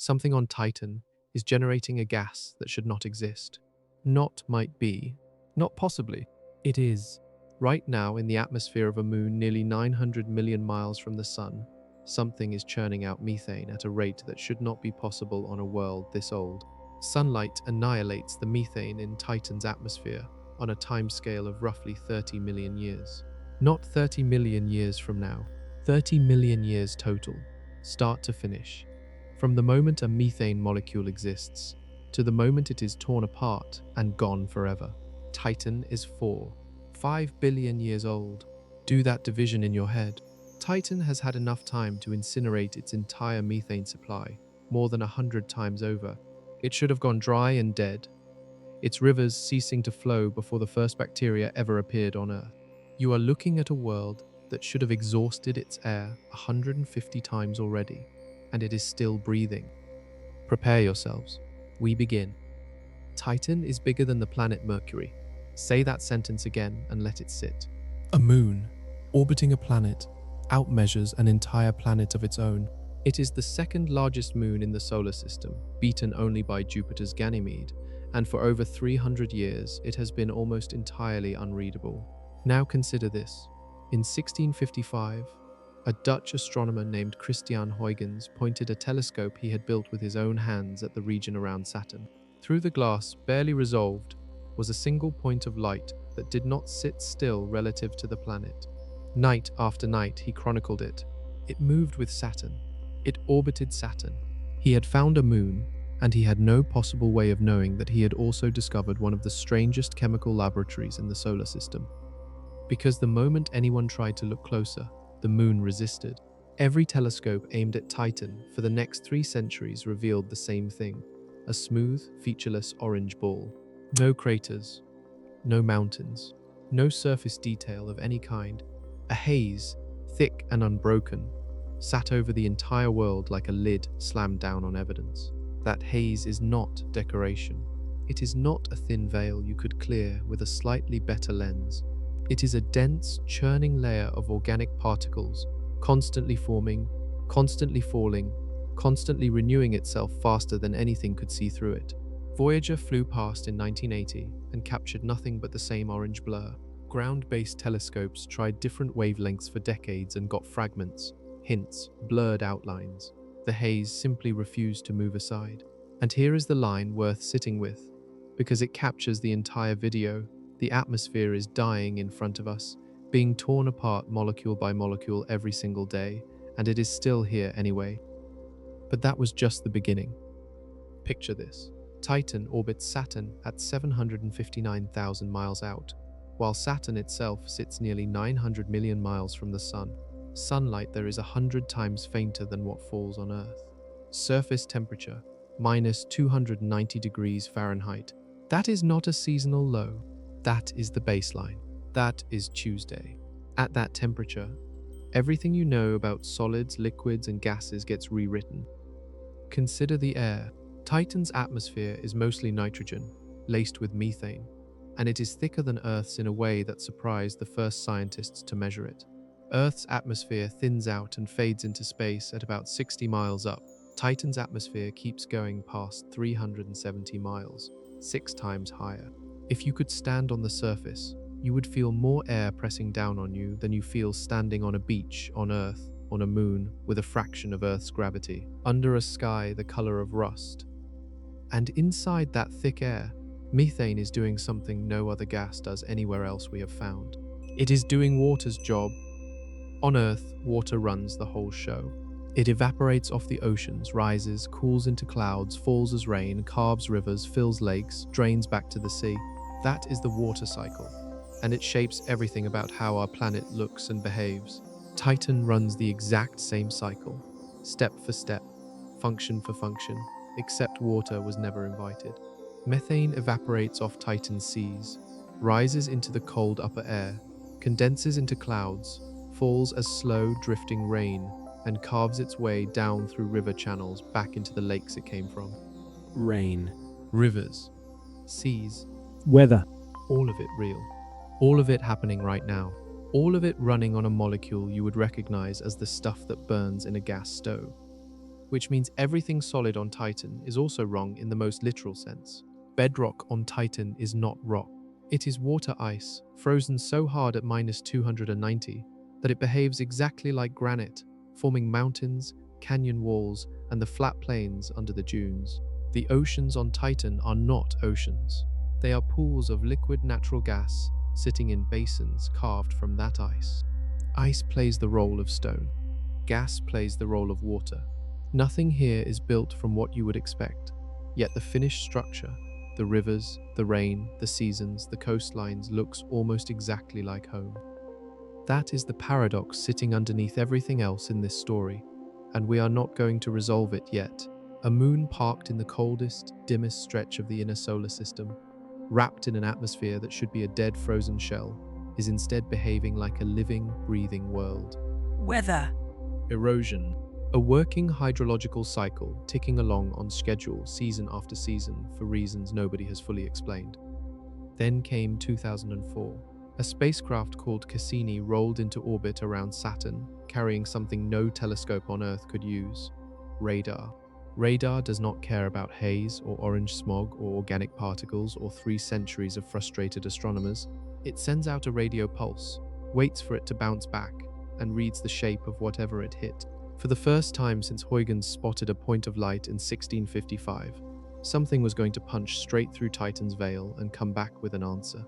Something on Titan is generating a gas that should not exist. Not might be, not possibly. It is. Right now, in the atmosphere of a moon nearly 900 million miles from the sun, something is churning out methane at a rate that should not be possible on a world this old. Sunlight annihilates the methane in Titan's atmosphere on a timescale of roughly 30 million years. Not 30 million years from now, 30 million years total, start to finish. From the moment a methane molecule exists to the moment it is torn apart and gone forever. Titan is 5 billion years old. Do that division in your head. Titan has had enough time to incinerate its entire methane supply, more than 100 times over. It should have gone dry and dead, its rivers ceasing to flow before the first bacteria ever appeared on Earth. You are looking at a world that should have exhausted its air 150 times already, and it is still breathing. Prepare yourselves. We begin. Titan is bigger than the planet Mercury. Say that sentence again and let it sit. A moon, orbiting a planet, outmeasures an entire planet of its own. It is the second largest moon in the solar system, beaten only by Jupiter's Ganymede, and for over 300 years it has been almost entirely unreadable. Now consider this. In 1655, a Dutch astronomer named Cassini-Huygens pointed a telescope he had built with his own hands at the region around Saturn. Through the glass, barely resolved, was a single point of light that did not sit still relative to the planet. Night after night he chronicled it. It moved with Saturn. It orbited Saturn. He had found a moon, and he had no possible way of knowing that he had also discovered one of the strangest chemical laboratories in the solar system. Because the moment anyone tried to look closer, the moon resisted. Every telescope aimed at Titan for the next 3 centuries revealed the same thing: a smooth, featureless orange ball. No craters, no mountains, no surface detail of any kind. A haze, thick and unbroken, sat over the entire world like a lid slammed down on evidence. That haze is not decoration. It is not a thin veil you could clear with a slightly better lens. It is a dense, churning layer of organic particles, constantly forming, constantly falling, constantly renewing itself faster than anything could see through it. Voyager flew past in 1980 and captured nothing but the same orange blur. Ground-based telescopes tried different wavelengths for decades and got fragments, hints, blurred outlines. The haze simply refused to move aside. And here is the line worth sitting with, because it captures the entire video. The atmosphere is dying in front of us, being torn apart molecule by molecule every single day, and it is still here anyway. But that was just the beginning. Picture this. Titan orbits Saturn at 759,000 miles out, while Saturn itself sits nearly 900 million miles from the Sun. Sunlight there is 100 times fainter than what falls on Earth. Surface temperature, minus 290 degrees Fahrenheit. That is not a seasonal low. That is the baseline. That is Tuesday. At that temperature, everything you know about solids, liquids, and gases gets rewritten. Consider the air. Titan's atmosphere is mostly nitrogen, laced with methane, and it is thicker than Earth's in a way that surprised the first scientists to measure it. Earth's atmosphere thins out and fades into space at about 60 miles up. Titan's atmosphere keeps going past 370 miles, 6 times higher. If you could stand on the surface, you would feel more air pressing down on you than you feel standing on a beach, on Earth, on a moon, with a fraction of Earth's gravity, under a sky the color of rust. And inside that thick air, methane is doing something no other gas does anywhere else we have found. It is doing water's job. On Earth, water runs the whole show. It evaporates off the oceans, rises, cools into clouds, falls as rain, carves rivers, fills lakes, drains back to the sea. That is the water cycle, and it shapes everything about how our planet looks and behaves. Titan runs the exact same cycle, step for step, function for function, except water was never invited. Methane evaporates off Titan's seas, rises into the cold upper air, condenses into clouds, falls as slow, drifting rain, and carves its way down through river channels back into the lakes it came from. Rain. Rivers, seas, Weather. all of it real. All of it happening right now. All of it running on a molecule you would recognize as the stuff that burns in a gas stove. which means everything solid on Titan is also wrong in the most literal sense. Bedrock on Titan is not rock. It is water ice, frozen so hard at -290 that it behaves exactly like granite, forming mountains, canyon walls, and the flat plains under the dunes. The oceans on Titan are not oceans. They are pools of liquid natural gas sitting in basins carved from that ice. Ice plays the role of stone. Gas plays the role of water. Nothing here is built from what you would expect, yet the finished structure, the rivers, the rain, the seasons, the coastlines looks almost exactly like home. That is the paradox sitting underneath everything else in this story, and we are not going to resolve it yet. A moon parked in the coldest, dimmest stretch of the inner solar system, wrapped in an atmosphere that should be a dead frozen shell, is instead behaving like a living, breathing world. Weather. Erosion. A working hydrological cycle ticking along on schedule season after season for reasons nobody has fully explained. Then came 2004. A spacecraft called Cassini rolled into orbit around Saturn, carrying something no telescope on Earth could use: radar. Radar does not care about haze or orange smog or organic particles or 3 centuries of frustrated astronomers. It sends out a radio pulse, waits for it to bounce back, and reads the shape of whatever it hit. For the first time since Huygens spotted a point of light in 1655, something was going to punch straight through Titan's veil and come back with an answer.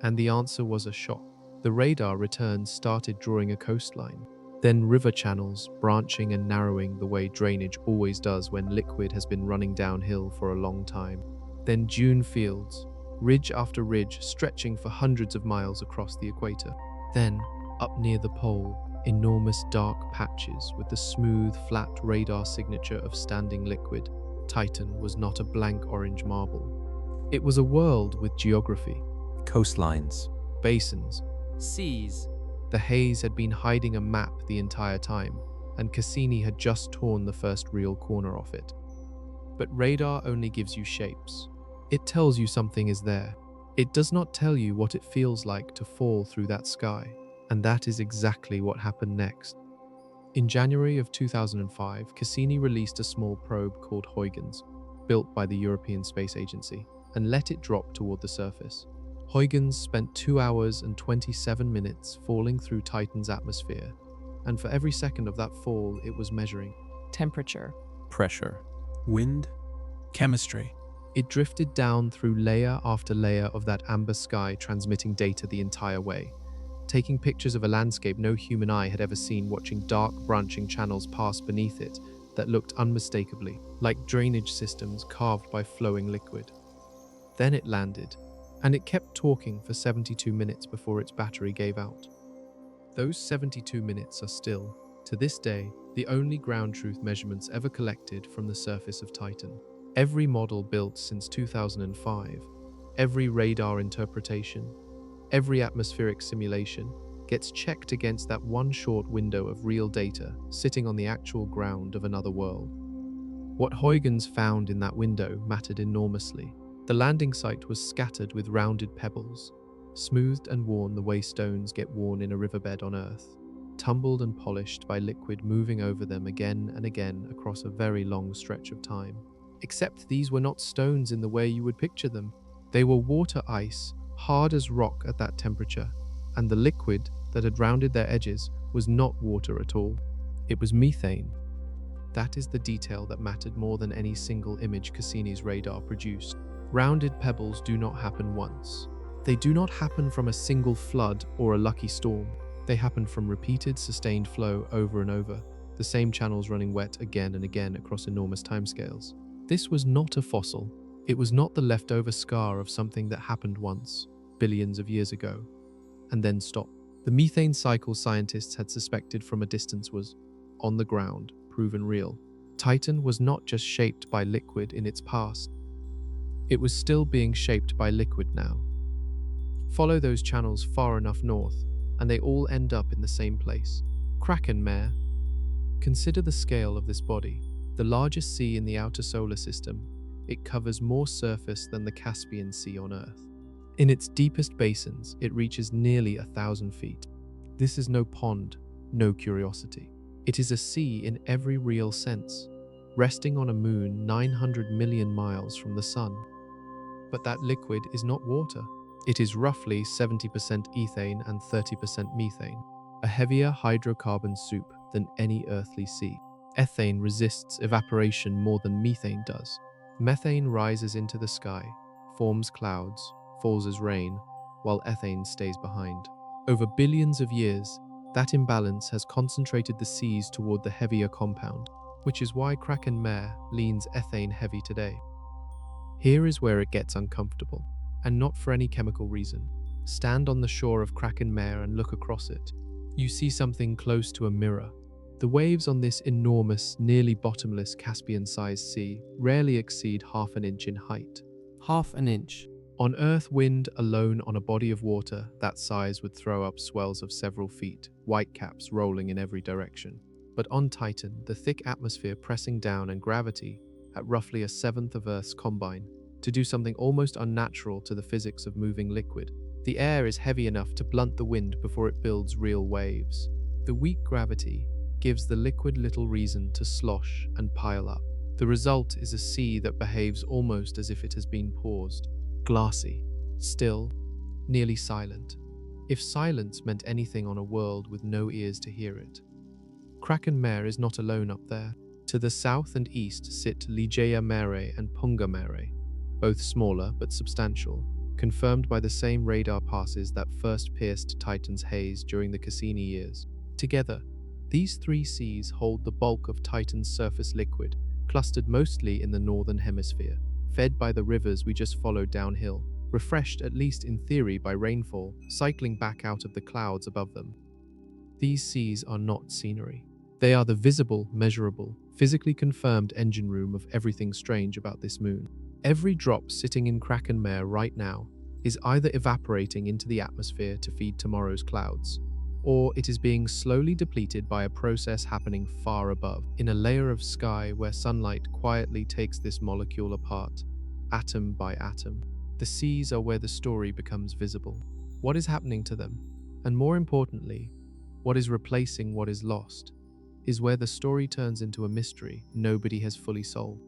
And the answer was a shock. The radar returns started drawing a coastline, then river channels branching and narrowing the way drainage always does when liquid has been running downhill for a long time. Then dune fields, ridge after ridge stretching for hundreds of miles across the equator. Then, up near the pole, enormous dark patches with the smooth, flat radar signature of standing liquid. Titan was not a blank orange marble. It was a world with geography. Coastlines. Basins. Seas. The haze had been hiding a map the entire time, and Cassini had just torn the first real corner off it. But radar only gives you shapes. It tells you something is there. It does not tell you what it feels like to fall through that sky. And that is exactly what happened next. In January of 2005, Cassini released a small probe called Huygens, built by the European Space Agency, and let it drop toward the surface. Huygens spent 2 hours and 27 minutes falling through Titan's atmosphere, and for every second of that fall, it was measuring Temperature. Pressure. Wind, chemistry. It drifted down through layer after layer of that amber sky, transmitting data the entire way, taking pictures of a landscape no human eye had ever seen, watching dark branching channels pass beneath it that looked unmistakably like drainage systems carved by flowing liquid. Then it landed, and it kept talking for 72 minutes before its battery gave out. Those 72 minutes are still, to this day, the only ground truth measurements ever collected from the surface of Titan. Every model built since 2005, every radar interpretation, every atmospheric simulation gets checked against that one short window of real data sitting on the actual ground of another world. What Huygens found in that window mattered enormously. The landing site was scattered with rounded pebbles, smoothed and worn the way stones get worn in a riverbed on Earth, tumbled and polished by liquid moving over them again and again across a very long stretch of time. Except these were not stones in the way you would picture them. They were water ice, hard as rock at that temperature, and the liquid that had rounded their edges was not water at all. It was methane. That is the detail that mattered more than any single image Cassini's radar produced. Rounded pebbles do not happen once. They do not happen from a single flood or a lucky storm. They happen from repeated, sustained flow over and over, the same channels running wet again and again across enormous timescales. This was not a fossil. It was not the leftover scar of something that happened once, billions of years ago, and then stopped. The methane cycle scientists had suspected from a distance was, on the ground, proven real. Titan was not just shaped by liquid in its past. It was still being shaped by liquid now. Follow those channels far enough north, and they all end up in the same place. Kraken Mare. Consider the scale of this body. The largest sea in the outer solar system, it covers more surface than the Caspian Sea on Earth. In its deepest basins, it reaches nearly 1,000 feet. This is no pond, no curiosity. It is a sea in every real sense, resting on a moon 900 million miles from the sun. But that liquid is not water. It is roughly 70% ethane and 30% methane, a heavier hydrocarbon soup than any earthly sea. Ethane resists evaporation more than methane does. Methane rises into the sky, forms clouds, falls as rain, while ethane stays behind. Over billions of years, that imbalance has concentrated the seas toward the heavier compound, which is why Kraken Mare leans ethane heavy today. Here is where it gets uncomfortable, and not for any chemical reason. Stand on the shore of Kraken Mare and look across it. You see something close to a mirror. The waves on this enormous, nearly bottomless Caspian-sized sea rarely exceed half an inch in height. Half an inch. On Earth, wind alone on a body of water that size would throw up swells of several feet, whitecaps rolling in every direction. But on Titan, the thick atmosphere pressing down and gravity at roughly a seventh of Earth's combine to do something almost unnatural to the physics of moving liquid. The air is heavy enough to blunt the wind before it builds real waves. The weak gravity gives the liquid little reason to slosh and pile up. The result is a sea that behaves almost as if it has been paused. Glassy, still, nearly silent. If silence meant anything on a world with no ears to hear it. Kraken Mare is not alone up there. To the south and east sit Ligeia Mare and Punga Mare, both smaller but substantial, confirmed by the same radar passes that first pierced Titan's haze during the Cassini years. Together, these three seas hold the bulk of Titan's surface liquid, clustered mostly in the northern hemisphere, fed by the rivers we just followed downhill, refreshed at least in theory by rainfall, cycling back out of the clouds above them. These seas are not scenery. They are the visible, measurable, physically confirmed engine room of everything strange about this moon. Every drop sitting in Kraken Mare right now is either evaporating into the atmosphere to feed tomorrow's clouds, or it is being slowly depleted by a process happening far above, in a layer of sky where sunlight quietly takes this molecule apart, atom by atom. The seas are where the story becomes visible. What is happening to them? And more importantly, what is replacing what is lost, is where the story turns into a mystery nobody has fully solved.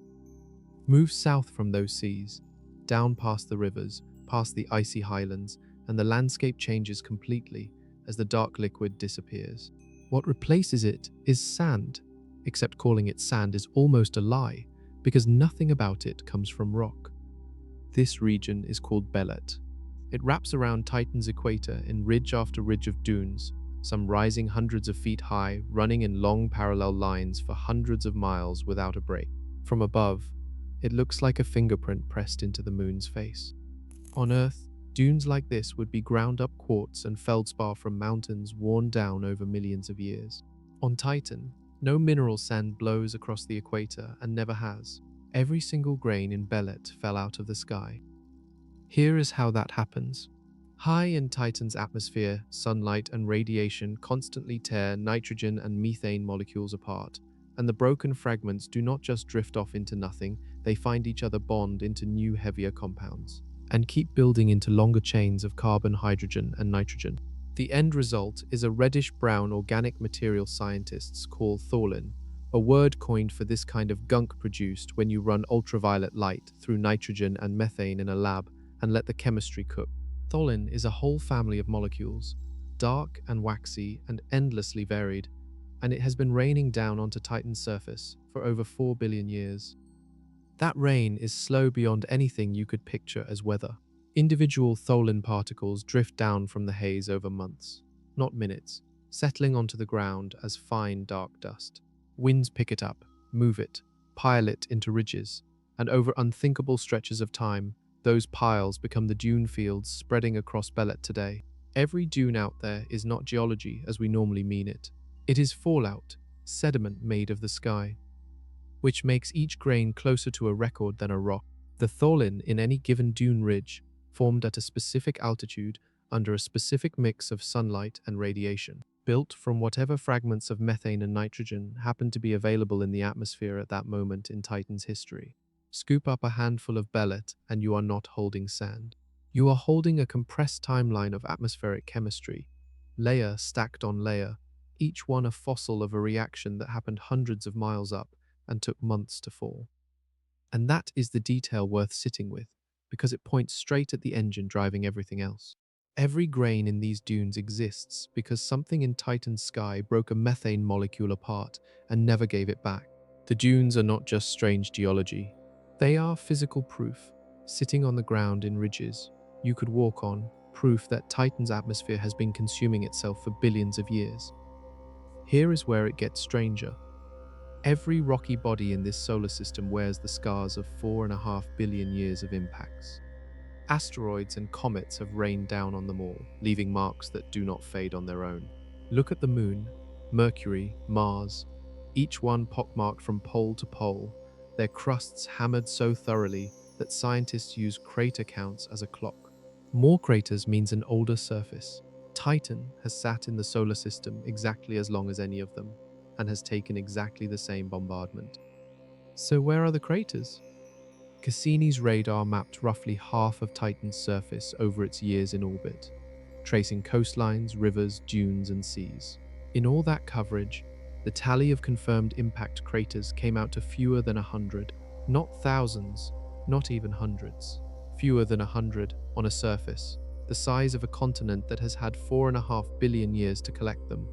Move south from those seas, down past the rivers, past the icy highlands, and the landscape changes completely as the dark liquid disappears. What replaces it is sand, except calling it sand is almost a lie, because nothing about it comes from rock. This region is called Belet. It wraps around Titan's equator in ridge after ridge of dunes, some rising hundreds of feet high, running in long parallel lines for hundreds of miles without a break. From above, it looks like a fingerprint pressed into the moon's face. On Earth, dunes like this would be ground-up quartz and feldspar from mountains worn down over millions of years. On Titan, no mineral sand blows across the equator and never has. Every single grain in Belet fell out of the sky. Here is how that happens. High in Titan's atmosphere, sunlight and radiation constantly tear nitrogen and methane molecules apart, and the broken fragments do not just drift off into nothing, they find each other bond into new heavier compounds, and keep building into longer chains of carbon, hydrogen, and nitrogen. The end result is a reddish-brown organic material scientists call tholin, a word coined for this kind of gunk produced when you run ultraviolet light through nitrogen and methane in a lab and let the chemistry cook. Tholin is a whole family of molecules, dark and waxy and endlessly varied, and it has been raining down onto Titan's surface for over 4 billion years. That rain is slow beyond anything you could picture as weather. Individual tholin particles drift down from the haze over months, not minutes, settling onto the ground as fine dark dust. Winds pick it up, move it, pile it into ridges, and over unthinkable stretches of time, those piles become the dune fields spreading across Belet today. Every dune out there is not geology as we normally mean it. It is fallout, sediment made of the sky, which makes each grain closer to a record than a rock. The tholin in any given dune ridge, formed at a specific altitude under a specific mix of sunlight and radiation, built from whatever fragments of methane and nitrogen happen to be available in the atmosphere at that moment in Titan's history. Scoop up a handful of Belet and you are not holding sand. You are holding a compressed timeline of atmospheric chemistry, layer stacked on layer, each one a fossil of a reaction that happened hundreds of miles up and took months to fall. And that is the detail worth sitting with, because it points straight at the engine driving everything else. Every grain in these dunes exists because something in Titan's sky broke a methane molecule apart and never gave it back. The dunes are not just strange geology. They are physical proof, sitting on the ground in ridges you could walk on, proof that Titan's atmosphere has been consuming itself for billions of years. Here is where it gets stranger. Every rocky body in this solar system wears the scars of 4.5 billion years of impacts. Asteroids and comets have rained down on them all, leaving marks that do not fade on their own. Look at the Moon, Mercury, Mars, each one pockmarked from pole to pole, their crusts hammered so thoroughly that scientists use crater counts as a clock. More craters means an older surface. Titan has sat in the solar system exactly as long as any of them, and has taken exactly the same bombardment. So where are the craters? Cassini's radar mapped roughly half of Titan's surface over its years in orbit, tracing coastlines, rivers, dunes, and seas. In all that coverage, the tally of confirmed impact craters came out to fewer than 100, not thousands, not even hundreds. Fewer than 100 on a surface, the size of a continent that has had 4.5 billion years to collect them.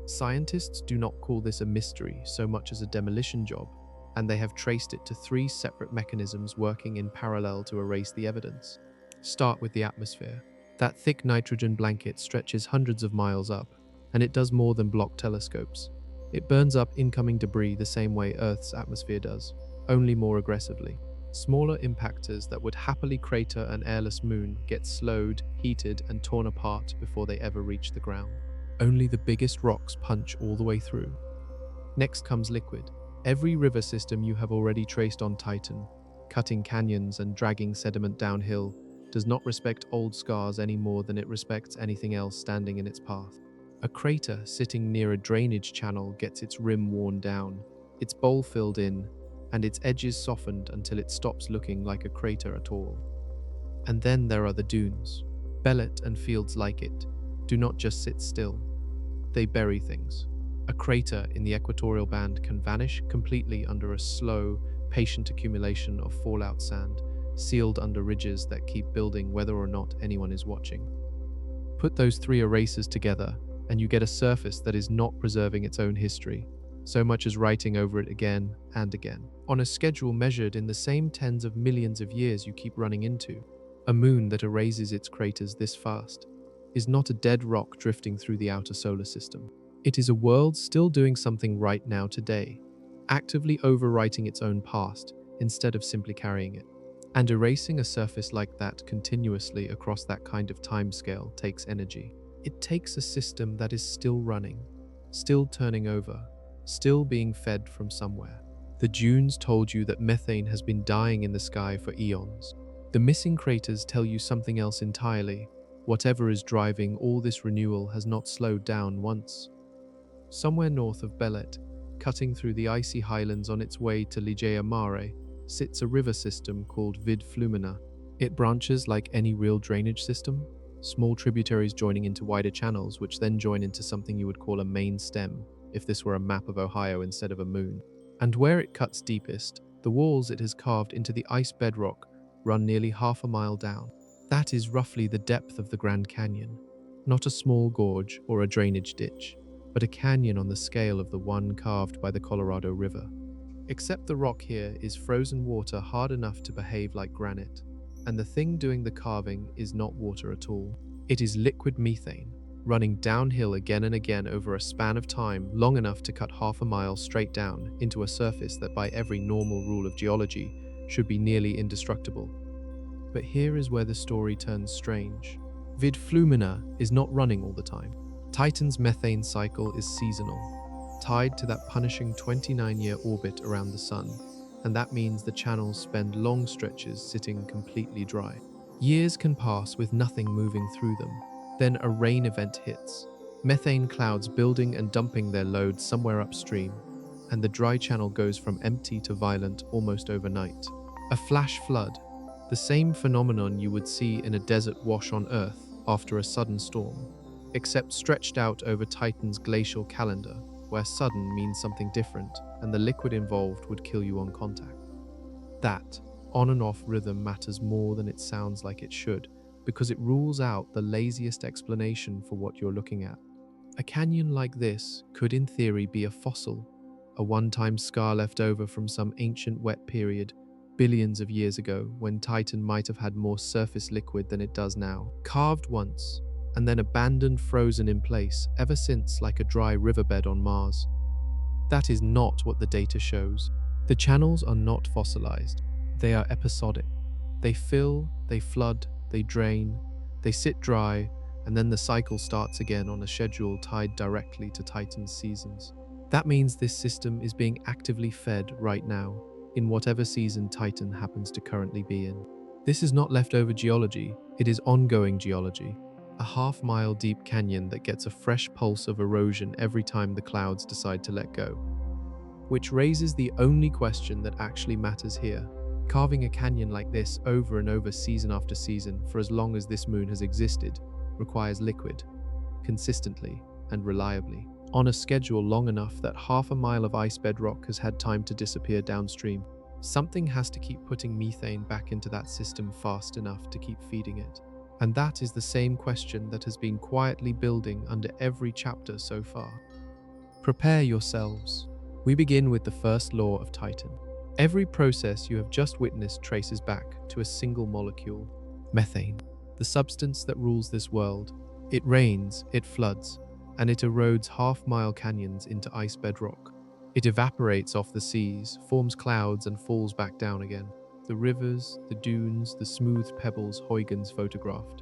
Scientists do not call this a mystery so much as a demolition job, and they have traced it to 3 separate mechanisms working in parallel to erase the evidence. Start with the atmosphere. That thick nitrogen blanket stretches hundreds of miles up, and it does more than block telescopes. It burns up incoming debris the same way Earth's atmosphere does, only more aggressively. Smaller impactors that would happily crater an airless moon get slowed, heated, and torn apart before they ever reach the ground. Only the biggest rocks punch all the way through. Next comes liquid. Every river system you have already traced on Titan, cutting canyons and dragging sediment downhill, does not respect old scars any more than it respects anything else standing in its path. A crater sitting near a drainage channel gets its rim worn down, its bowl filled in, and its edges softened until it stops looking like a crater at all. And then there are the dunes. Bellet and fields like it do not just sit still. They bury things. A crater in the equatorial band can vanish completely under a slow, patient accumulation of fallout sand, sealed under ridges that keep building whether or not anyone is watching. Put those 3 erasers together, and you get a surface that is not preserving its own history, so much as writing over it again and again, on a schedule measured in the same tens of millions of years you keep running into. A moon that erases its craters this fast is not a dead rock drifting through the outer solar system. It is a world still doing something right now today, actively overwriting its own past instead of simply carrying it. And erasing a surface like that continuously across that kind of timescale takes energy. It takes a system that is still running, still turning over, still being fed from somewhere. The dunes told you that methane has been dying in the sky for eons. The missing craters tell you something else entirely. Whatever is driving all this renewal has not slowed down once. Somewhere north of Bellet, cutting through the icy highlands on its way to Ligeia Mare, sits a river system called Vid Flumina. It branches like any real drainage system, small tributaries joining into wider channels which then join into something you would call a main stem, if this were a map of Ohio instead of a moon. And where it cuts deepest, the walls it has carved into the ice bedrock run nearly half a mile down. That is roughly the depth of the Grand Canyon, not a small gorge or a drainage ditch, but a canyon on the scale of the one carved by the Colorado River. Except the rock here is frozen water hard enough to behave like granite, and the thing doing the carving is not water at all. It is liquid methane, running downhill again and again over a span of time long enough to cut half a mile straight down into a surface that by every normal rule of geology should be nearly indestructible. But here is where the story turns strange. Vid Flumina is not running all the time. Titan's methane cycle is seasonal, tied to that punishing 29-year orbit around the Sun, and that means the channels spend long stretches sitting completely dry. Years can pass with nothing moving through them. Then a rain event hits, methane clouds building and dumping their load somewhere upstream, and the dry channel goes from empty to violent almost overnight. A flash flood, the same phenomenon you would see in a desert wash on Earth after a sudden storm. except stretched out over Titan's glacial calendar, where sudden means something different, and the liquid involved would kill you on contact. That on and off rhythm matters more than it sounds like it should, because it rules out the laziest explanation for what you're looking at. A canyon like this could in theory be a fossil, a one-time scar left over from some ancient wet period, billions of years ago, when Titan might have had more surface liquid than it does now. Carved once, and then abandoned frozen in place, ever since like a dry riverbed on Mars. That is not what the data shows. The channels are not fossilized. They are episodic. They fill, they flood, they drain, they sit dry, and then the cycle starts again on a schedule tied directly to Titan's seasons. That means this system is being actively fed right now, in whatever season Titan happens to currently be in. This is not leftover geology, it is ongoing geology. A half-mile deep canyon that gets a fresh pulse of erosion every time the clouds decide to let go. Which raises the only question that actually matters here. Carving a canyon like this over and over season after season for as long as this moon has existed requires liquid, consistently and reliably, on a schedule long enough that half a mile of ice bedrock has had time to disappear downstream. Something has to keep putting methane back into that system fast enough to keep feeding it. And that is the same question that has been quietly building under every chapter so far. Prepare yourselves. We begin with the first law of Titan. Every process you have just witnessed traces back to a single molecule, methane, the substance that rules this world. It rains, it floods, and it erodes half-mile canyons into ice bedrock. It evaporates off the seas, forms clouds, and falls back down again. The rivers, the dunes, the smooth pebbles Huygens photographed.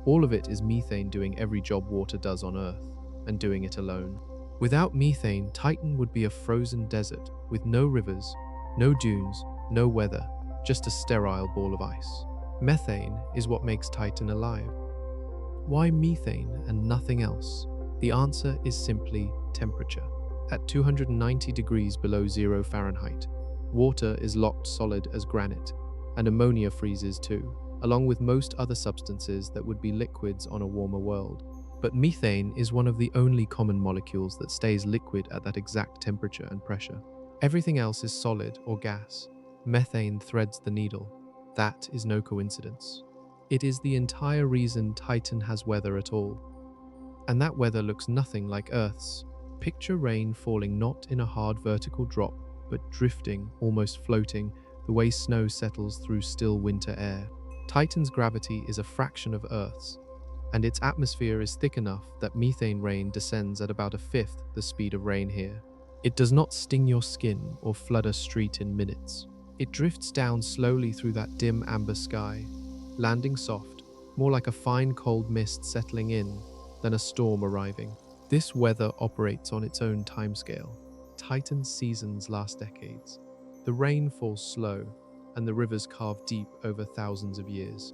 All of it is methane doing every job water does on Earth, and doing it alone. Without methane, Titan would be a frozen desert with no rivers, no dunes, no weather, just a sterile ball of ice. Methane is what makes Titan alive. Why methane and nothing else? The answer is simply temperature. At 290 degrees below 0 Fahrenheit, water is locked solid as granite, and ammonia freezes too, along with most other substances that would be liquids on a warmer world. But methane is one of the only common molecules that stays liquid at that exact temperature and pressure. Everything else is solid or gas. Methane threads the needle. That is no coincidence. It is the entire reason Titan has weather at all. And that weather looks nothing like Earth's. Picture rain falling not in a hard vertical drop, but drifting, almost floating, the way snow settles through still winter air. Titan's gravity is a fraction of Earth's, and its atmosphere is thick enough that methane rain descends at about a fifth the speed of rain here. It does not sting your skin or flood a street in minutes. It drifts down slowly through that dim amber sky, landing soft, more like a fine cold mist settling in than a storm arriving. This weather operates on its own timescale. Titan's seasons last decades. The rain falls slow, and the rivers carve deep over thousands of years.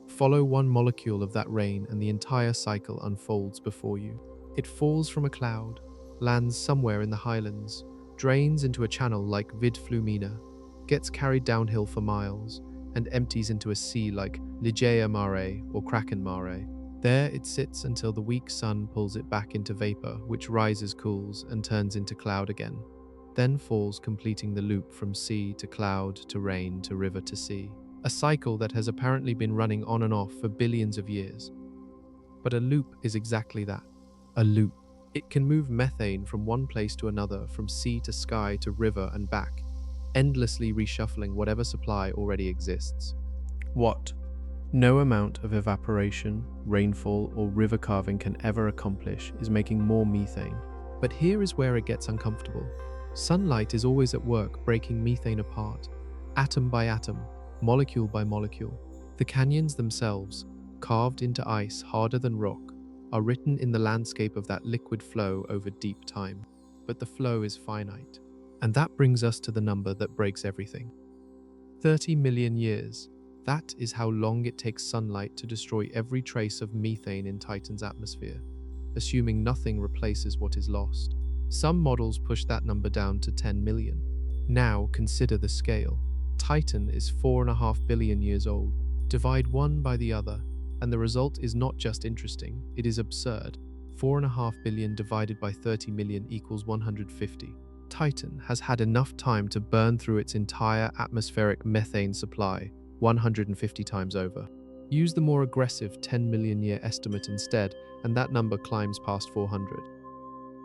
Follow one molecule of that rain and the entire cycle unfolds before you. It falls from a cloud, lands somewhere in the highlands, drains into a channel like Vid Flumina, gets carried downhill for miles, and empties into a sea like Ligeia Mare or Kraken Mare. There it sits until the weak sun pulls it back into vapor, which rises, cools, and turns into cloud again. Then falls, completing the loop from sea to cloud to rain to river to sea. A cycle that has apparently been running on and off for billions of years. But a loop is exactly that, a loop. It can move methane from one place to another, from sea to sky to river and back, endlessly reshuffling whatever supply already exists. What no amount of evaporation, rainfall, or river carving can ever accomplish is making more methane. But here is where it gets uncomfortable. Sunlight is always at work breaking methane apart, atom by atom, molecule by molecule. The canyons themselves, carved into ice harder than rock, are written in the landscape of that liquid flow over deep time. But the flow is finite. And that brings us to the number that breaks everything. 30 million years. That is how long it takes sunlight to destroy every trace of methane in Titan's atmosphere, assuming nothing replaces what is lost. Some models push that number down to 10 million. Now consider the scale. Titan is 4.5 billion years old. Divide one by the other, And the result is not just interesting, it is absurd. 4.5 billion divided by 30 million equals 150. Titan has had enough time to burn through its entire atmospheric methane supply 150 times over. Use the more aggressive 10 million year estimate instead, and that number climbs past 400.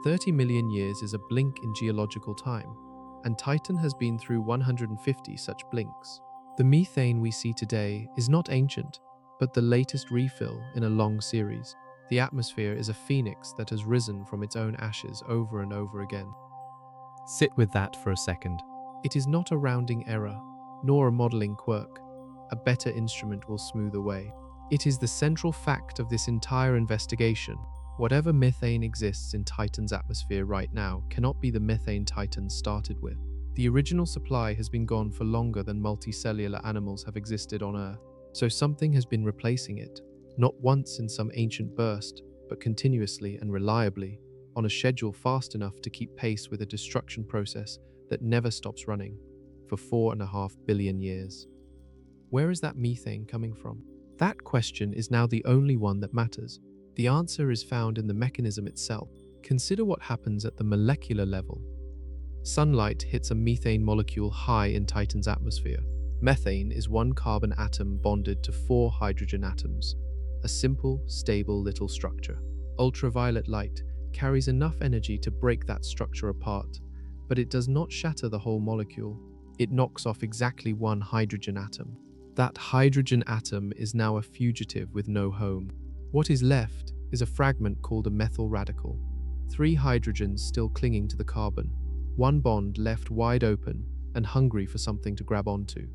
30 million years is a blink in geological time, and Titan has been through 150 such blinks. The methane we see today is not ancient, but the latest refill in a long series. The atmosphere is a phoenix that has risen from its own ashes over and over again. Sit with that for a second. It is not a rounding error, nor a modeling quirk. A better instrument will smooth away. It is the central fact of this entire investigation. Whatever methane exists in Titan's atmosphere right now cannot be the methane Titan started with. The original supply has been gone for longer than multicellular animals have existed on Earth, so something has been replacing it, not once in some ancient burst, but continuously and reliably, on a schedule fast enough to keep pace with a destruction process that never stops running for 4.5 billion years. Where is that methane coming from? That question is now the only one that matters. The answer is found in the mechanism itself. Consider what happens at the molecular level. Sunlight hits a methane molecule high in Titan's atmosphere. Methane is one carbon atom bonded to 4 hydrogen atoms. A simple, stable little structure. Ultraviolet light carries enough energy to break that structure apart, but it does not shatter the whole molecule. It knocks off exactly 1 hydrogen atom. That hydrogen atom is now a fugitive with no home. What is left is a fragment called a methyl radical. 3 hydrogens still clinging to the carbon. 1 bond left wide open and hungry for something to grab onto.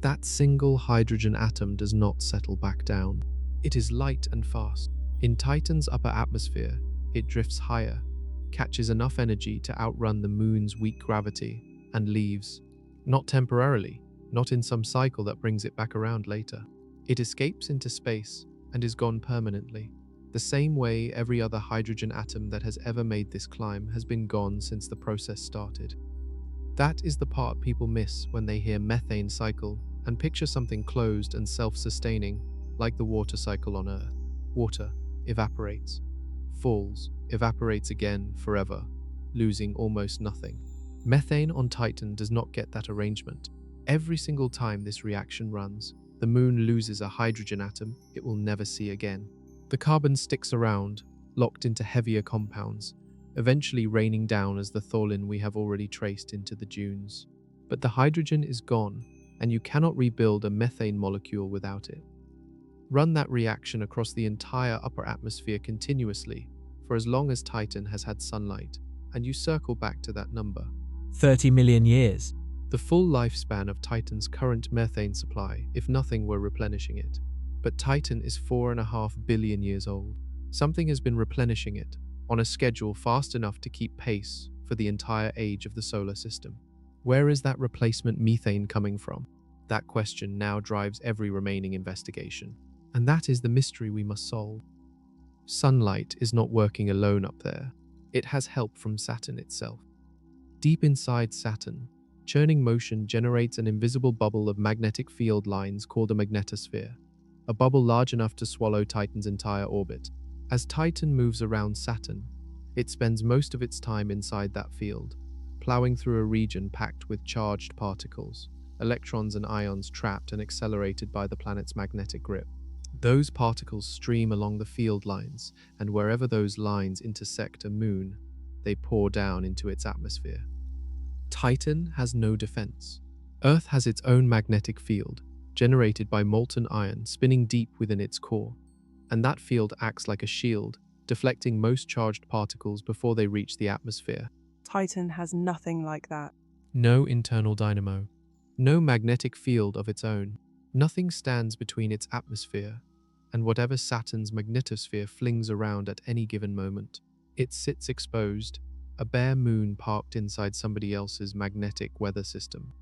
That single hydrogen atom does not settle back down. It is light and fast. In Titan's upper atmosphere, it drifts higher, catches enough energy to outrun the moon's weak gravity, and leaves. Not temporarily, not in some cycle that brings it back around later. It escapes into space and is gone permanently. The same way every other hydrogen atom that has ever made this climb has been gone since the process started. That is the part people miss when they hear methane cycle and picture something closed and self-sustaining, like the water cycle on Earth. Water evaporates, falls, evaporates again forever, losing almost nothing. Methane on Titan does not get that arrangement. Every single time this reaction runs, the moon loses a hydrogen atom it will never see again. The carbon sticks around, locked into heavier compounds, eventually raining down as the tholin we have already traced into the dunes. But the hydrogen is gone, and you cannot rebuild a methane molecule without it. Run that reaction across the entire upper atmosphere continuously for as long as Titan has had sunlight, and you circle back to that number. 30 million years. The full lifespan of Titan's current methane supply, if nothing were replenishing it. But Titan is 4.5 billion years old. Something has been replenishing it, on a schedule fast enough to keep pace for the entire age of the solar system. Where is that replacement methane coming from? That question now drives every remaining investigation. And that is the mystery we must solve. Sunlight is not working alone up there. It has help from Saturn itself. Deep inside Saturn, churning motion generates an invisible bubble of magnetic field lines called a magnetosphere, a bubble large enough to swallow Titan's entire orbit. As Titan moves around Saturn, it spends most of its time inside that field, plowing through a region packed with charged particles, electrons and ions trapped and accelerated by the planet's magnetic grip. Those particles stream along the field lines, and wherever those lines intersect a moon, they pour down into its atmosphere. Titan has no defense. Earth has its own magnetic field, generated by molten iron spinning deep within its core, and that field acts like a shield, deflecting most charged particles before they reach the atmosphere. Titan has nothing like that. No internal dynamo, no magnetic field of its own. Nothing stands between its atmosphere and whatever Saturn's magnetosphere flings around at any given moment. It sits exposed, a bare moon parked inside somebody else's magnetic weather system.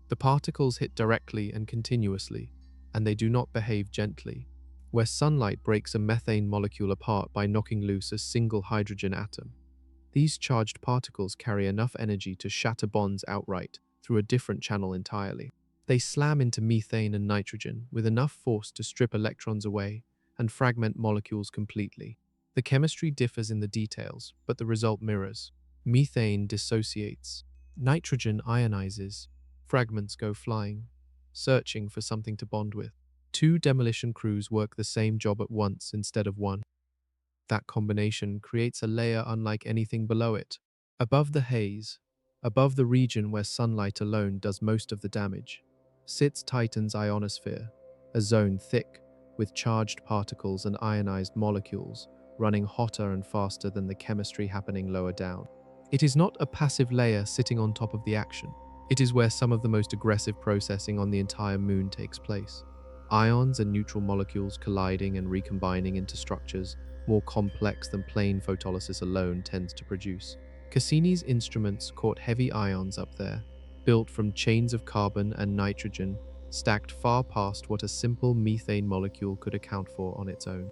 The particles hit directly and continuously, and they do not behave gently. Where sunlight breaks a methane molecule apart by knocking loose a single hydrogen atom, these charged particles carry enough energy to shatter bonds outright through a different channel entirely. They slam into methane and nitrogen with enough force to strip electrons away and fragment molecules completely. The chemistry differs in the details, but the result mirrors. Methane dissociates. Nitrogen ionizes. Fragments go flying, searching for something to bond with. Two demolition crews work the same job at once instead of one. That combination creates a layer unlike anything below it. Above the haze, above the region where sunlight alone does most of the damage, sits Titan's ionosphere, a zone thick with charged particles and ionized molecules running hotter and faster than the chemistry happening lower down. It is not a passive layer sitting on top of the action. It is where some of the most aggressive processing on the entire moon takes place. Ions and neutral molecules colliding and recombining into structures more complex than plain photolysis alone tends to produce. Cassini's instruments caught heavy ions up there, built from chains of carbon and nitrogen, stacked far past what a simple methane molecule could account for on its own.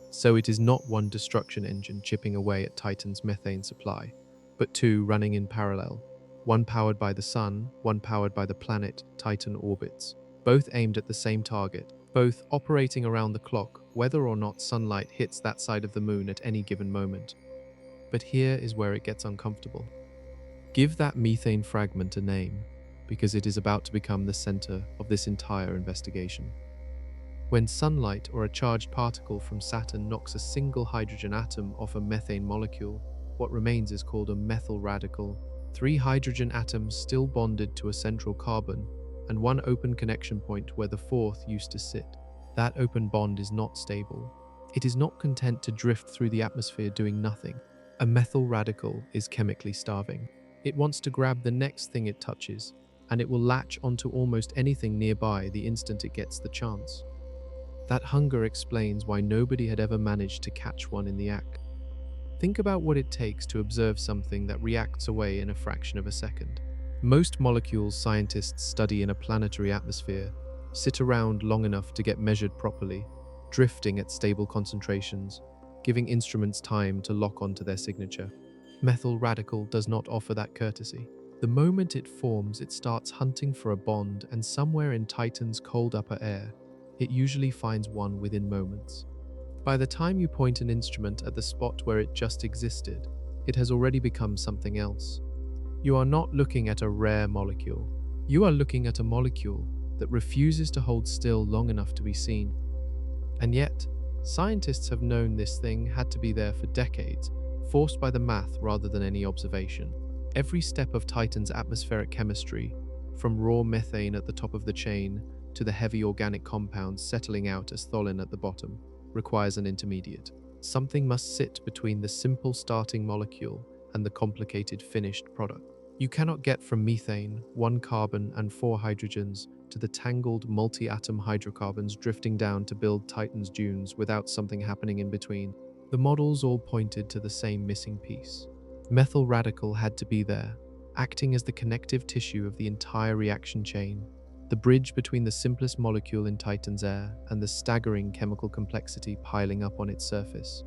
So it is not one destruction engine chipping away at Titan's methane supply, but two running in parallel, one powered by the sun, one powered by the planet Titan orbits, both aimed at the same target, both operating around the clock, whether or not sunlight hits that side of the moon at any given moment. But here is where it gets uncomfortable. Give that methane fragment a name, because it is about to become the center of this entire investigation. When sunlight or a charged particle from Saturn knocks a single hydrogen atom off a methane molecule, what remains is called a methyl radical. 3 hydrogen atoms still bonded to a central carbon, and one open connection point where the fourth used to sit. That open bond is not stable. It is not content to drift through the atmosphere doing nothing. A methyl radical is chemically starving. It wants to grab the next thing it touches, and it will latch onto almost anything nearby the instant it gets the chance. That hunger explains why nobody had ever managed to catch one in the act. Think about what it takes to observe something that reacts away in a fraction of a second. Most molecules scientists study in a planetary atmosphere sit around long enough to get measured properly, drifting at stable concentrations, giving instruments time to lock onto their signature. Methyl radical does not offer that courtesy. The moment it forms, it starts hunting for a bond, and somewhere in Titan's cold upper air, it usually finds one within moments. By the time you point an instrument at the spot where it just existed, it has already become something else. You are not looking at a rare molecule. You are looking at a molecule that refuses to hold still long enough to be seen. And yet, scientists have known this thing had to be there for decades, forced by the math rather than any observation. Every step of Titan's atmospheric chemistry, from raw methane at the top of the chain to the heavy organic compounds settling out as tholin at the bottom, requires an intermediate. Something must sit between the simple starting molecule and the complicated finished product. You cannot get from methane, 1 carbon and 4 hydrogens, to the tangled multi-atom hydrocarbons drifting down to build Titan's dunes without something happening in between. The models all pointed to the same missing piece. Methyl radical had to be there, acting as the connective tissue of the entire reaction chain, the bridge between the simplest molecule in Titan's air and the staggering chemical complexity piling up on its surface.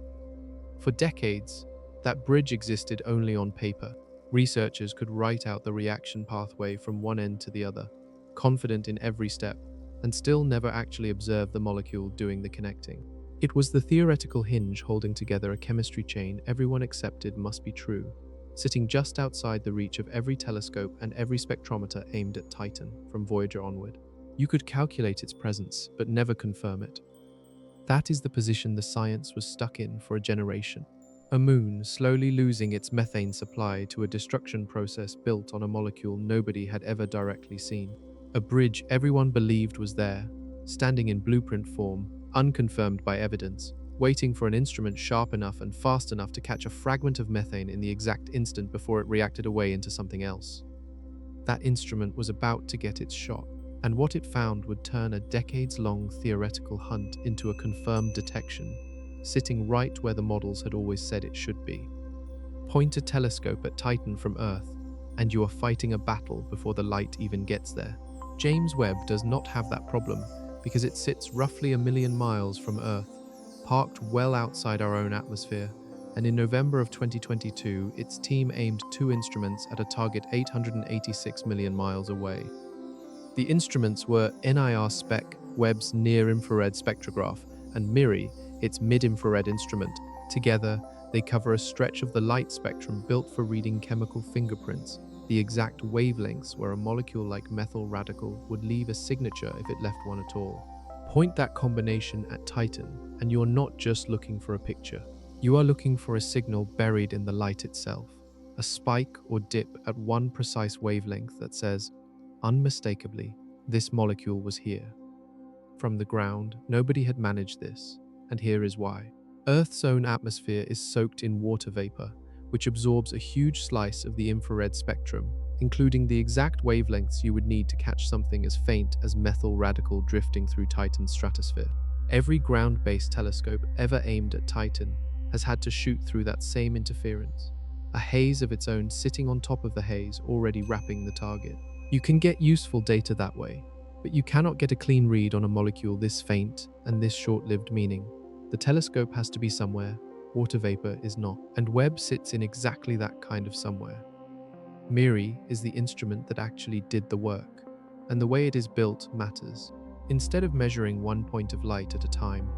For decades, that bridge existed only on paper. Researchers could write out the reaction pathway from one end to the other, confident in every step, and still never actually observe the molecule doing the connecting. It was the theoretical hinge holding together a chemistry chain everyone accepted must be true, sitting just outside the reach of every telescope and every spectrometer aimed at Titan from Voyager onward. You could calculate its presence, but never confirm it. That is the position the science was stuck in for a generation. A moon slowly losing its methane supply to a destruction process built on a molecule nobody had ever directly seen. A bridge everyone believed was there, standing in blueprint form, unconfirmed by evidence, waiting for an instrument sharp enough and fast enough to catch a fragment of methane in the exact instant before it reacted away into something else. That instrument was about to get its shot, and what it found would turn a decades-long theoretical hunt into a confirmed detection, sitting right where the models had always said it should be. Point a telescope at Titan from Earth, and you are fighting a battle before the light even gets there. James Webb does not have that problem because it sits roughly 1 million miles from Earth, parked well outside our own atmosphere, and in November of 2022, its team aimed 2 instruments at a target 886 million miles away. The instruments were NIR-SPEC, Webb's near-infrared spectrograph, and MIRI, its mid-infrared instrument. Together, they cover a stretch of the light spectrum built for reading chemical fingerprints, the exact wavelengths where a molecule like methyl radical would leave a signature if it left one at all. Point that combination at Titan, and you're not just looking for a picture. You are looking for a signal buried in the light itself, a spike or dip at one precise wavelength that says, unmistakably, this molecule was here. From the ground, nobody had managed this, and here is why. Earth's own atmosphere is soaked in water vapor, which absorbs a huge slice of the infrared spectrum, including the exact wavelengths you would need to catch something as faint as methyl radical drifting through Titan's stratosphere. Every ground-based telescope ever aimed at Titan has had to shoot through that same interference, a haze of its own sitting on top of the haze already wrapping the target. You can get useful data that way, but you cannot get a clean read on a molecule this faint and this short-lived, meaning the telescope has to be somewhere, water vapor is not, and Webb sits in exactly that kind of somewhere. MIRI is the instrument that actually did the work, and the way it is built matters. Instead of measuring one point of light at a time,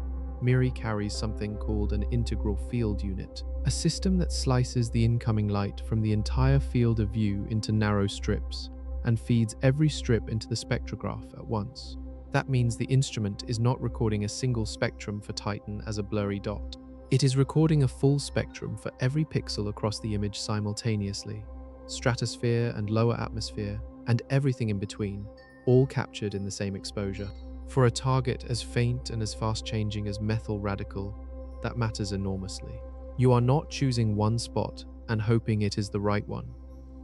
MIRI carries something called an integral field unit, a system that slices the incoming light from the entire field of view into narrow strips, and feeds every strip into the spectrograph at once. That means the instrument is not recording a single spectrum for Titan as a blurry dot. It is recording a full spectrum for every pixel across the image simultaneously, stratosphere and lower atmosphere, and everything in between, all captured in the same exposure. For a target as faint and as fast-changing as methyl radical, that matters enormously. You are not choosing one spot and hoping it is the right one.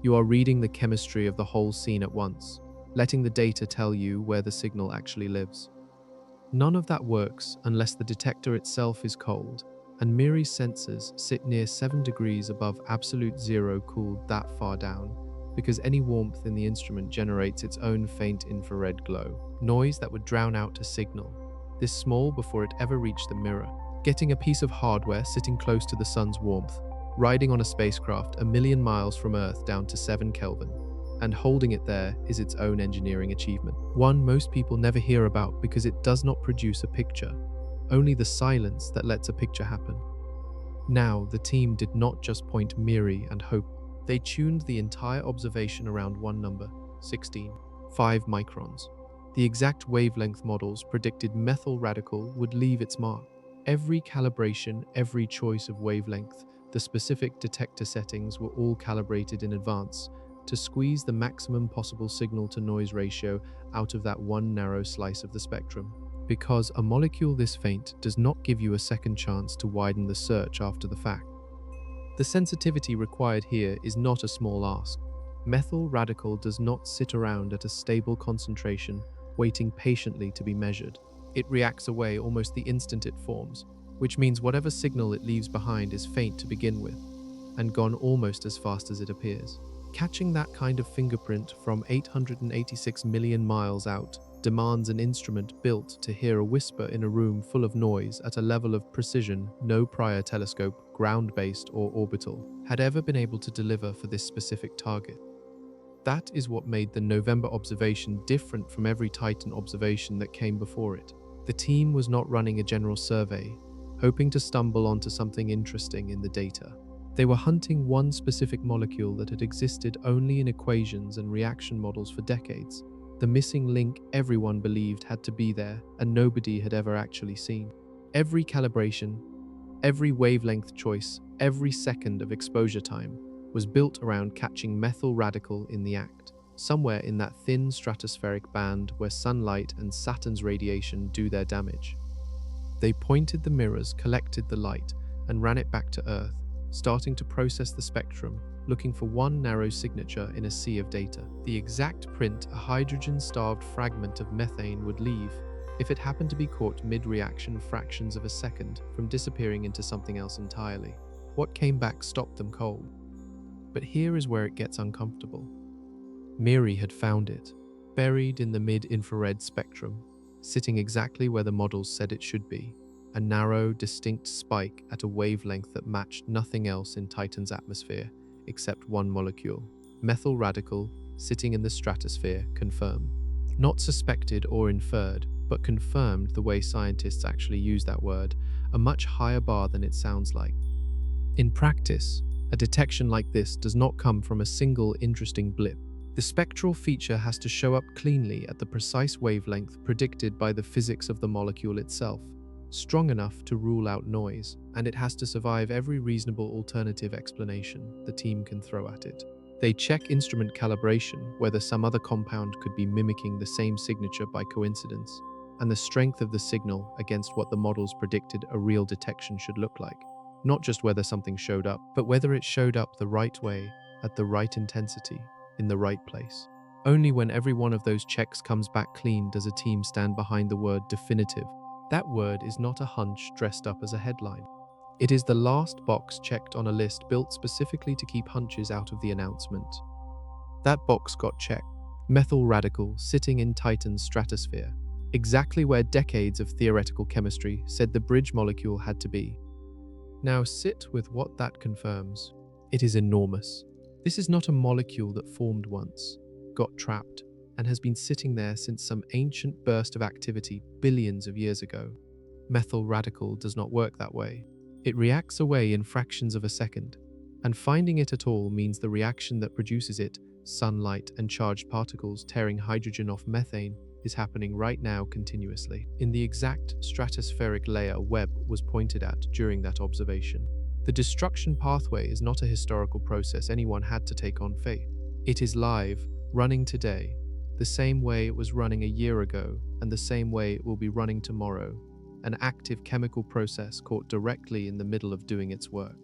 You are reading the chemistry of the whole scene at once, letting the data tell you where the signal actually lives. None of that works unless the detector itself is cold, and MIRI's sensors sit near 7 degrees above absolute zero, cooled that far down, because any warmth in the instrument generates its own faint infrared glow, noise that would drown out a signal, this small before it ever reached the mirror. Getting a piece of hardware sitting close to the sun's warmth, riding on a spacecraft 1,000,000 miles from Earth down to 7 Kelvin, and holding it there is its own engineering achievement. One most people never hear about because it does not produce a picture, only the silence that lets a picture happen. Now, the team did not just point MIRI and hope. They tuned the entire observation around one number, 16, 5 microns. The exact wavelength models predicted methyl radical would leave its mark. Every calibration, every choice of wavelength, the specific detector settings were all calibrated in advance to squeeze the maximum possible signal-to-noise ratio out of that one narrow slice of the spectrum. Because a molecule this faint does not give you a second chance to widen the search after the fact. The sensitivity required here is not a small ask. Methyl radical does not sit around at a stable concentration, waiting patiently to be measured. It reacts away almost the instant it forms, which means whatever signal it leaves behind is faint to begin with, and gone almost as fast as it appears. Catching that kind of fingerprint from 886 million miles out demands an instrument built to hear a whisper in a room full of noise at a level of precision no prior telescope, ground-based or orbital, had ever been able to deliver for this specific target. That is what made the November observation different from every Titan observation that came before it. The team was not running a general survey, hoping to stumble onto something interesting in the data. They were hunting one specific molecule that had existed only in equations and reaction models for decades, the missing link everyone believed had to be there and nobody had ever actually seen. Every calibration, every wavelength choice, every second of exposure time was built around catching methyl radical in the act, somewhere in that thin stratospheric band where sunlight and Saturn's radiation do their damage. They pointed the mirrors, collected the light, and ran it back to Earth, starting to process the spectrum, looking for one narrow signature in a sea of data. The exact print a hydrogen-starved fragment of methane would leave if it happened to be caught mid-reaction fractions of a second from disappearing into something else entirely. What came back stopped them cold. But here is where it gets uncomfortable. MIRI had found it, buried in the mid-infrared spectrum, sitting exactly where the models said it should be, a narrow, distinct spike at a wavelength that matched nothing else in Titan's atmosphere except one molecule, methyl radical, sitting in the stratosphere, confirmed. Not suspected or inferred, but confirmed the way scientists actually use that word, a much higher bar than it sounds like. In practice, a detection like this does not come from a single interesting blip. The spectral feature has to show up cleanly at the precise wavelength predicted by the physics of the molecule itself, strong enough to rule out noise, and it has to survive every reasonable alternative explanation the team can throw at it. They check instrument calibration, whether some other compound could be mimicking the same signature by coincidence, and the strength of the signal against what the models predicted a real detection should look like. Not just whether something showed up, but whether it showed up the right way, at the right intensity, in the right place. Only when every one of those checks comes back clean does a team stand behind the word definitive. That word is not a hunch dressed up as a headline. It is the last box checked on a list built specifically to keep hunches out of the announcement. That box got checked. Methyl radical sitting in Titan's stratosphere, exactly where decades of theoretical chemistry said the bridge molecule had to be. Now sit with what that confirms. It is enormous. This is not a molecule that formed once, got trapped, and has been sitting there since some ancient burst of activity billions of years ago. Methyl radical does not work that way. It reacts away in fractions of a second, and finding it at all means the reaction that produces it, sunlight and charged particles tearing hydrogen off methane, is happening right now continuously, in the exact stratospheric layer Webb was pointed at during that observation. The destruction pathway is not a historical process anyone had to take on faith. It is live, running today, the same way it was running a year ago, and the same way it will be running tomorrow, an active chemical process caught directly in the middle of doing its work.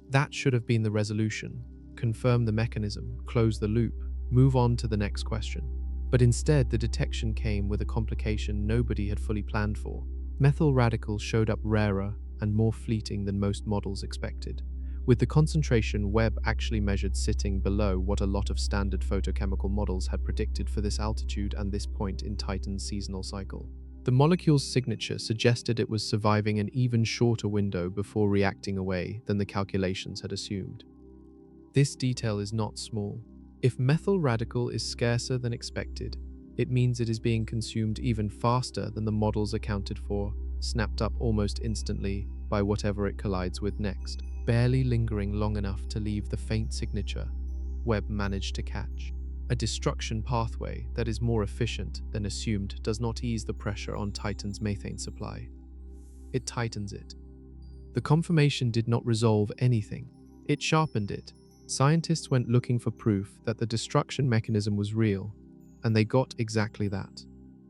That should have been the resolution: confirm the mechanism, close the loop, move on to the next question. But instead, the detection came with a complication nobody had fully planned for. Methyl radicals showed up rarer and more fleeting than most models expected, with the concentration Webb actually measured sitting below what a lot of standard photochemical models had predicted for this altitude and this point in Titan's seasonal cycle. The molecule's signature suggested it was surviving an even shorter window before reacting away than the calculations had assumed. This detail is not small. If methyl radical is scarcer than expected, it means it is being consumed even faster than the models accounted for, snapped up almost instantly by whatever it collides with next, barely lingering long enough to leave the faint signature Webb managed to catch. A destruction pathway that is more efficient than assumed does not ease the pressure on Titan's methane supply. It tightens it. The confirmation did not resolve anything. It sharpened it. Scientists went looking for proof that the destruction mechanism was real, and they got exactly that.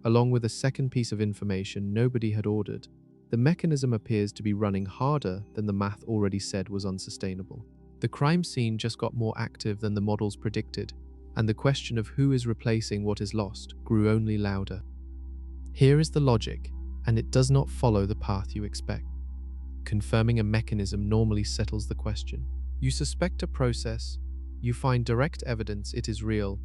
Along with a second piece of information nobody had ordered, the mechanism appears to be running harder than the math already said was unsustainable. The crime scene just got more active than the models predicted, and the question of who is replacing what is lost grew only louder. Here is the logic, and it does not follow the path you expect. Confirming a mechanism normally settles the question. You suspect a process, you find direct evidence it is real,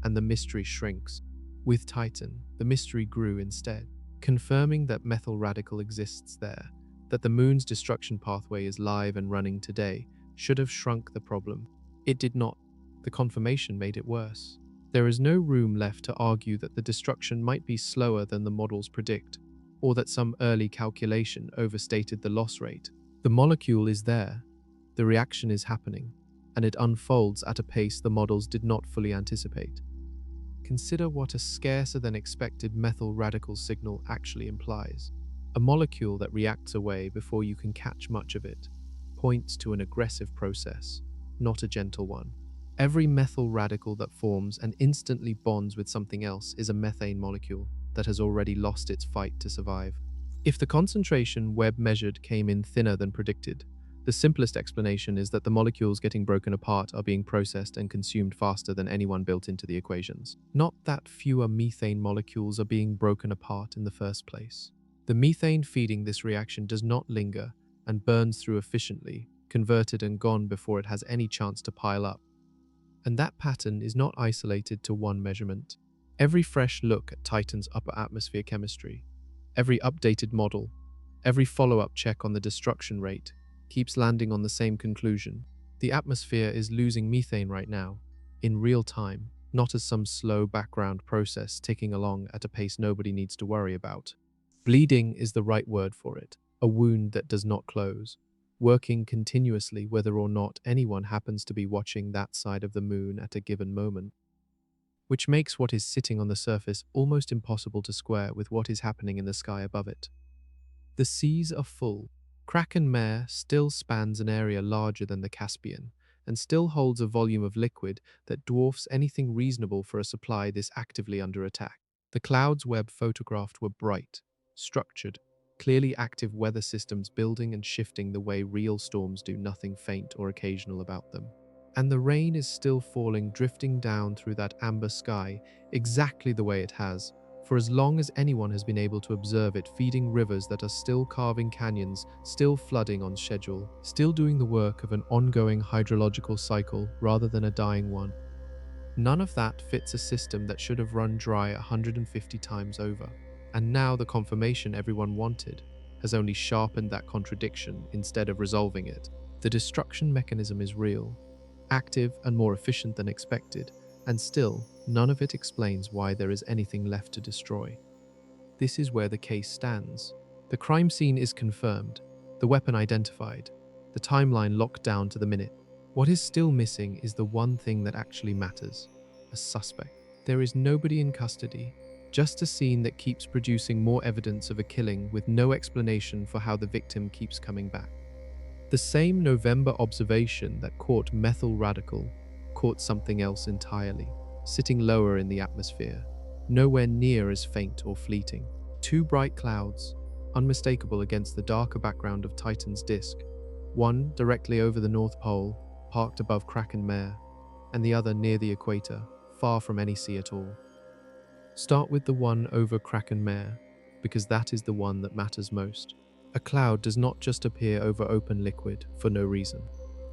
and the mystery shrinks. With Titan, the mystery grew instead. Confirming that methyl radical exists there, that the moon's destruction pathway is live and running today, should have shrunk the problem. It did not. The confirmation made it worse. There is no room left to argue that the destruction might be slower than the models predict, or that some early calculation overstated the loss rate. The molecule is there. The reaction is happening, and it unfolds at a pace the models did not fully anticipate. Consider what a scarcer than expected methyl radical signal actually implies. A molecule that reacts away before you can catch much of it points to an aggressive process, not a gentle one. Every methyl radical that forms and instantly bonds with something else is a methane molecule that has already lost its fight to survive. If the concentration Webb measured came in thinner than predicted, the simplest explanation is that the molecules getting broken apart are being processed and consumed faster than anyone built into the equations. Not that fewer methane molecules are being broken apart in the first place. The methane feeding this reaction does not linger and burns through efficiently, converted and gone before it has any chance to pile up. And that pattern is not isolated to one measurement. Every fresh look at Titan's upper atmosphere chemistry, every updated model, every follow-up check on the destruction rate, keeps landing on the same conclusion. The atmosphere is losing methane right now, in real time, not as some slow background process ticking along at a pace nobody needs to worry about. Bleeding is the right word for it, a wound that does not close, working continuously whether or not anyone happens to be watching that side of the moon at a given moment, which makes what is sitting on the surface almost impossible to square with what is happening in the sky above it. The seas are full. Kraken Mare still spans an area larger than the Caspian, and still holds a volume of liquid that dwarfs anything reasonable for a supply this actively under attack. The clouds Webb photographed were bright, structured, clearly active weather systems building and shifting the way real storms do, nothing faint or occasional about them. And the rain is still falling, drifting down through that amber sky exactly the way it has, for as long as anyone has been able to observe it, feeding rivers that are still carving canyons, still flooding on schedule, still doing the work of an ongoing hydrological cycle rather than a dying one. None of that fits a system that should have run dry 150 times over. And now the confirmation everyone wanted has only sharpened that contradiction instead of resolving it. The destruction mechanism is real, active and more efficient than expected, and still, none of it explains why there is anything left to destroy. This is where the case stands. The crime scene is confirmed, the weapon identified, the timeline locked down to the minute. What is still missing is the one thing that actually matters: a suspect. There is nobody in custody, just a scene that keeps producing more evidence of a killing with no explanation for how the victim keeps coming back. The same November observation that caught methyl radical caught something else entirely, sitting lower in the atmosphere, nowhere near as faint or fleeting. Two bright clouds, unmistakable against the darker background of Titan's disk, one directly over the North Pole, parked above Kraken Mare, and the other near the equator, far from any sea at all. Start with the one over Kraken Mare, because that is the one that matters most. A cloud does not just appear over open liquid for no reason.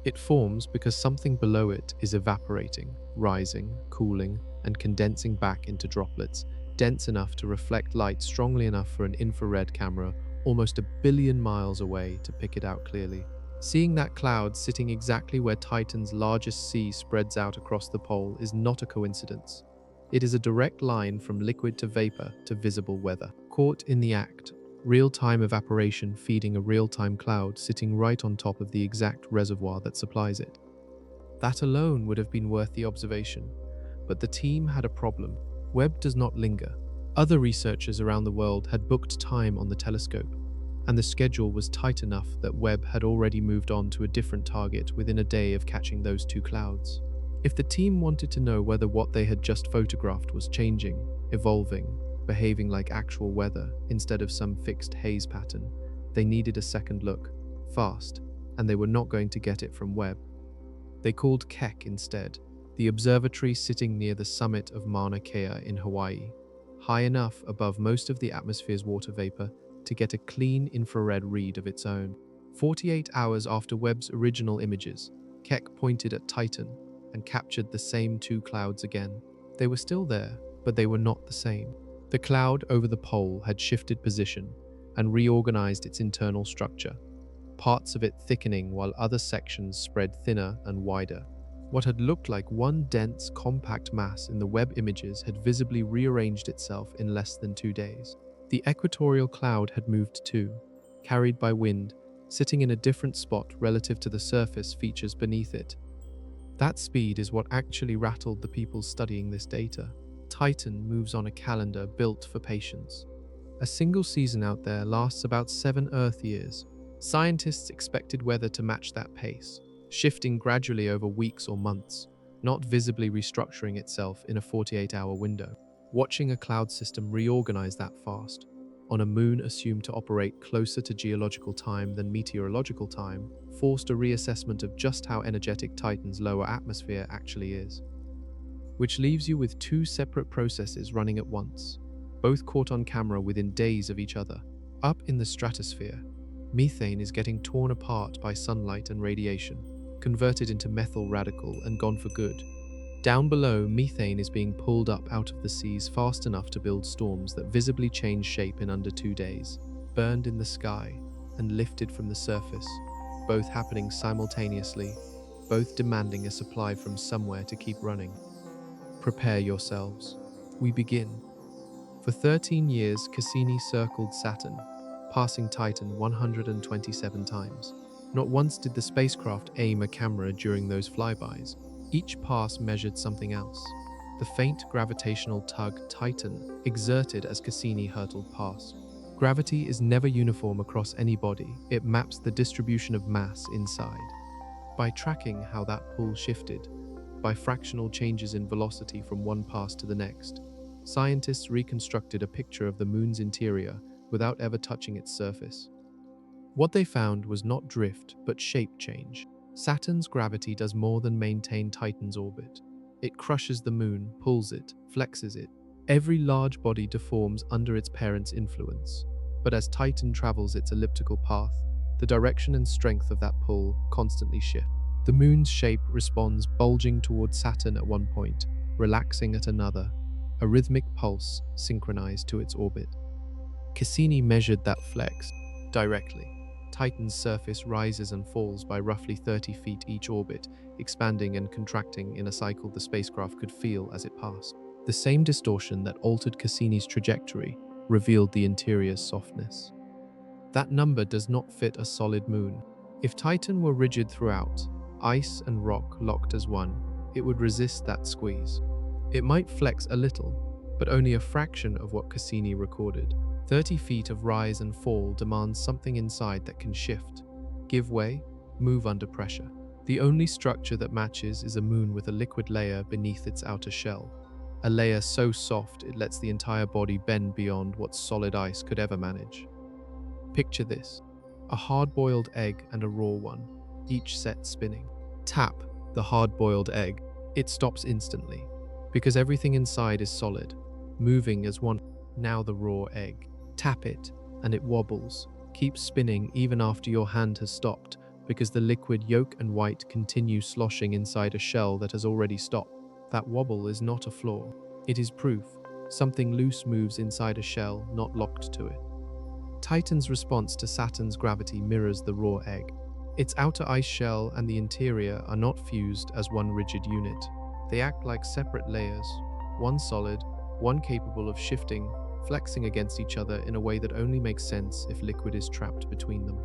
It forms because something below it is evaporating, rising, cooling, and condensing back into droplets, dense enough to reflect light strongly enough for an infrared camera almost 1 billion miles away to pick it out clearly. Seeing that cloud sitting exactly where Titan's largest sea spreads out across the pole is not a coincidence. It is a direct line from liquid to vapor to visible weather. Caught in the act, real-time evaporation feeding a real-time cloud sitting right on top of the exact reservoir that supplies it. That alone would have been worth the observation. But the team had a problem. Webb does not linger. Other researchers around the world had booked time on the telescope, and the schedule was tight enough that Webb had already moved on to a different target within a day of catching those two clouds. If the team wanted to know whether what they had just photographed was changing, evolving, behaving like actual weather instead of some fixed haze pattern, they needed a second look, fast, and they were not going to get it from Webb. They called Keck instead, the observatory sitting near the summit of Mauna Kea in Hawaii, high enough above most of the atmosphere's water vapor to get a clean infrared read of its own. 48 hours after Webb's original images, Keck pointed at Titan and captured the same two clouds again. They were still there, but they were not the same. The cloud over the pole had shifted position and reorganized its internal structure, parts of it thickening while other sections spread thinner and wider. What had looked like one dense, compact mass in the Webb images had visibly rearranged itself in less than 2 days. The equatorial cloud had moved too, carried by wind, sitting in a different spot relative to the surface features beneath it. That speed is what actually rattled the people studying this data. Titan moves on a calendar built for patience. A single season out there lasts about 7 Earth years. Scientists expected weather to match that pace, shifting gradually over weeks or months, not visibly restructuring itself in a 48-hour window. Watching a cloud system reorganize that fast, on a moon assumed to operate closer to geological time than meteorological time, forced a reassessment of just how energetic Titan's lower atmosphere actually is. Which leaves you with two separate processes running at once, both caught on camera within days of each other. Up in the stratosphere, methane is getting torn apart by sunlight and radiation, converted into methyl radical and gone for good. Down below, methane is being pulled up out of the seas fast enough to build storms that visibly change shape in under 2 days, burned in the sky and lifted from the surface, both happening simultaneously, both demanding a supply from somewhere to keep running. Prepare yourselves. We begin. For 13 years, Cassini circled Saturn, passing Titan 127 times. Not once did the spacecraft aim a camera during those flybys. Each pass measured something else. The faint gravitational tug Titan exerted as Cassini hurtled past. Gravity is never uniform across any body. It maps the distribution of mass inside. By tracking how that pull shifted, by fractional changes in velocity from one pass to the next, scientists reconstructed a picture of the moon's interior without ever touching its surface. What they found was not drift, but shape change. Saturn's gravity does more than maintain Titan's orbit. It crushes the moon, pulls it, flexes it. Every large body deforms under its parent's influence. But as Titan travels its elliptical path, the direction and strength of that pull constantly shift. The moon's shape responds, bulging towards Saturn at one point, relaxing at another, a rhythmic pulse synchronized to its orbit. Cassini measured that flex directly. Titan's surface rises and falls by roughly 30 feet each orbit, expanding and contracting in a cycle the spacecraft could feel as it passed. The same distortion that altered Cassini's trajectory revealed the interior's softness. That number does not fit a solid moon. If Titan were rigid throughout, ice and rock locked as one, it would resist that squeeze. It might flex a little, but only a fraction of what Cassini recorded. 30 feet of rise and fall demands something inside that can shift, give way, move under pressure. The only structure that matches is a moon with a liquid layer beneath its outer shell, a layer so soft it lets the entire body bend beyond what solid ice could ever manage. Picture this: a hard-boiled egg and a raw one, each set spinning. Tap the hard-boiled egg. It stops instantly, because everything inside is solid, moving as one. Now the raw egg. Tap it, and it wobbles, keeps spinning even after your hand has stopped, because the liquid yolk and white continue sloshing inside a shell that has already stopped. That wobble is not a flaw. It is proof. Something loose moves inside a shell, not locked to it. Titan's response to Saturn's gravity mirrors the raw egg. Its outer ice shell and the interior are not fused as one rigid unit. They act like separate layers, one solid, one capable of shifting, flexing against each other in a way that only makes sense if liquid is trapped between them.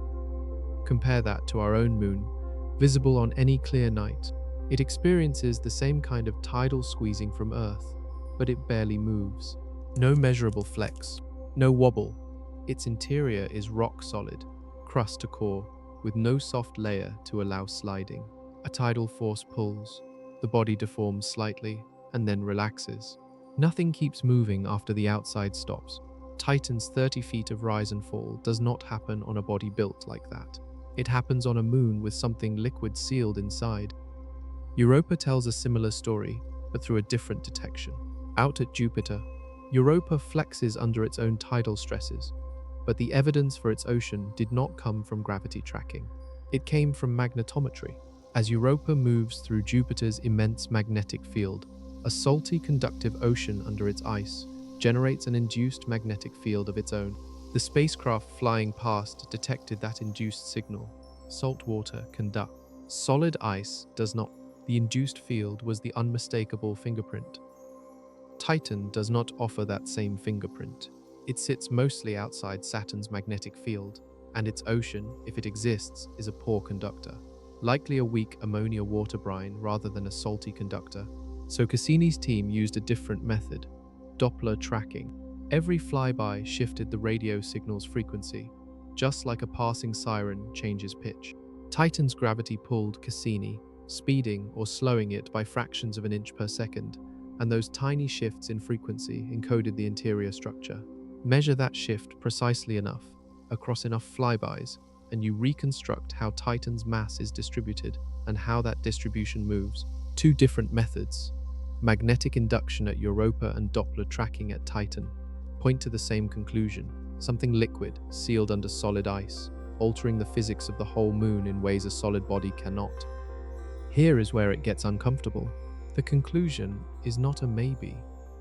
Compare that to our own moon, visible on any clear night. It experiences the same kind of tidal squeezing from Earth, but it barely moves. No measurable flex, no wobble. Its interior is rock solid, crust to core, with no soft layer to allow sliding. A tidal force pulls, the body deforms slightly, and then relaxes. Nothing keeps moving after the outside stops. Titan's 30 feet of rise and fall does not happen on a body built like that. It happens on a moon with something liquid sealed inside. Europa tells a similar story, but through a different detection. Out at Jupiter, Europa flexes under its own tidal stresses, but the evidence for its ocean did not come from gravity tracking. It came from magnetometry. As Europa moves through Jupiter's immense magnetic field, a salty conductive ocean under its ice generates an induced magnetic field of its own. The spacecraft flying past detected that induced signal. Salt water conduct. Solid ice does not. The induced field was the unmistakable fingerprint. Titan does not offer that same fingerprint. It sits mostly outside Saturn's magnetic field, and its ocean, if it exists, is a poor conductor. Likely a weak ammonia water brine rather than a salty conductor. So Cassini's team used a different method, Doppler tracking. Every flyby shifted the radio signal's frequency, just like a passing siren changes pitch. Titan's gravity pulled Cassini, speeding or slowing it by fractions of an inch per second, and those tiny shifts in frequency encoded the interior structure. Measure that shift precisely enough, across enough flybys, and you reconstruct how Titan's mass is distributed and how that distribution moves. Two different methods, magnetic induction at Europa and Doppler tracking at Titan, point to the same conclusion: something liquid, sealed under solid ice, altering the physics of the whole moon in ways a solid body cannot. Here is where it gets uncomfortable. The conclusion is not a maybe.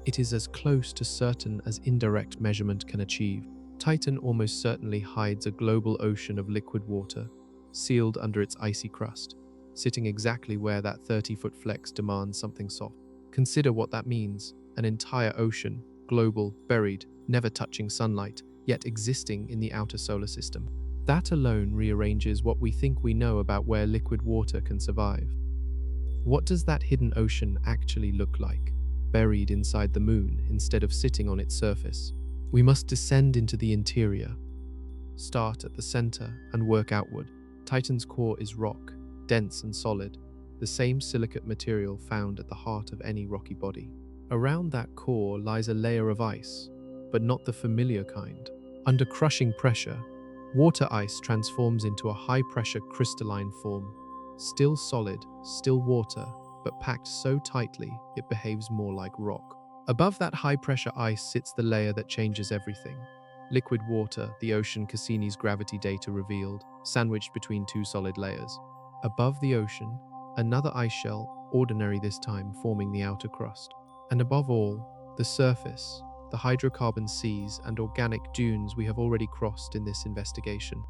It is as close to certain as indirect measurement can achieve. Titan almost certainly hides a global ocean of liquid water, sealed under its icy crust, sitting exactly where that 30-foot flex demands something soft. Consider what that means. An entire ocean, global, buried, never touching sunlight, yet existing in the outer solar system. That alone rearranges what we think we know about where liquid water can survive. What does that hidden ocean actually look like, buried inside the moon instead of sitting on its surface? We must descend into the interior, start at the center, and work outward. Titan's core is rock, dense and solid, the same silicate material found at the heart of any rocky body. Around that core lies a layer of ice, but not the familiar kind. Under crushing pressure, water ice transforms into a high-pressure crystalline form. Still solid, still water, but packed so tightly it behaves more like rock. Above that high-pressure ice sits the layer that changes everything. Liquid water, the ocean Cassini's gravity data revealed, sandwiched between two solid layers. Above the ocean, another ice shell, ordinary this time, forming the outer crust. And above all, the surface, the hydrocarbon seas and organic dunes we have already crossed in this investigation.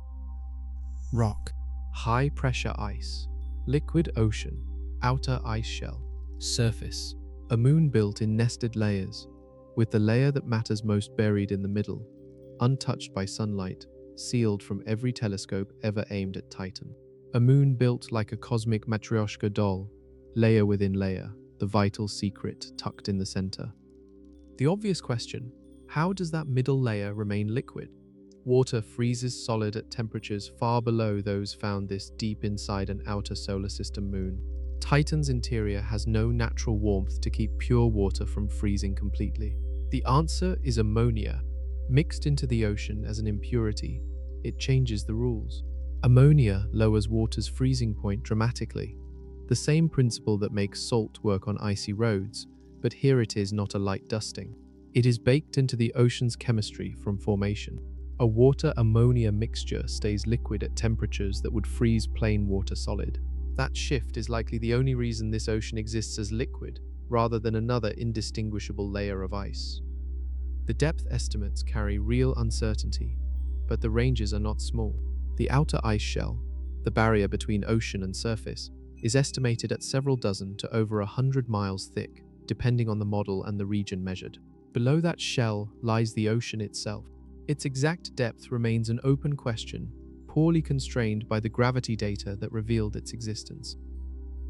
Rock. High-pressure ice, liquid ocean, outer ice shell, surface, a moon built in nested layers, with the layer that matters most buried in the middle, untouched by sunlight, sealed from every telescope ever aimed at Titan. A moon built like a cosmic matryoshka doll, layer within layer, the vital secret tucked in the center. The obvious question, how does that middle layer remain liquid? Water freezes solid at temperatures far below those found this deep inside an outer solar system moon. Titan's interior has no natural warmth to keep pure water from freezing completely. The answer is ammonia. Mixed into the ocean as an impurity, it changes the rules. Ammonia lowers water's freezing point dramatically, the same principle that makes salt work on icy roads, but here it is not a light dusting. It is baked into the ocean's chemistry from formation. A water-ammonia mixture stays liquid at temperatures that would freeze plain water solid. That shift is likely the only reason this ocean exists as liquid, rather than another indistinguishable layer of ice. The depth estimates carry real uncertainty, but the ranges are not small. The outer ice shell, the barrier between ocean and surface, is estimated at several dozen to over 100 miles thick, depending on the model and the region measured. Below that shell lies the ocean itself. Its exact depth remains an open question, poorly constrained by the gravity data that revealed its existence.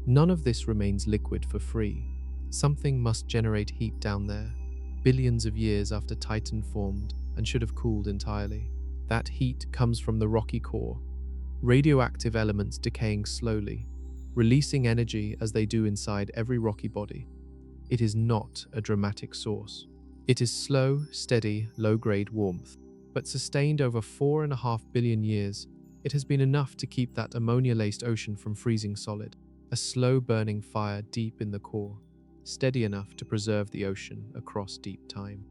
None of this remains liquid for free. Something must generate heat down there, billions of years after Titan formed and should have cooled entirely. That heat comes from the rocky core, radioactive elements decaying slowly, releasing energy as they do inside every rocky body. It is not a dramatic source. It is slow, steady, low-grade warmth, but sustained over 4.5 billion years, it has been enough to keep that ammonia-laced ocean from freezing solid. A slow-burning fire deep in the core, steady enough to preserve the ocean across deep time.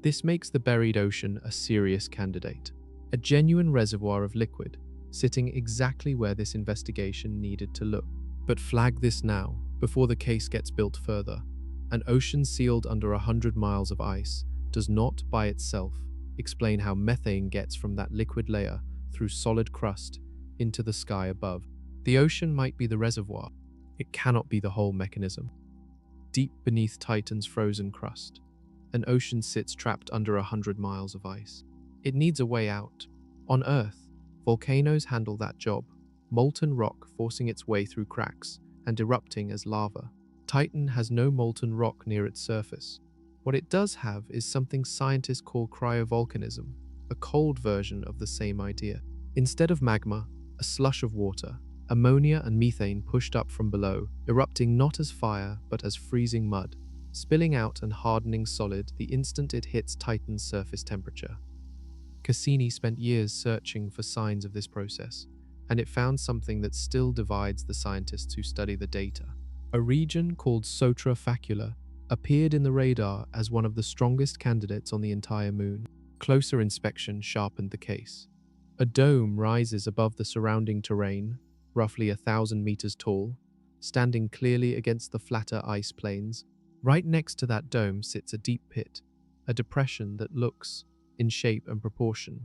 This makes the buried ocean a serious candidate, a genuine reservoir of liquid, sitting exactly where this investigation needed to look. But flag this now, before the case gets built further. An ocean sealed under 100 miles of ice does not, by itself, explain how methane gets from that liquid layer through solid crust into the sky above. The ocean might be the reservoir. It cannot be the whole mechanism. Deep beneath Titan's frozen crust, an ocean sits trapped under 100 miles of ice. It needs a way out. On Earth, volcanoes handle that job, molten rock forcing its way through cracks and erupting as lava. Titan has no molten rock near its surface. What it does have is something scientists call cryovolcanism, a cold version of the same idea. Instead of magma, a slush of water, ammonia and methane pushed up from below, erupting not as fire but as freezing mud, spilling out and hardening solid the instant it hits Titan's surface temperature. Cassini spent years searching for signs of this process, and it found something that still divides the scientists who study the data. A region called Sotra Facula appeared in the radar as one of the strongest candidates on the entire moon. Closer inspection sharpened the case. A dome rises above the surrounding terrain, roughly 1,000 meters tall, standing clearly against the flatter ice plains. Right next to that dome sits a deep pit, a depression that looks, in shape and proportion,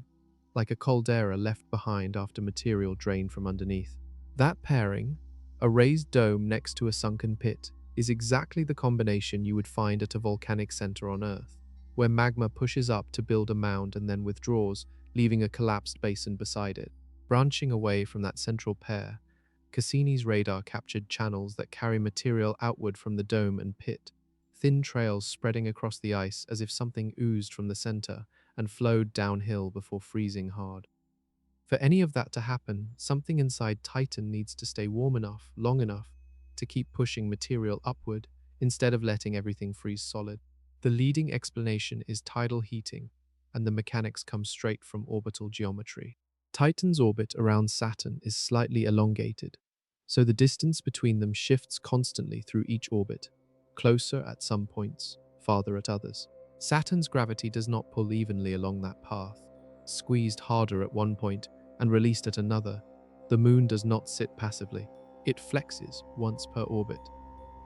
like a caldera left behind after material drained from underneath. That pairing, a raised dome next to a sunken pit, is exactly the combination you would find at a volcanic center on Earth, where magma pushes up to build a mound and then withdraws, leaving a collapsed basin beside it. Branching away from that central pair, Cassini's radar captured channels that carry material outward from the dome and pit, thin trails spreading across the ice as if something oozed from the center and flowed downhill before freezing hard. For any of that to happen, something inside Titan needs to stay warm enough, long enough, to keep pushing material upward instead of letting everything freeze solid. The leading explanation is tidal heating, and the mechanics come straight from orbital geometry. Titan's orbit around Saturn is slightly elongated, so the distance between them shifts constantly through each orbit, closer at some points, farther at others. Saturn's gravity does not pull evenly along that path. Squeezed harder at one point and released at another, the Moon does not sit passively. It flexes once per orbit,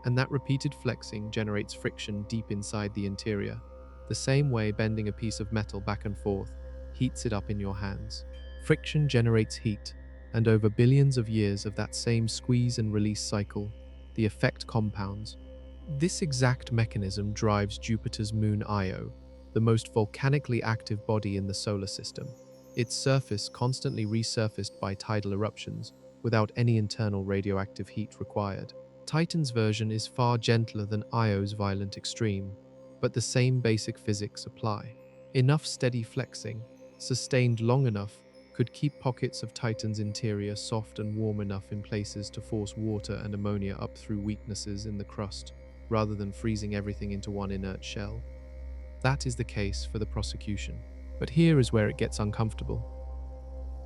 and that repeated flexing generates friction deep inside the interior, the same way bending a piece of metal back and forth heats it up in your hands. Friction generates heat, and over billions of years of that same squeeze and release cycle, the effect compounds. This exact mechanism drives Jupiter's moon Io, the most volcanically active body in the solar system, its surface constantly resurfaced by tidal eruptions without any internal radioactive heat required. Titan's version is far gentler than Io's violent extreme, but the same basic physics apply. Enough steady flexing, sustained long enough, could keep pockets of Titan's interior soft and warm enough in places to force water and ammonia up through weaknesses in the crust, rather than freezing everything into one inert shell. That is the case for the prosecution. But here is where it gets uncomfortable.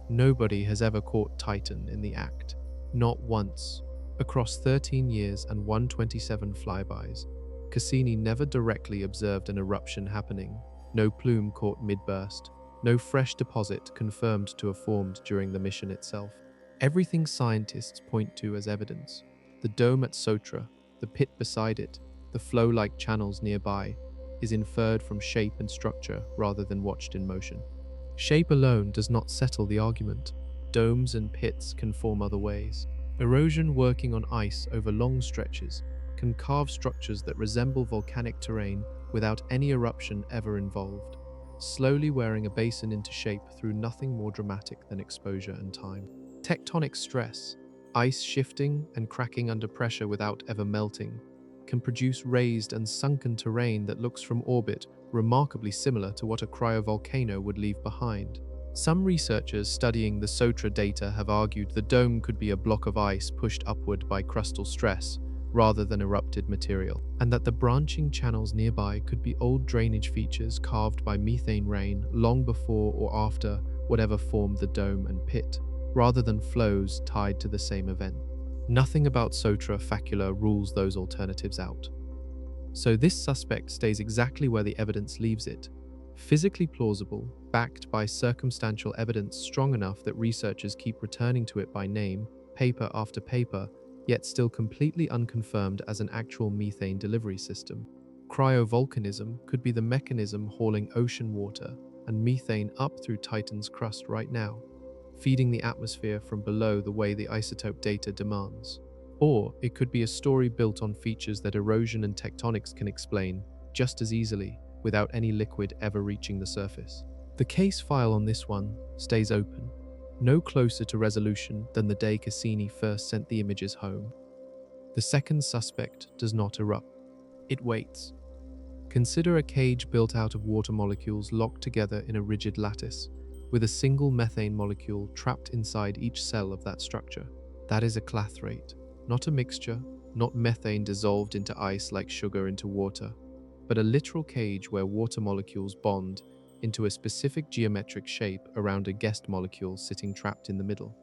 Nobody has ever caught Titan in the act. Not once. Across 13 years and 127 flybys, Cassini never directly observed an eruption happening. No plume caught mid-burst. No fresh deposit confirmed to have formed during the mission itself. Everything scientists point to as evidence, the dome at Sotra, the pit beside it, the flow-like channels nearby, is inferred from shape and structure rather than watched in motion. Shape alone does not settle the argument. Domes and pits can form other ways. Erosion working on ice over long stretches can carve structures that resemble volcanic terrain without any eruption ever involved, slowly wearing a basin into shape through nothing more dramatic than exposure and time. Tectonic stress, ice shifting and cracking under pressure without ever melting, can produce raised and sunken terrain that looks from orbit remarkably similar to what a cryovolcano would leave behind. Some researchers studying the Sotra data have argued the dome could be a block of ice pushed upward by crustal stress rather than erupted material, and that the branching channels nearby could be old drainage features carved by methane rain long before or after whatever formed the dome and pit, rather than flows tied to the same event. Nothing about Sotra facula rules those alternatives out. So this suspect stays exactly where the evidence leaves it, physically plausible, backed by circumstantial evidence strong enough that researchers keep returning to it by name, paper after paper, yet still completely unconfirmed as an actual methane delivery system. Cryovolcanism could be the mechanism hauling ocean water and methane up through Titan's crust right now, feeding the atmosphere from below the way the isotope data demands. Or it could be a story built on features that erosion and tectonics can explain just as easily without any liquid ever reaching the surface. The case file on this one stays open, no closer to resolution than the day Cassini first sent the images home. The second suspect does not erupt. It waits. Consider a cage built out of water molecules locked together in a rigid lattice, with a single methane molecule trapped inside each cell of that structure. That is a clathrate, not a mixture, not methane dissolved into ice like sugar into water, but a literal cage where water molecules bond into a specific geometric shape around a guest molecule sitting trapped in the middle.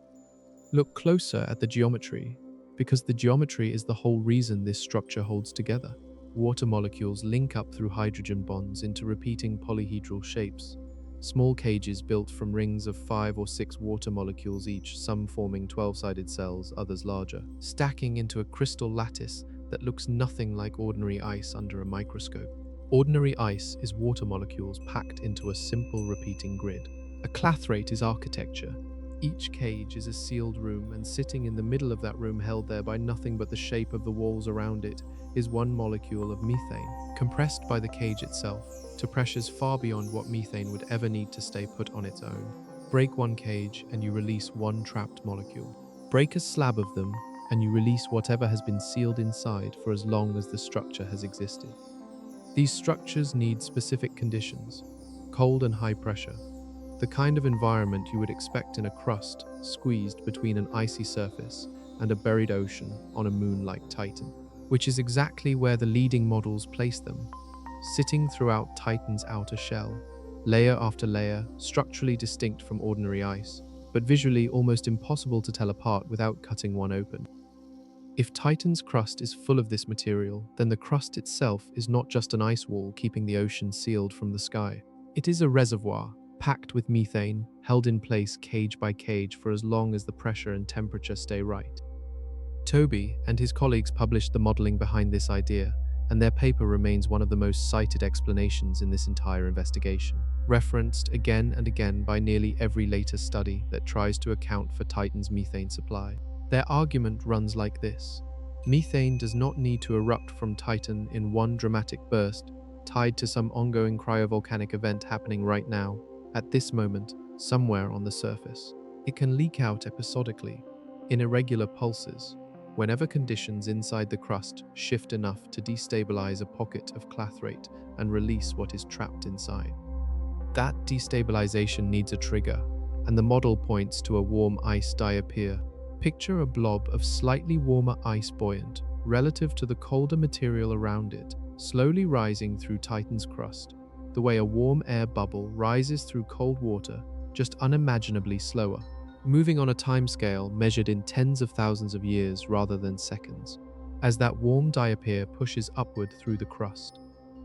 Look closer at the geometry, because the geometry is the whole reason this structure holds together. Water molecules link up through hydrogen bonds into repeating polyhedral shapes, small cages built from rings of 5 or 6 water molecules each, some forming 12-sided cells, others larger, stacking into a crystal lattice that looks nothing like ordinary ice under a microscope. Ordinary ice is water molecules packed into a simple repeating grid. A clathrate is architecture, Each cage is a sealed room, and sitting in the middle of that room, held there by nothing but the shape of the walls around it, is one molecule of methane, compressed by the cage itself to pressures far beyond what methane would ever need to stay put on its own. Break one cage and you release one trapped molecule. Break a slab of them and you release whatever has been sealed inside for as long as the structure has existed. These structures need specific conditions, cold and high pressure, the kind of environment you would expect in a crust squeezed between an icy surface and a buried ocean on a moon like Titan, which is exactly where the leading models place them, sitting throughout Titan's outer shell, layer after layer, structurally distinct from ordinary ice, but visually almost impossible to tell apart without cutting one open. If Titan's crust is full of this material, then the crust itself is not just an ice wall keeping the ocean sealed from the sky. It is a reservoir, packed with methane, held in place cage by cage for as long as the pressure and temperature stay right. Toby and his colleagues published the modeling behind this idea, and their paper remains one of the most cited explanations in this entire investigation, referenced again and again by nearly every later study that tries to account for Titan's methane supply. Their argument runs like this: methane does not need to erupt from Titan in one dramatic burst, tied to some ongoing cryovolcanic event happening right now, at this moment, somewhere on the surface. It can leak out episodically, in irregular pulses, whenever conditions inside the crust shift enough to destabilize a pocket of clathrate and release what is trapped inside. That destabilization needs a trigger, and the model points to a warm ice diapir. Picture a blob of slightly warmer ice buoyant, relative to the colder material around it, slowly rising through Titan's crust, the way a warm air bubble rises through cold water, just unimaginably slower, moving on a timescale measured in tens of thousands of years rather than seconds. As that warm diapir pushes upward through the crust,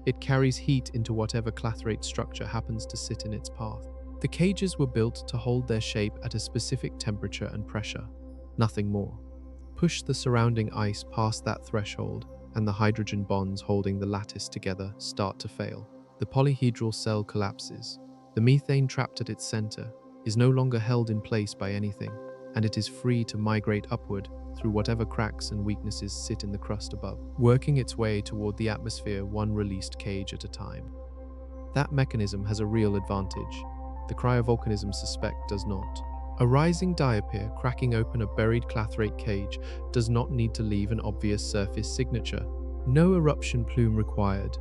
it carries heat into whatever clathrate structure happens to sit in its path. The cages were built to hold their shape at a specific temperature and pressure, nothing more. Push the surrounding ice past that threshold, and the hydrogen bonds holding the lattice together start to fail. The polyhedral cell collapses. The methane trapped at its center is no longer held in place by anything, and it is free to migrate upward through whatever cracks and weaknesses sit in the crust above, working its way toward the atmosphere one released cage at a time. That mechanism has a real advantage. The cryovolcanism suspect does not. A rising diapir cracking open a buried clathrate cage does not need to leave an obvious surface signature. No eruption plume required.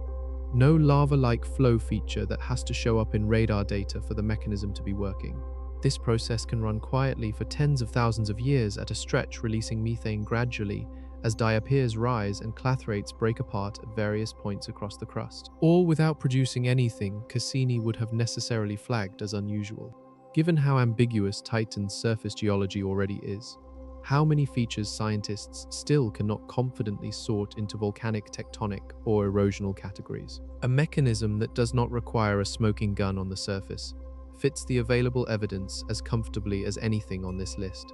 No lava-like flow feature that has to show up in radar data for the mechanism to be working. This process can run quietly for tens of thousands of years at a stretch, releasing methane gradually as diapirs rise and clathrates break apart at various points across the crust, all without producing anything Cassini would have necessarily flagged as unusual. Given how ambiguous Titan's surface geology already is, how many features scientists still cannot confidently sort into volcanic, tectonic, or erosional categories? A mechanism that does not require a smoking gun on the surface fits the available evidence as comfortably as anything on this list.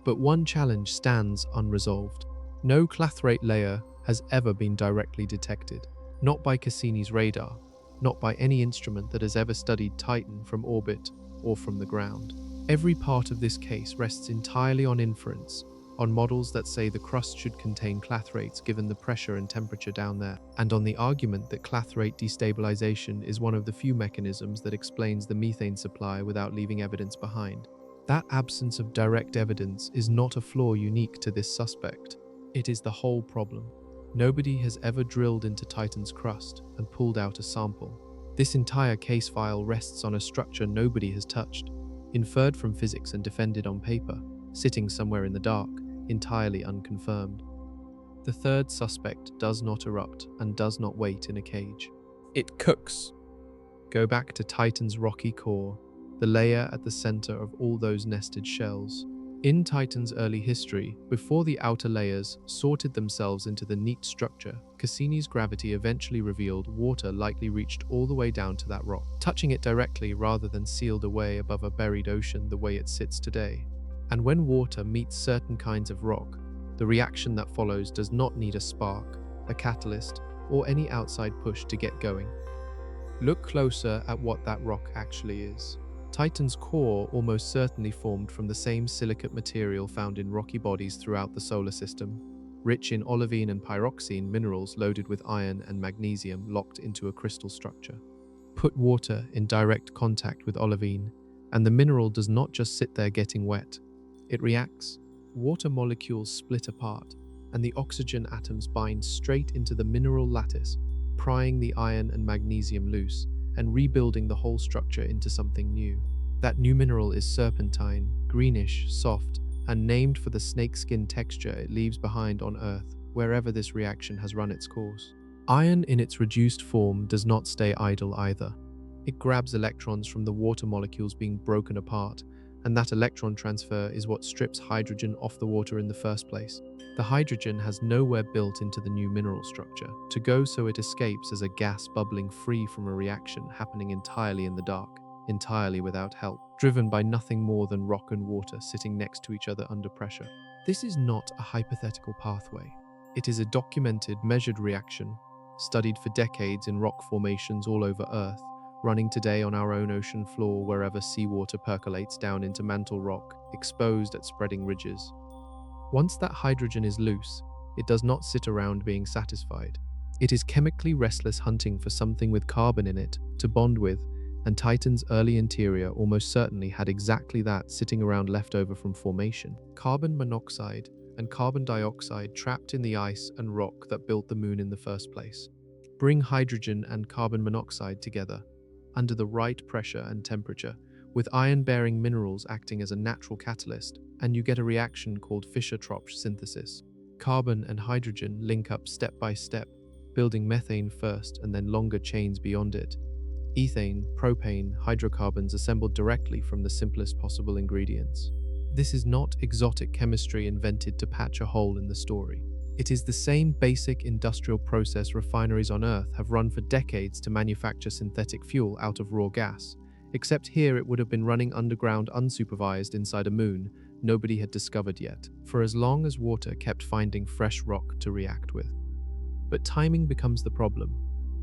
But one challenge stands unresolved. No clathrate layer has ever been directly detected, not by Cassini's radar, not by any instrument that has ever studied Titan from orbit or from the ground. Every part of this case rests entirely on inference, on models that say the crust should contain clathrates given the pressure and temperature down there, and on the argument that clathrate destabilization is one of the few mechanisms that explains the methane supply without leaving evidence behind. That absence of direct evidence is not a flaw unique to this suspect. It is the whole problem. Nobody has ever drilled into Titan's crust and pulled out a sample. This entire case file rests on a structure nobody has touched, inferred from physics and defended on paper, sitting somewhere in the dark, entirely unconfirmed. The third suspect does not erupt and does not wait in a cage. It cooks. Go back to Titan's rocky core, the layer at the center of all those nested shells. In Titan's early history, before the outer layers sorted themselves into the neat structure, Cassini's gravity eventually revealed water likely reached all the way down to that rock, touching it directly rather than sealed away above a buried ocean the way it sits today. And when water meets certain kinds of rock, the reaction that follows does not need a spark, a catalyst, or any outside push to get going. Look closer at what that rock actually is. Titan's core almost certainly formed from the same silicate material found in rocky bodies throughout the solar system, rich in olivine and pyroxene minerals loaded with iron and magnesium locked into a crystal structure. Put water in direct contact with olivine, and the mineral does not just sit there getting wet. It reacts. Water molecules split apart, and the oxygen atoms bind straight into the mineral lattice, prying the iron and magnesium loose and rebuilding the whole structure into something new. That new mineral is serpentine, greenish, soft, and named for the snakeskin texture it leaves behind on Earth wherever this reaction has run its course. Iron in its reduced form does not stay idle either. It grabs electrons from the water molecules being broken apart, and that electron transfer is what strips hydrogen off the water in the first place. The hydrogen has nowhere built into the new mineral structure to go, so it escapes as a gas bubbling free from a reaction happening entirely in the dark, entirely without help, driven by nothing more than rock and water sitting next to each other under pressure. This is not a hypothetical pathway. It is a documented, measured reaction, studied for decades in rock formations all over Earth, running today on our own ocean floor wherever seawater percolates down into mantle rock, exposed at spreading ridges. Once that hydrogen is loose, it does not sit around being satisfied. It is chemically restless, hunting for something with carbon in it to bond with, and Titan's early interior almost certainly had exactly that sitting around left over from formation. Carbon monoxide and carbon dioxide trapped in the ice and rock that built the moon in the first place. Bring hydrogen and carbon monoxide together under the right pressure and temperature, with iron-bearing minerals acting as a natural catalyst, and you get a reaction called Fischer-Tropsch synthesis. Carbon and hydrogen link up step by step, building methane first and then longer chains beyond it. Ethane, propane, hydrocarbons assembled directly from the simplest possible ingredients. This is not exotic chemistry invented to patch a hole in the story. It is the same basic industrial process refineries on Earth have run for decades to manufacture synthetic fuel out of raw gas, except here it would have been running underground unsupervised inside a moon nobody had discovered yet, for as long as water kept finding fresh rock to react with. But timing becomes the problem,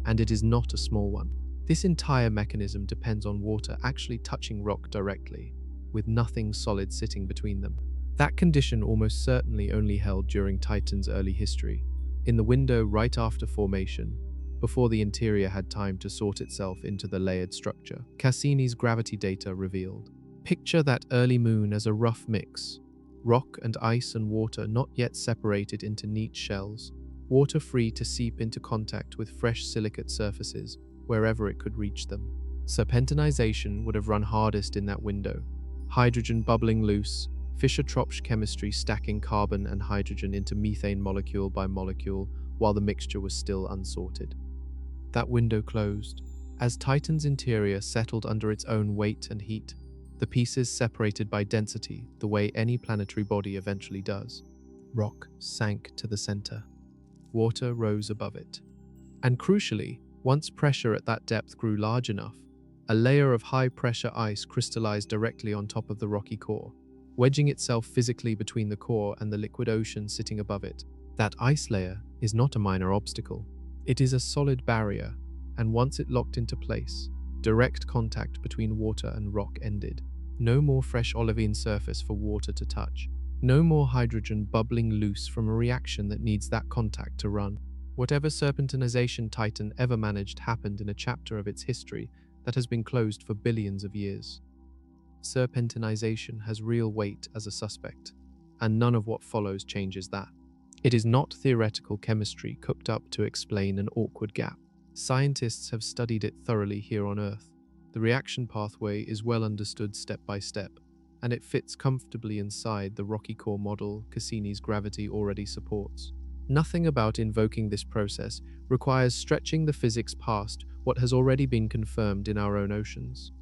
and it is not a small one. This entire mechanism depends on water actually touching rock directly, with nothing solid sitting between them. That condition almost certainly only held during Titan's early history, in the window right after formation, before the interior had time to sort itself into the layered structure Cassini's gravity data revealed. Picture that early moon as a rough mix, rock and ice and water not yet separated into neat shells, water free to seep into contact with fresh silicate surfaces wherever it could reach them. Serpentinization would have run hardest in that window, hydrogen bubbling loose, Fischer-Tropsch chemistry stacking carbon and hydrogen into methane molecule by molecule while the mixture was still unsorted. That window closed. As Titan's interior settled under its own weight and heat, the pieces separated by density the way any planetary body eventually does. Rock sank to the center. Water rose above it. And crucially, once pressure at that depth grew large enough, a layer of high-pressure ice crystallized directly on top of the rocky core, wedging itself physically between the core and the liquid ocean sitting above it. That ice layer is not a minor obstacle. It is a solid barrier, and once it locked into place, direct contact between water and rock ended. No more fresh olivine surface for water to touch. No more hydrogen bubbling loose from a reaction that needs that contact to run. Whatever serpentinization Titan ever managed happened in a chapter of its history that has been closed for billions of years. Serpentinization has real weight as a suspect, and none of what follows changes that. It is not theoretical chemistry cooked up to explain an awkward gap. Scientists have studied it thoroughly here on Earth. The reaction pathway is well understood step by step, and it fits comfortably inside the rocky core model Cassini's gravity already supports. Nothing about invoking this process requires stretching the physics past what has already been confirmed in our own oceans.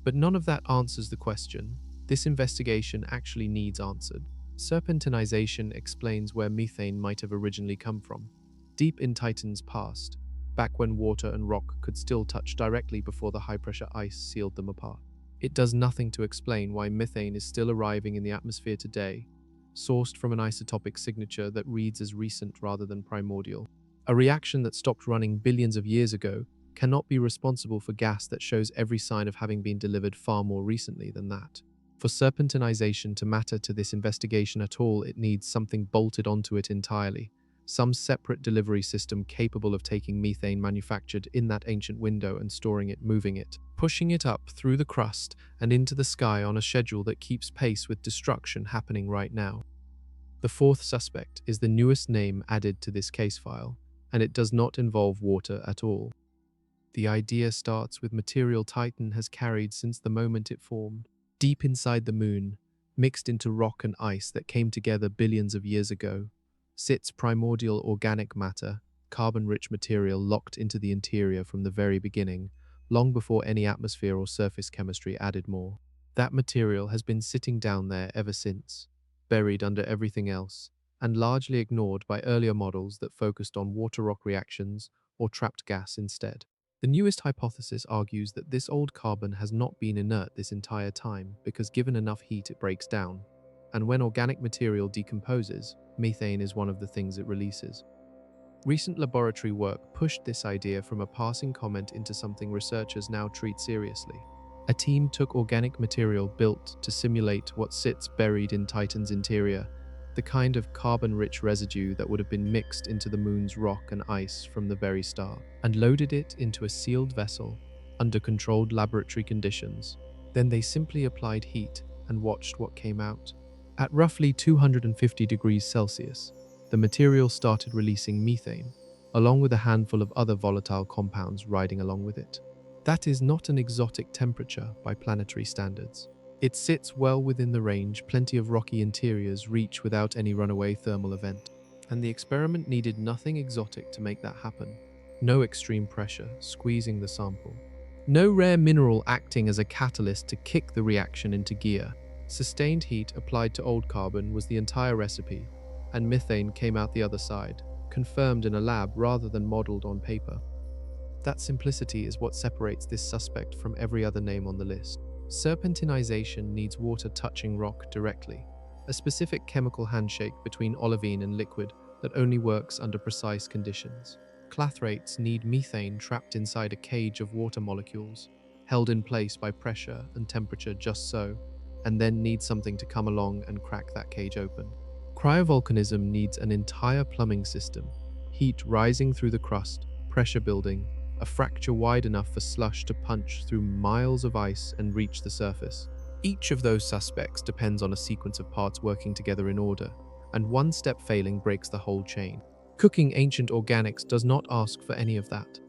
But none of that answers the question this investigation actually needs answered. Serpentinization explains where methane might have originally come from, deep in Titan's past, back when water and rock could still touch directly before the high-pressure ice sealed them apart. It does nothing to explain why methane is still arriving in the atmosphere today, sourced from an isotopic signature that reads as recent rather than primordial. A reaction that stopped running billions of years ago cannot be responsible for gas that shows every sign of having been delivered far more recently than that. For serpentinization to matter to this investigation at all, it needs something bolted onto it entirely, some separate delivery system capable of taking methane manufactured in that ancient window and storing it, moving it, pushing it up through the crust and into the sky on a schedule that keeps pace with destruction happening right now. The fourth suspect is the newest name added to this case file, and it does not involve water at all. The idea starts with material Titan has carried since the moment it formed. Deep inside the moon, mixed into rock and ice that came together billions of years ago, sits primordial organic matter, carbon-rich material locked into the interior from the very beginning, long before any atmosphere or surface chemistry added more. That material has been sitting down there ever since, buried under everything else, and largely ignored by earlier models that focused on water-rock reactions or trapped gas instead. The newest hypothesis argues that this old carbon has not been inert this entire time because given enough heat it breaks down, and when organic material decomposes, methane is one of the things it releases. Recent laboratory work pushed this idea from a passing comment into something researchers now treat seriously. A team took organic material built to simulate what sits buried in Titan's interior, the kind of carbon-rich residue that would have been mixed into the moon's rock and ice from the very start, and loaded it into a sealed vessel under controlled laboratory conditions. Then they simply applied heat and watched what came out. At roughly 250 degrees Celsius, the material started releasing methane, along with a handful of other volatile compounds riding along with it. That is not an exotic temperature by planetary standards. It sits well within the range plenty of rocky interiors reach without any runaway thermal event. And the experiment needed nothing exotic to make that happen. No extreme pressure squeezing the sample. No rare mineral acting as a catalyst to kick the reaction into gear. Sustained heat applied to old carbon was the entire recipe, and methane came out the other side, confirmed in a lab rather than modeled on paper. That simplicity is what separates this suspect from every other name on the list. Serpentinization needs water touching rock directly, a specific chemical handshake between olivine and liquid that only works under precise conditions. Clathrates need methane trapped inside a cage of water molecules, held in place by pressure and temperature just so, and then need something to come along and crack that cage open. Cryovolcanism needs an entire plumbing system, heat rising through the crust, pressure building, a fracture wide enough for slush to punch through miles of ice and reach the surface. Each of those suspects depends on a sequence of parts working together in order, and one step failing breaks the whole chain. Cooking ancient organics does not ask for any of that.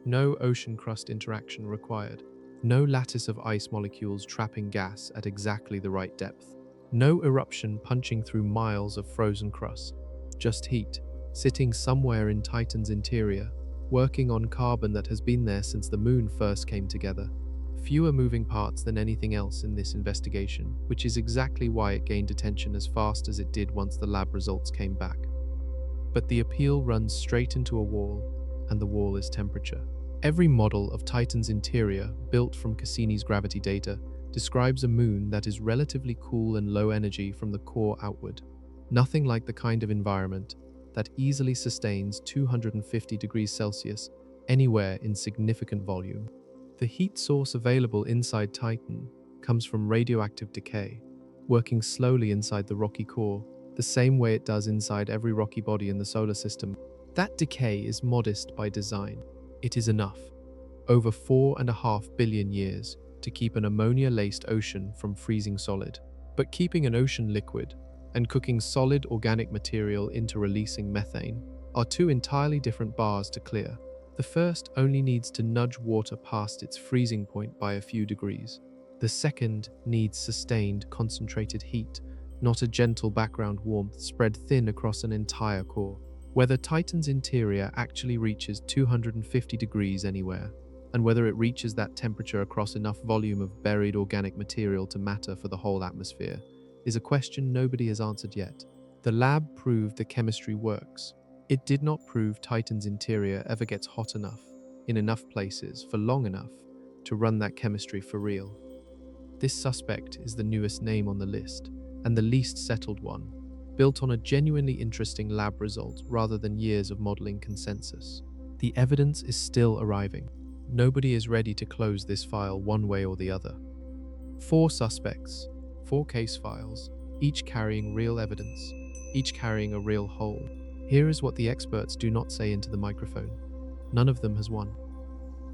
No ocean crust interaction required. No lattice of ice molecules trapping gas at exactly the right depth. No eruption punching through miles of frozen crust. Just heat, sitting somewhere in Titan's interior, working on carbon that has been there since the moon first came together. Fewer moving parts than anything else in this investigation, which is exactly why it gained attention as fast as it did once the lab results came back. But the appeal runs straight into a wall, and the wall is temperature. Every model of Titan's interior, built from Cassini's gravity data, describes a moon that is relatively cool and low energy from the core outward. Nothing like the kind of environment that easily sustains 250 degrees Celsius anywhere in significant volume. The heat source available inside Titan comes from radioactive decay, working slowly inside the rocky core, the same way it does inside every rocky body in the solar system. That decay is modest by design. It is enough, over 4.5 billion years, to keep an ammonia-laced ocean from freezing solid. But keeping an ocean liquid and cooking solid organic material into releasing methane are two entirely different bars to clear. The first only needs to nudge water past its freezing point by a few degrees. The second needs sustained, concentrated heat, not a gentle background warmth spread thin across an entire core. Whether Titan's interior actually reaches 250 degrees anywhere, and whether it reaches that temperature across enough volume of buried organic material to matter for the whole atmosphere, is a question nobody has answered yet. The lab proved the chemistry works. It did not prove Titan's interior ever gets hot enough, in enough places, for long enough, to run that chemistry for real. This suspect is the newest name on the list, and the least settled one, built on a genuinely interesting lab result rather than years of modeling consensus. The evidence is still arriving. Nobody is ready to close this file one way or the other. 4 suspects, 4 case files, each carrying real evidence, each carrying a real whole. Here is what the experts do not say into the microphone. None of them has won.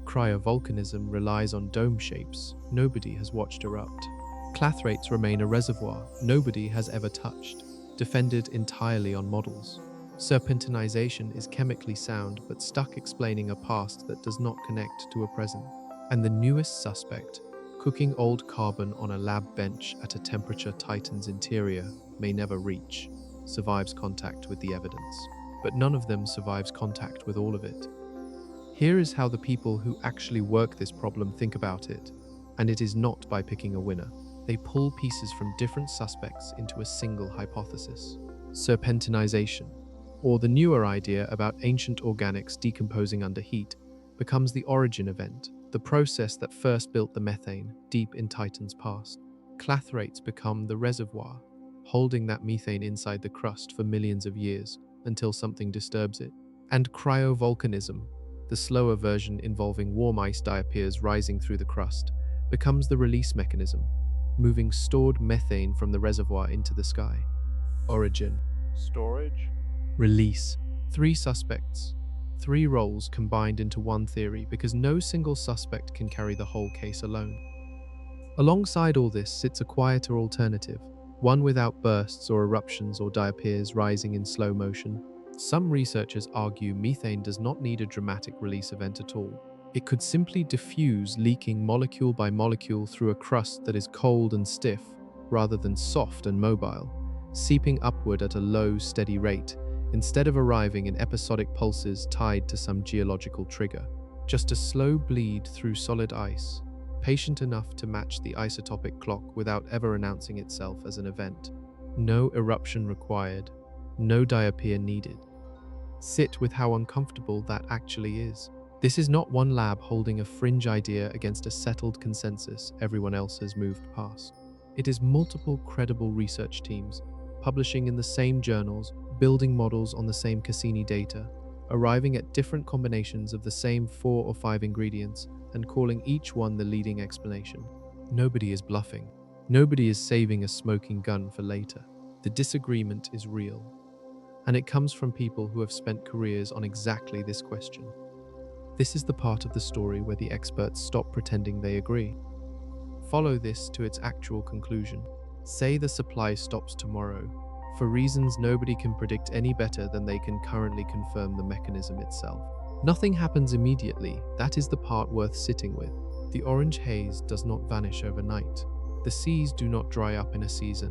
Cryovolcanism relies on dome shapes nobody has watched erupt. Clathrates remain a reservoir nobody has ever touched, defended entirely on models. Serpentinization is chemically sound but stuck explaining a past that does not connect to a present. And the newest suspect, cooking old carbon on a lab bench at a temperature Titan's interior may never reach, survives contact with the evidence. But none of them survives contact with all of it. Here is how the people who actually work this problem think about it, and it is not by picking a winner. They pull pieces from different suspects into a single hypothesis. Serpentinization, or the newer idea about ancient organics decomposing under heat, becomes the origin event, the process that first built the methane deep in Titan's past. Clathrates become the reservoir, holding that methane inside the crust for millions of years until something disturbs it. And cryovolcanism, the slower version involving warm ice diapirs rising through the crust, becomes the release mechanism, moving stored methane from the reservoir into the sky. Origin. Storage? Release. 3 suspects, 3 roles combined into one theory because no single suspect can carry the whole case alone. Alongside all this sits a quieter alternative, one without bursts or eruptions or diapirs rising in slow motion. Some researchers argue methane does not need a dramatic release event at all. It could simply diffuse, leaking molecule by molecule through a crust that is cold and stiff, rather than soft and mobile, seeping upward at a low, steady rate, instead of arriving in episodic pulses tied to some geological trigger. Just a slow bleed through solid ice, patient enough to match the isotopic clock without ever announcing itself as an event. No eruption required, no diapir needed. Sit with how uncomfortable that actually is. This is not one lab holding a fringe idea against a settled consensus everyone else has moved past. It is multiple credible research teams, publishing in the same journals, building models on the same Cassini data, arriving at different combinations of the same 4 or 5 ingredients, and calling each one the leading explanation. Nobody is bluffing. Nobody is saving a smoking gun for later. The disagreement is real, and it comes from people who have spent careers on exactly this question. This is the part of the story where the experts stop pretending they agree. Follow this to its actual conclusion. Say the supply stops tomorrow, for reasons nobody can predict any better than they can currently confirm the mechanism itself. Nothing happens immediately. That is the part worth sitting with. The orange haze does not vanish overnight. The seas do not dry up in a season.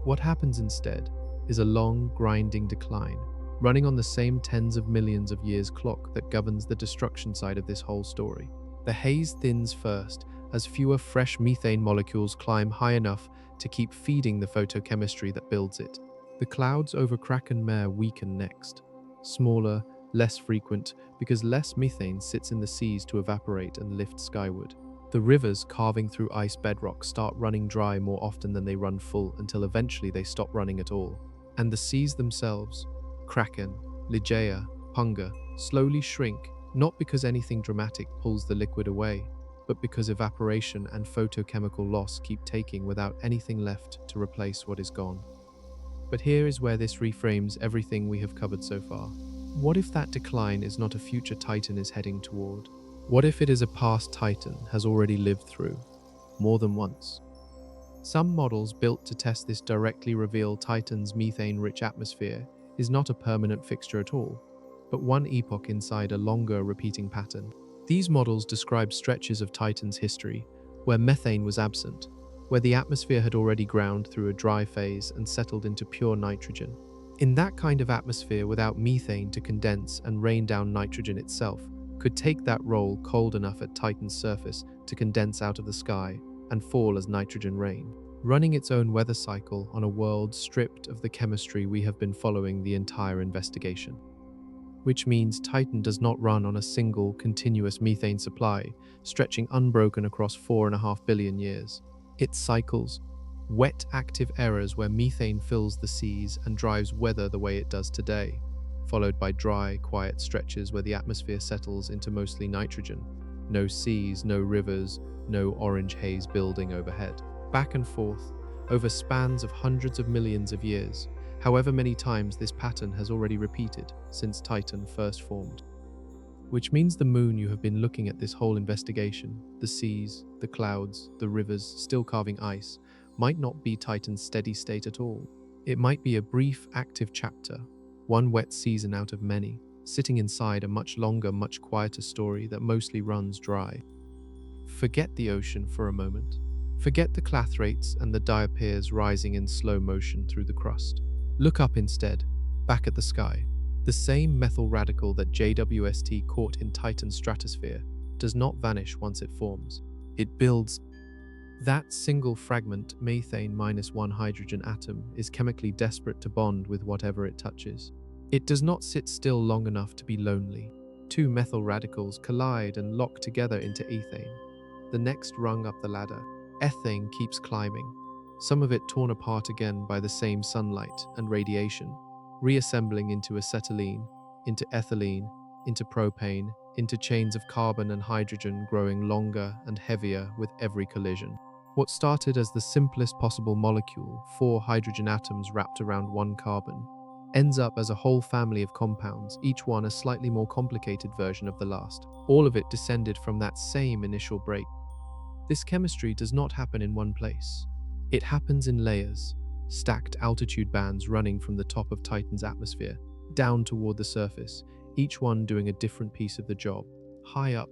What happens instead is a long, grinding decline, running on the same tens of millions of years clock that governs the destruction side of this whole story. The haze thins first, as fewer fresh methane molecules climb high enough to keep feeding the photochemistry that builds it. The clouds over Kraken Mare weaken next, smaller, less frequent, because less methane sits in the seas to evaporate and lift skyward. The rivers carving through ice bedrock start running dry more often than they run full until eventually they stop running at all. And the seas themselves, Kraken, Ligeia, Punga, slowly shrink, not because anything dramatic pulls the liquid away, but because evaporation and photochemical loss keep taking without anything left to replace what is gone. But here is where this reframes everything we have covered so far. What if that decline is not a future Titan is heading toward? What if it is a past Titan has already lived through, more than once? Some models built to test this directly reveal Titan's methane-rich atmosphere is not a permanent fixture at all, but one epoch inside a longer repeating pattern. These models describe stretches of Titan's history where methane was absent, where the atmosphere had already ground through a dry phase and settled into pure nitrogen. In that kind of atmosphere without methane to condense and rain down nitrogen itself, could take that roll cold enough at Titan's surface to condense out of the sky and fall as nitrogen rain, running its own weather cycle on a world stripped of the chemistry we have been following the entire investigation. Which means Titan does not run on a single, continuous methane supply, stretching unbroken across 4.5 billion years. It cycles, wet active eras where methane fills the seas and drives weather the way it does today, followed by dry, quiet stretches where the atmosphere settles into mostly nitrogen, No seas, no rivers, no orange haze building overhead. Back and forth, over spans of hundreds of millions of years, however many times this pattern has already repeated since Titan first formed. Which means the moon you have been looking at this whole investigation, the seas, the clouds, the rivers still carving ice, might not be Titan's steady state at all. It might be a brief, active chapter, one wet season out of many, sitting inside a much longer, much quieter story that mostly runs dry. Forget the ocean for a moment. Forget the clathrates and the diapirs rising in slow motion through the crust. Look up instead, back at the sky. The same methyl radical that JWST caught in Titan's stratosphere does not vanish once it forms. It builds. That single fragment, methane -1 hydrogen atom, is chemically desperate to bond with whatever it touches. It does not sit still long enough to be lonely. Two methyl radicals collide and lock together into ethane. The next rung up the ladder, ethane keeps climbing, some of it torn apart again by the same sunlight and radiation, reassembling into acetylene, into ethylene, into propane, into chains of carbon and hydrogen growing longer and heavier with every collision. What started as the simplest possible molecule, 4 hydrogen atoms wrapped around 1 carbon, ends up as a whole family of compounds, each one a slightly more complicated version of the last. All of it descended from that same initial break. This chemistry does not happen in one place. It happens in layers, stacked altitude bands running from the top of Titan's atmosphere down toward the surface, each one doing a different piece of the job. High up,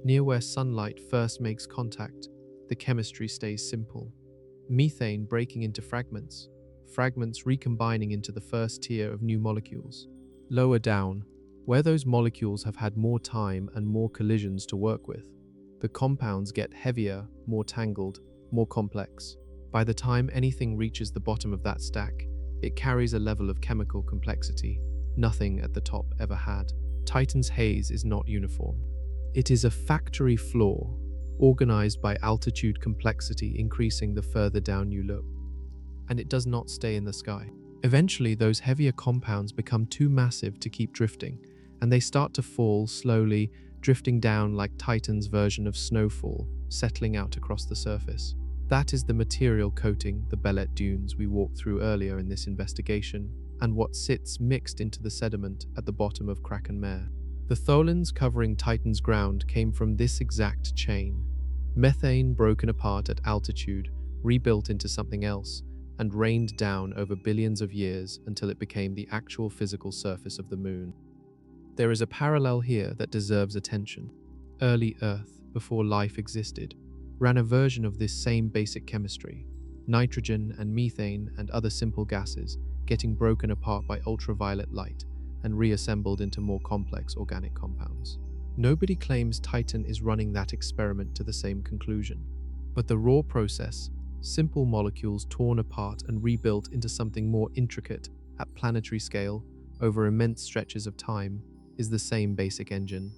near where sunlight first makes contact, the chemistry stays simple. Methane breaking into fragments, fragments recombining into the first tier of new molecules. Lower down, where those molecules have had more time and more collisions to work with, the compounds get heavier, more tangled, more complex. By the time anything reaches the bottom of that stack, it carries a level of chemical complexity nothing at the top ever had. Titan's haze is not uniform. It is a factory floor, organized by altitude complexity increasing the further down you look. And it does not stay in the sky. Eventually, those heavier compounds become too massive to keep drifting, and they start to fall slowly, drifting down like Titan's version of snowfall, settling out across the surface. That is the material coating the Bellet dunes we walked through earlier in this investigation, and what sits mixed into the sediment at the bottom of Kraken Mare. The tholins covering Titan's ground came from this exact chain. Methane broken apart at altitude, rebuilt into something else, and rained down over billions of years until it became the actual physical surface of the moon. There is a parallel here that deserves attention. Early Earth, before life existed, ran a version of this same basic chemistry, nitrogen and methane and other simple gases getting broken apart by ultraviolet light and reassembled into more complex organic compounds. Nobody claims Titan is running that experiment to the same conclusion, but the raw process, simple molecules torn apart and rebuilt into something more intricate at planetary scale over immense stretches of time, is the same basic engine.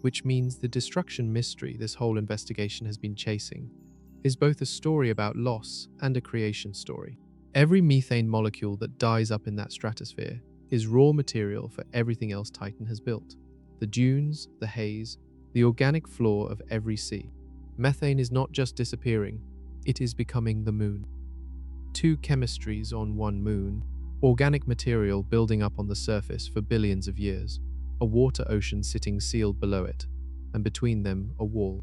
Which means the destruction mystery this whole investigation has been chasing is both a story about loss and a creation story. Every methane molecule that dies up in that stratosphere is raw material for everything else Titan has built. The dunes, the haze, the organic floor of every sea. Methane is not just disappearing, it is becoming the moon. Two chemistries on one moon, organic material building up on the surface for billions of years, a water ocean sitting sealed below it, and between them a wall.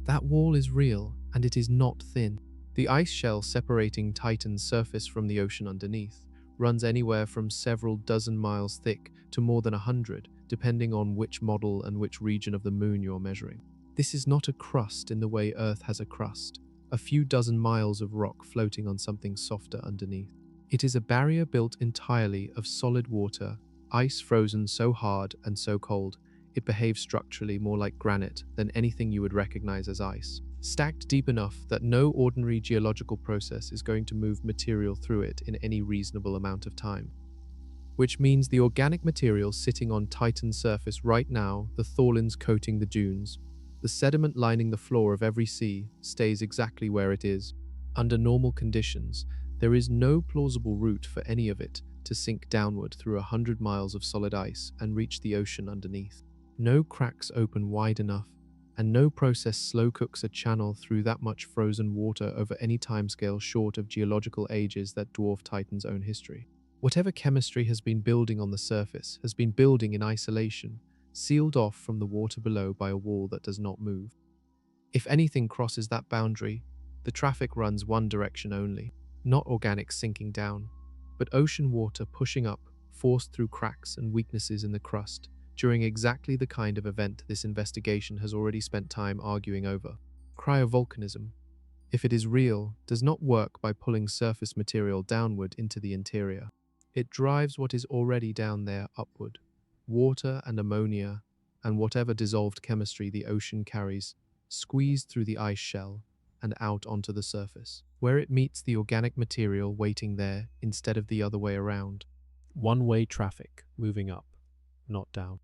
That wall is real, and it is not thin. The ice shell separating Titan's surface from the ocean underneath runs anywhere from several dozen miles thick to more than 100, depending on which model and which region of the moon you're measuring. This is not a crust in the way Earth has a crust, a few dozen miles of rock floating on something softer underneath. It is a barrier built entirely of solid water, ice frozen so hard and so cold, it behaves structurally more like granite than anything you would recognize as ice. Stacked deep enough that no ordinary geological process is going to move material through it in any reasonable amount of time. Which means the organic material sitting on Titan's surface right now, the tholins coating the dunes, the sediment lining the floor of every sea, stays exactly where it is. Under normal conditions, there is no plausible route for any of it to sink downward through 100 miles of solid ice and reach the ocean underneath. No cracks open wide enough, and no process slow cooks a channel through that much frozen water over any timescale short of geological ages that dwarf Titan's own history. Whatever chemistry has been building on the surface has been building in isolation, sealed off from the water below by a wall that does not move. If anything crosses that boundary, the traffic runs one direction only, not organics sinking down, but ocean water pushing up, forced through cracks and weaknesses in the crust, during exactly the kind of event this investigation has already spent time arguing over. Cryovolcanism, if it is real, does not work by pulling surface material downward into the interior. It drives what is already down there upward. Water and ammonia, and whatever dissolved chemistry the ocean carries, squeezed through the ice shell and out onto the surface, where it meets the organic material waiting there instead of the other way around. One-way traffic moving up, not down.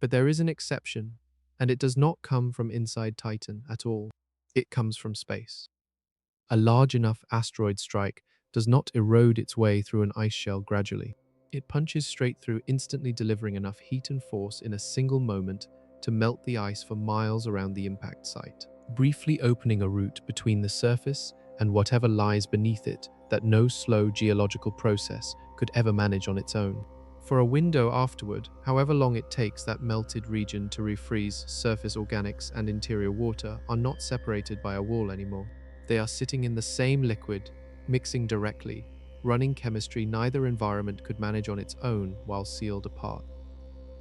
But there is an exception, and it does not come from inside Titan at all. It comes from space. A large enough asteroid strike does not erode its way through an ice shell gradually. It punches straight through, instantly delivering enough heat and force in a single moment to melt the ice for miles around the impact site, briefly opening a route between the surface and whatever lies beneath it that no slow geological process could ever manage on its own. For a window afterward, however long it takes that melted region to refreeze, surface organics and interior water are not separated by a wall anymore. They are sitting in the same liquid, mixing directly, running chemistry neither environment could manage on its own while sealed apart.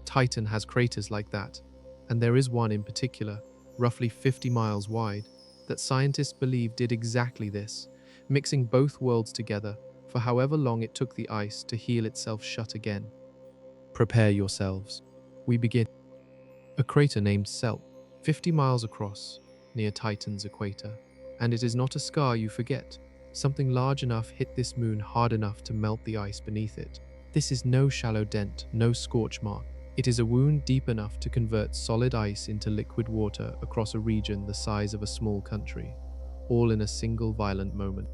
Titan has craters like that, and there is one in particular, roughly 50 miles wide, that scientists believe did exactly this, mixing both worlds together for however long it took the ice to heal itself shut again. Prepare yourselves. We begin. A crater named Celt, 50 miles across, near Titan's equator. And it is not a scar you forget. Something large enough hit this moon hard enough to melt the ice beneath it. This is no shallow dent, no scorch mark. It is a wound deep enough to convert solid ice into liquid water across a region the size of a small country, all in a single violent moment.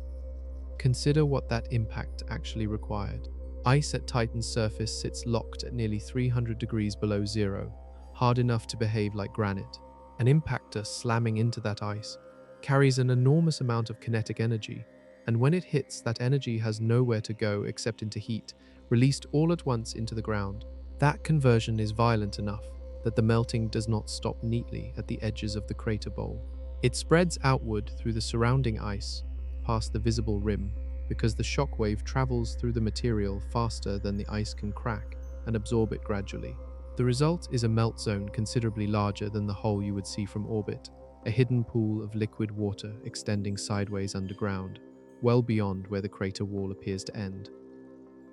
Consider what that impact actually required. Ice at Titan's surface sits locked at nearly 300 degrees below zero, hard enough to behave like granite. An impactor slamming into that ice carries an enormous amount of kinetic energy, and when it hits, that energy has nowhere to go except into heat, released all at once into the ground. That conversion is violent enough that the melting does not stop neatly at the edges of the crater bowl. It spreads outward through the surrounding ice, past the visible rim, because the shock wave travels through the material faster than the ice can crack and absorb it gradually. The result is a melt zone considerably larger than the hole you would see from orbit, a hidden pool of liquid water extending sideways underground, well beyond where the crater wall appears to end.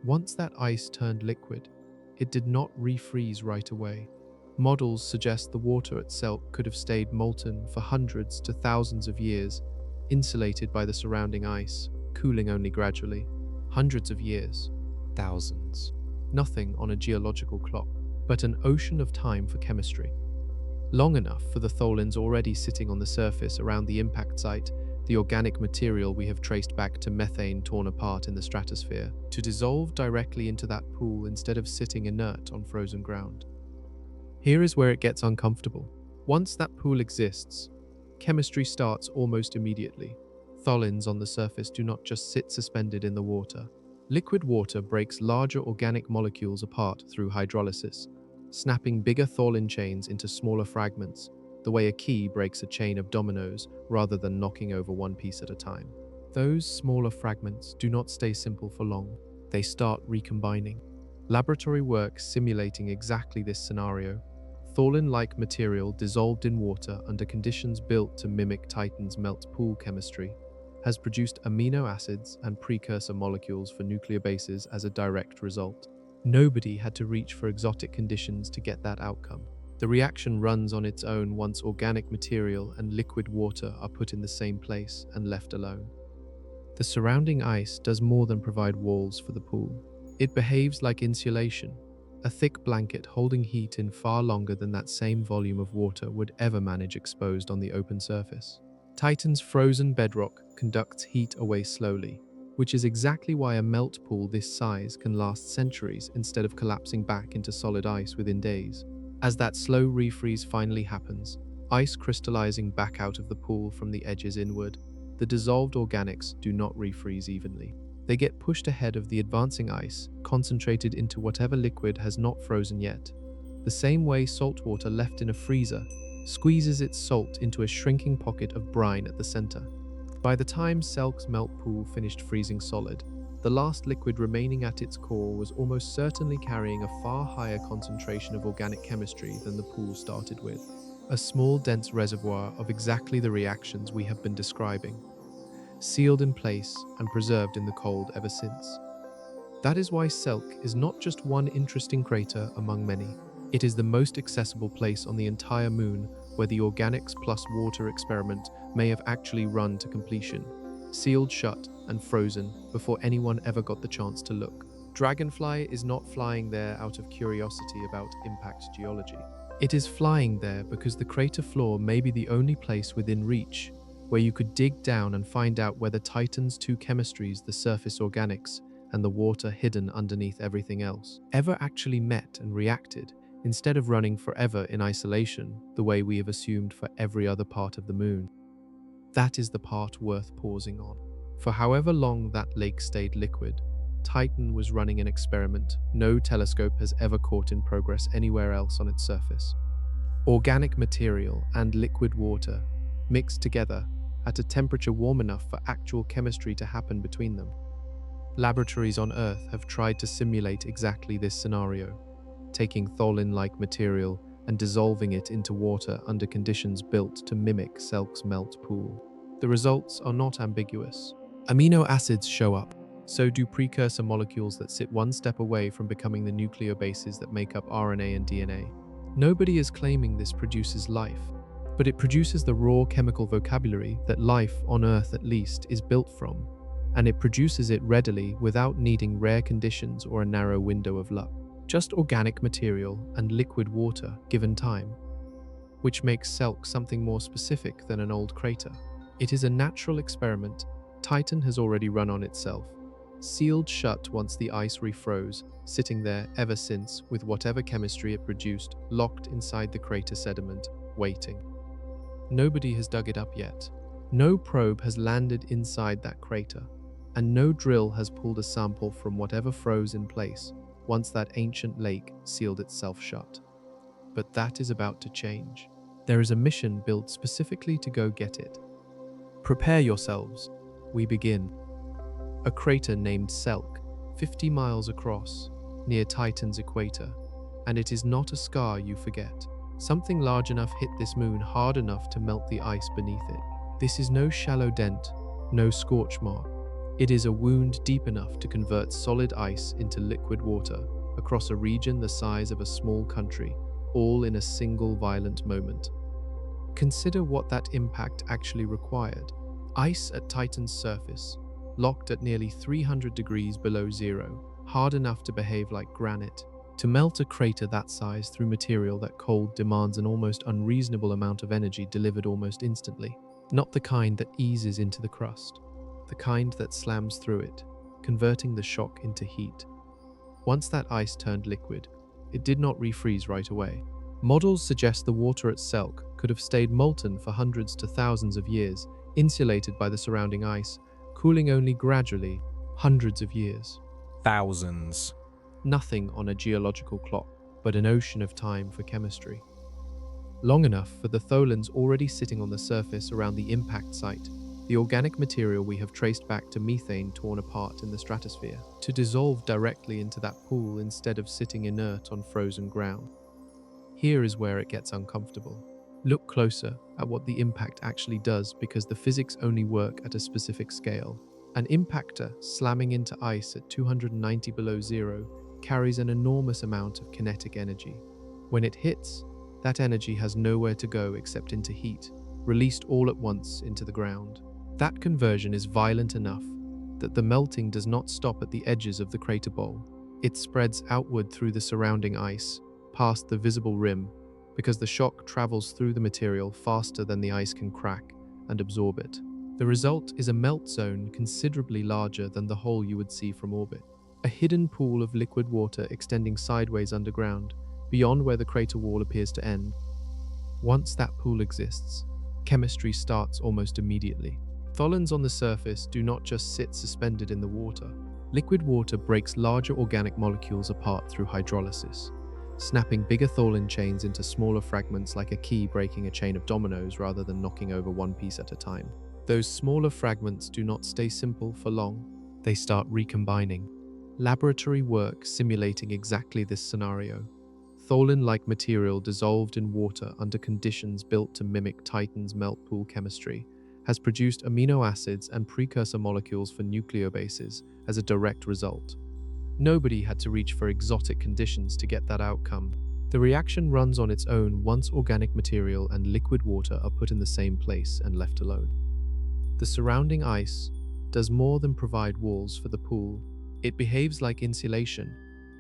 Once that ice turned liquid, it did not refreeze right away. Models suggest the water itself could have stayed molten for hundreds to thousands of years, insulated by the surrounding ice, cooling only gradually. Hundreds of years. Thousands. Nothing on a geological clock, but an ocean of time for chemistry. Long enough for the tholins already sitting on the surface around the impact site, the organic material we have traced back to methane torn apart in the stratosphere, to dissolve directly into that pool instead of sitting inert on frozen ground. Here is where it gets uncomfortable. Once that pool exists, chemistry starts almost immediately. Tholins on the surface do not just sit suspended in the water. Liquid water breaks larger organic molecules apart through hydrolysis, snapping bigger tholin chains into smaller fragments, the way a key breaks a chain of dominoes rather than knocking over one piece at a time. Those smaller fragments do not stay simple for long. They start recombining. Laboratory work simulating exactly this scenario. Tholin-like material dissolved in water under conditions built to mimic Titan's melt pool chemistry has produced amino acids and precursor molecules for nuclear bases as a direct result. Nobody had to reach for exotic conditions to get that outcome. The reaction runs on its own once organic material and liquid water are put in the same place and left alone. The surrounding ice does more than provide walls for the pool. It behaves like insulation, a thick blanket holding heat in far longer than that same volume of water would ever manage exposed on the open surface. Titan's frozen bedrock conducts heat away slowly, which is exactly why a melt pool this size can last centuries instead of collapsing back into solid ice within days. As that slow refreeze finally happens, ice crystallizing back out of the pool from the edges inward. The dissolved organics do not refreeze evenly. They get pushed ahead of the advancing ice, concentrated into whatever liquid has not frozen yet. The same way salt water left in a freezer squeezes its salt into a shrinking pocket of brine at the center. By the time Selk's melt pool finished freezing solid, the last liquid remaining at its core was almost certainly carrying a far higher concentration of organic chemistry than the pool started with. A small, dense reservoir of exactly the reactions we have been describing, sealed in place and preserved in the cold ever since. That is why Selk is not just one interesting crater among many. It is the most accessible place on the entire moon where the organics plus water experiment may have actually run to completion, sealed shut and frozen before anyone ever got the chance to look. Dragonfly is not flying there out of curiosity about impact geology. It is flying there because the crater floor may be the only place within reach where you could dig down and find out whether Titan's two chemistries, the surface organics and the water hidden underneath everything else, ever actually met and reacted, instead of running forever in isolation the way we have assumed for every other part of the moon. That is the part worth pausing on. For however long that lake stayed liquid, Titan was running an experiment no telescope has ever caught in progress anywhere else on its surface. Organic material and liquid water mixed together at a temperature warm enough for actual chemistry to happen between them. Laboratories on Earth have tried to simulate exactly this scenario, taking tholin-like material and dissolving it into water under conditions built to mimic Selk's melt pool. The results are not ambiguous. Amino acids show up, so do precursor molecules that sit one step away from becoming the nucleobases that make up RNA and DNA. Nobody is claiming this produces life, but it produces the raw chemical vocabulary that life, on Earth at least, is built from, and it produces it readily without needing rare conditions or a narrow window of luck. Just organic material and liquid water given time, which makes Selk something more specific than an old crater. It is a natural experiment Titan has already run on itself, sealed shut once the ice refroze, sitting there ever since with whatever chemistry it produced locked inside the crater sediment, waiting. Nobody has dug it up yet. No probe has landed inside that crater, and no drill has pulled a sample from whatever froze in place once that ancient lake sealed itself shut. But that is about to change. There is a mission built specifically to go get it. Prepare yourselves. We begin. A crater named Selk, 50 miles across, near Titan's equator. And it is not a scar you forget. Something large enough hit this moon hard enough to melt the ice beneath it. This is no shallow dent, no scorch mark. It is a wound deep enough to convert solid ice into liquid water across a region the size of a small country, all in a single violent moment. Consider what that impact actually required. Ice at Titan's surface, locked at nearly 300 degrees below zero, hard enough to behave like granite. To melt a crater that size through material that cold demands an almost unreasonable amount of energy delivered almost instantly. Not the kind that eases into the crust, the kind that slams through it, converting the shock into heat. Once that ice turned liquid, it did not refreeze right away. Models suggest the water at Selk could have stayed molten for hundreds to thousands of years, insulated by the surrounding ice, cooling only gradually, hundreds of years. Thousands. Nothing on a geological clock, but an ocean of time for chemistry. Long enough for the tholins already sitting on the surface around the impact site, the organic material we have traced back to methane torn apart in the stratosphere, to dissolve directly into that pool instead of sitting inert on frozen ground. Here is where it gets uncomfortable. Look closer at what the impact actually does, because the physics only work at a specific scale. An impactor slamming into ice at 290 below zero carries an enormous amount of kinetic energy. When it hits, that energy has nowhere to go except into heat, released all at once into the ground. That conversion is violent enough that the melting does not stop at the edges of the crater bowl. It spreads outward through the surrounding ice, past the visible rim, because the shock travels through the material faster than the ice can crack and absorb it. The result is a melt zone considerably larger than the hole you would see from orbit. A hidden pool of liquid water extending sideways underground, beyond where the crater wall appears to end. Once that pool exists, chemistry starts almost immediately. Tholins on the surface do not just sit suspended in the water. Liquid water breaks larger organic molecules apart through hydrolysis, snapping bigger tholin chains into smaller fragments like a key breaking a chain of dominoes rather than knocking over one piece at a time. Those smaller fragments do not stay simple for long. They start recombining. Laboratory work simulating exactly this scenario. Tholin-like material dissolved in water under conditions built to mimic Titan's melt pool chemistry has produced amino acids and precursor molecules for nucleobases as a direct result. Nobody had to reach for exotic conditions to get that outcome. The reaction runs on its own once organic material and liquid water are put in the same place and left alone. The surrounding ice does more than provide walls for the pool. It behaves like insulation,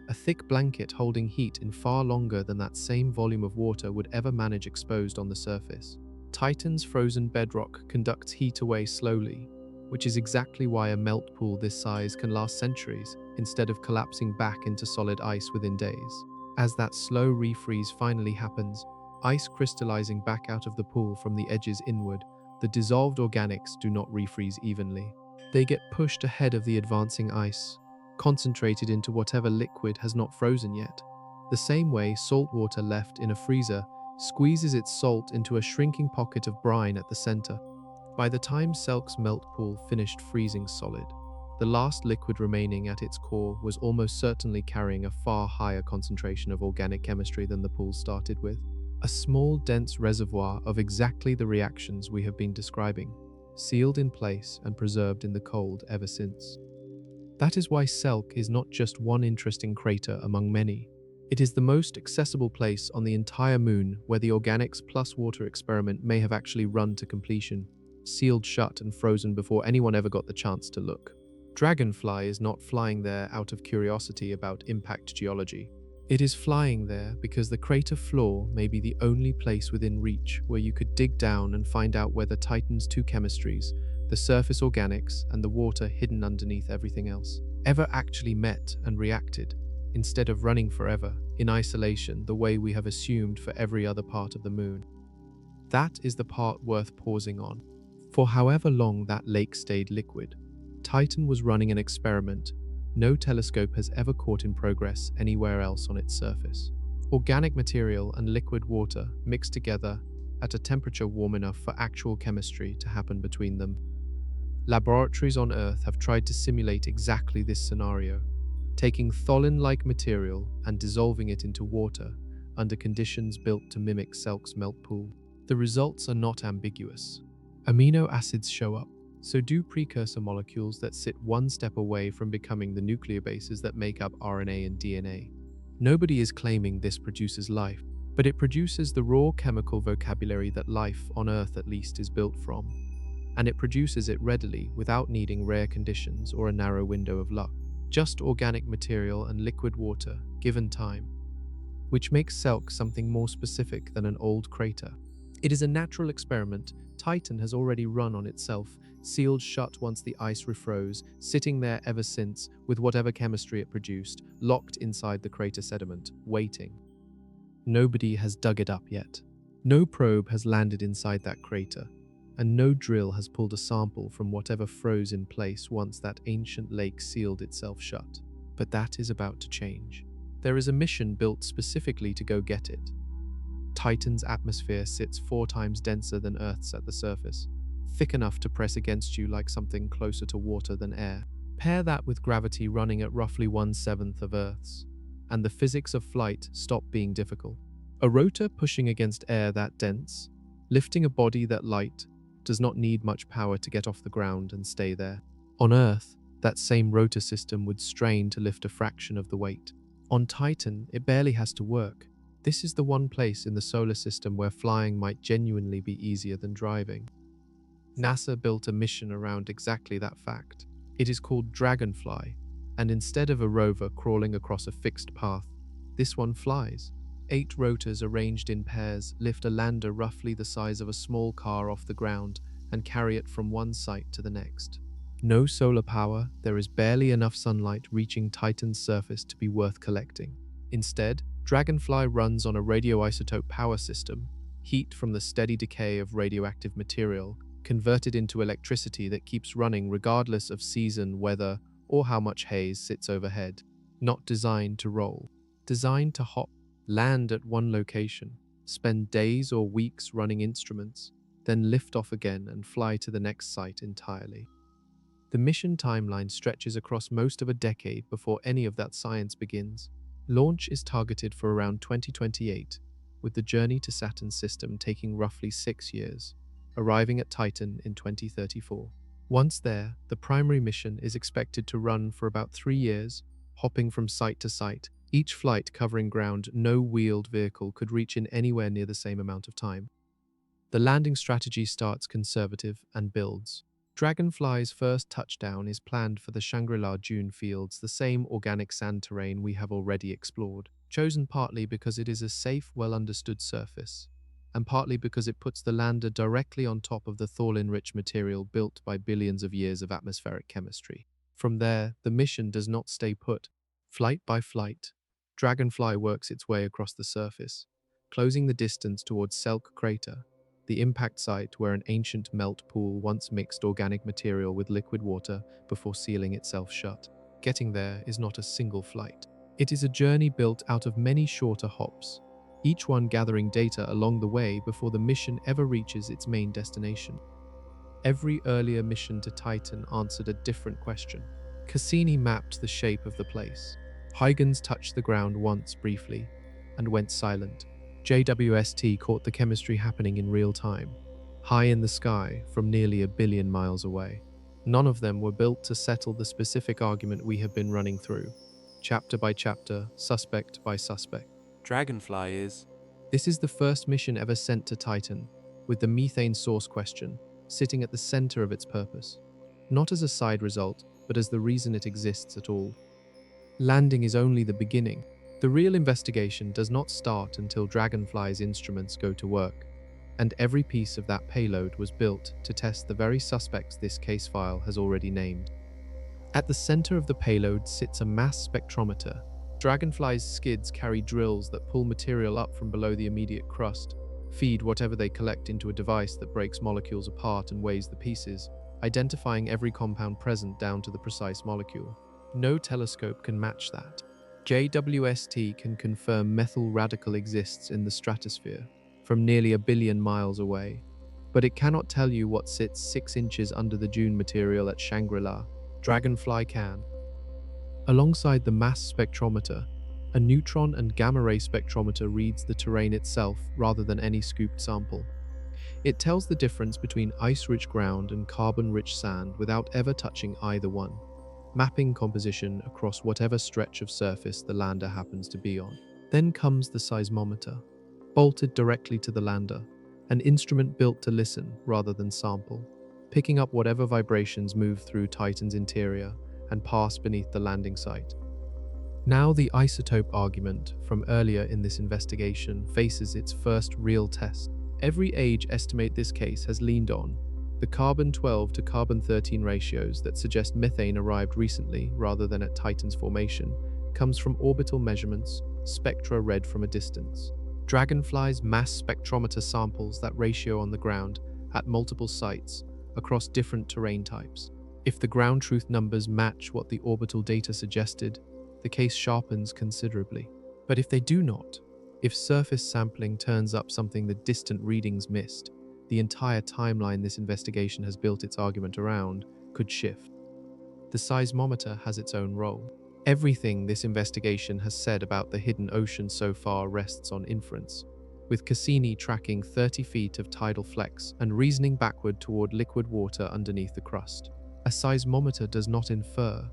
a thick blanket holding heat in far longer than that same volume of water would ever manage exposed on the surface. Titan's frozen bedrock conducts heat away slowly, which is exactly why a melt pool this size can last centuries instead of collapsing back into solid ice within days. As that slow refreeze finally happens, ice crystallizing back out of the pool from the edges inward, the dissolved organics do not refreeze evenly. They get pushed ahead of the advancing ice, concentrated into whatever liquid has not frozen yet. The same way salt water left in a freezer squeezes its salt into a shrinking pocket of brine at the center. By the time Selk's melt pool finished freezing solid, the last liquid remaining at its core was almost certainly carrying a far higher concentration of organic chemistry than the pool started with. A small, dense reservoir of exactly the reactions we have been describing, sealed in place and preserved in the cold ever since. That is why Selk is not just one interesting crater among many. It is the most accessible place on the entire moon where the organics plus water experiment may have actually run to completion, sealed shut and frozen before anyone ever got the chance to look. Dragonfly is not flying there out of curiosity about impact geology. It is flying there because the crater floor may be the only place within reach where you could dig down and find out whether Titan's two chemistries, the surface organics and the water hidden underneath everything else, ever actually met and reacted, instead of running forever, in isolation the way we have assumed for every other part of the moon. That is the part worth pausing on. For however long that lake stayed liquid, Titan was running an experiment no telescope has ever caught in progress anywhere else on its surface. Organic material and liquid water mixed together at a temperature warm enough for actual chemistry to happen between them. Laboratories on Earth have tried to simulate exactly this scenario, taking tholin-like material and dissolving it into water under conditions built to mimic Selk's melt pool. The results are not ambiguous. Amino acids show up. So do precursor molecules that sit one step away from becoming the nucleobases that make up RNA and DNA. Nobody is claiming this produces life, but it produces the raw chemical vocabulary that life, on Earth at least, is built from. And it produces it readily without needing rare conditions or a narrow window of luck. Just organic material and liquid water, given time. Which makes Selk something more specific than an old crater. It is a natural experiment Titan has already run on itself, sealed shut once the ice refroze, sitting there ever since with whatever chemistry it produced, locked inside the crater sediment, waiting. Nobody has dug it up yet. No probe has landed inside that crater, and no drill has pulled a sample from whatever froze in place once that ancient lake sealed itself shut. But that is about to change. There is a mission built specifically to go get it. Titan's atmosphere sits 4 times denser than Earth's at the surface, thick enough to press against you like something closer to water than air. Pair that with gravity running at roughly 1/7 of Earth's, and the physics of flight stop being difficult. A rotor pushing against air that dense, lifting a body that light, does not need much power to get off the ground and stay there. On Earth, that same rotor system would strain to lift a fraction of the weight. On Titan, it barely has to work. This is the one place in the solar system where flying might genuinely be easier than driving. NASA built a mission around exactly that fact. It is called Dragonfly, and instead of a rover crawling across a fixed path, this one flies. 8 rotors arranged in pairs lift a lander roughly the size of a small car off the ground and carry it from one site to the next. No solar power, there is barely enough sunlight reaching Titan's surface to be worth collecting. Instead, Dragonfly runs on a radioisotope power system, heat from the steady decay of radioactive material converted into electricity that keeps running regardless of season, weather, or how much haze sits overhead. Not designed to roll, designed to hop, land at one location, spend days or weeks running instruments, then lift off again and fly to the next site entirely. The mission timeline stretches across most of a decade before any of that science begins. Launch is targeted for around 2028, with the journey to Saturn's system taking roughly 6 years, arriving at Titan in 2034. Once there, the primary mission is expected to run for about 3 years, hopping from site to site, each flight covering ground no wheeled vehicle could reach in anywhere near the same amount of time. The landing strategy starts conservative and builds. Dragonfly's first touchdown is planned for the Shangri-La dune fields, the same organic sand terrain we have already explored, chosen partly because it is a safe, well-understood surface, and partly because it puts the lander directly on top of the tholin-rich material built by billions of years of atmospheric chemistry. From there, the mission does not stay put. Flight by flight, Dragonfly works its way across the surface, closing the distance towards Selk Crater, the impact site where an ancient melt pool once mixed organic material with liquid water before sealing itself shut. Getting there is not a single flight. It is a journey built out of many shorter hops, each one gathering data along the way before the mission ever reaches its main destination. Every earlier mission to Titan answered a different question. Cassini mapped the shape of the place. Huygens touched the ground once briefly and went silent. JWST caught the chemistry happening in real time, high in the sky from nearly 1 billion miles away. None of them were built to settle the specific argument we have been running through, chapter by chapter, suspect by suspect. Dragonfly is. This is the first mission ever sent to Titan, with the methane source question sitting at the center of its purpose, not as a side result, but as the reason it exists at all. Landing is only the beginning. The real investigation does not start until Dragonfly's instruments go to work, and every piece of that payload was built to test the very suspects this case file has already named. At the center of the payload sits a mass spectrometer. Dragonfly's skids carry drills that pull material up from below the immediate crust, feed whatever they collect into a device that breaks molecules apart and weighs the pieces, identifying every compound present down to the precise molecule. No telescope can match that. JWST can confirm methyl radical exists in the stratosphere from nearly 1 billion miles away, but it cannot tell you what sits 6 inches under the dune material at Shangri-La. Dragonfly can. Alongside the mass spectrometer, a neutron and gamma-ray spectrometer reads the terrain itself rather than any scooped sample. It tells the difference between ice-rich ground and carbon-rich sand without ever touching either one, mapping composition across whatever stretch of surface the lander happens to be on. Then comes the seismometer, bolted directly to the lander, an instrument built to listen rather than sample, picking up whatever vibrations move through Titan's interior and pass beneath the landing site. Now the isotope argument from earlier in this investigation faces its first real test. Every age estimate this case has leaned on the carbon-12 to carbon-13 ratios that suggest methane arrived recently rather than at Titan's formation comes from orbital measurements, spectra read from a distance. Dragonfly's mass spectrometer samples that ratio on the ground at multiple sites across different terrain types. If the ground truth numbers match what the orbital data suggested, the case sharpens considerably. But if they do not, if surface sampling turns up something the distant readings missed, the entire timeline this investigation has built its argument around could shift. The seismometer has its own role. Everything this investigation has said about the hidden ocean so far rests on inference, with Cassini tracking 30 feet of tidal flex and reasoning backward toward liquid water underneath the crust. A seismometer does not infer,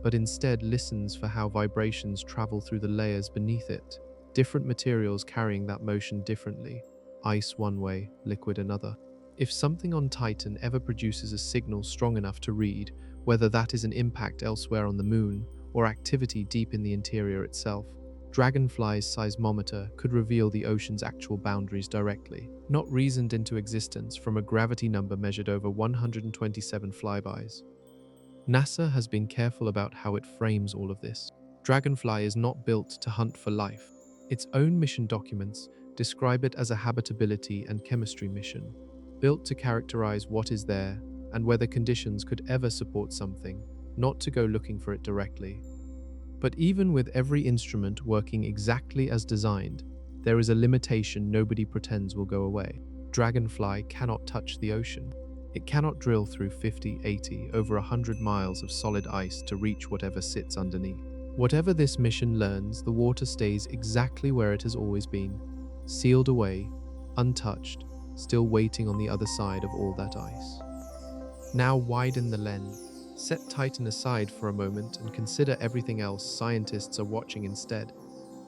but instead listens for how vibrations travel through the layers beneath it, different materials carrying that motion differently. Ice one way, liquid another. If something on Titan ever produces a signal strong enough to read, whether that is an impact elsewhere on the moon or activity deep in the interior itself, Dragonfly's seismometer could reveal the ocean's actual boundaries directly, not reasoned into existence from a gravity number measured over 127 flybys. NASA has been careful about how it frames all of this. Dragonfly is not built to hunt for life. Its own mission documents describe it as a habitability and chemistry mission, built to characterize what is there and whether conditions could ever support something, not to go looking for it directly. But even with every instrument working exactly as designed, there is a limitation nobody pretends will go away. Dragonfly cannot touch the ocean. It cannot drill through 50, 80, over 100 miles of solid ice to reach whatever sits underneath. Whatever this mission learns, the water stays exactly where it has always been, sealed away, untouched, still waiting on the other side of all that ice. Now widen the lens. Set Titan aside for a moment and consider everything else scientists are watching instead,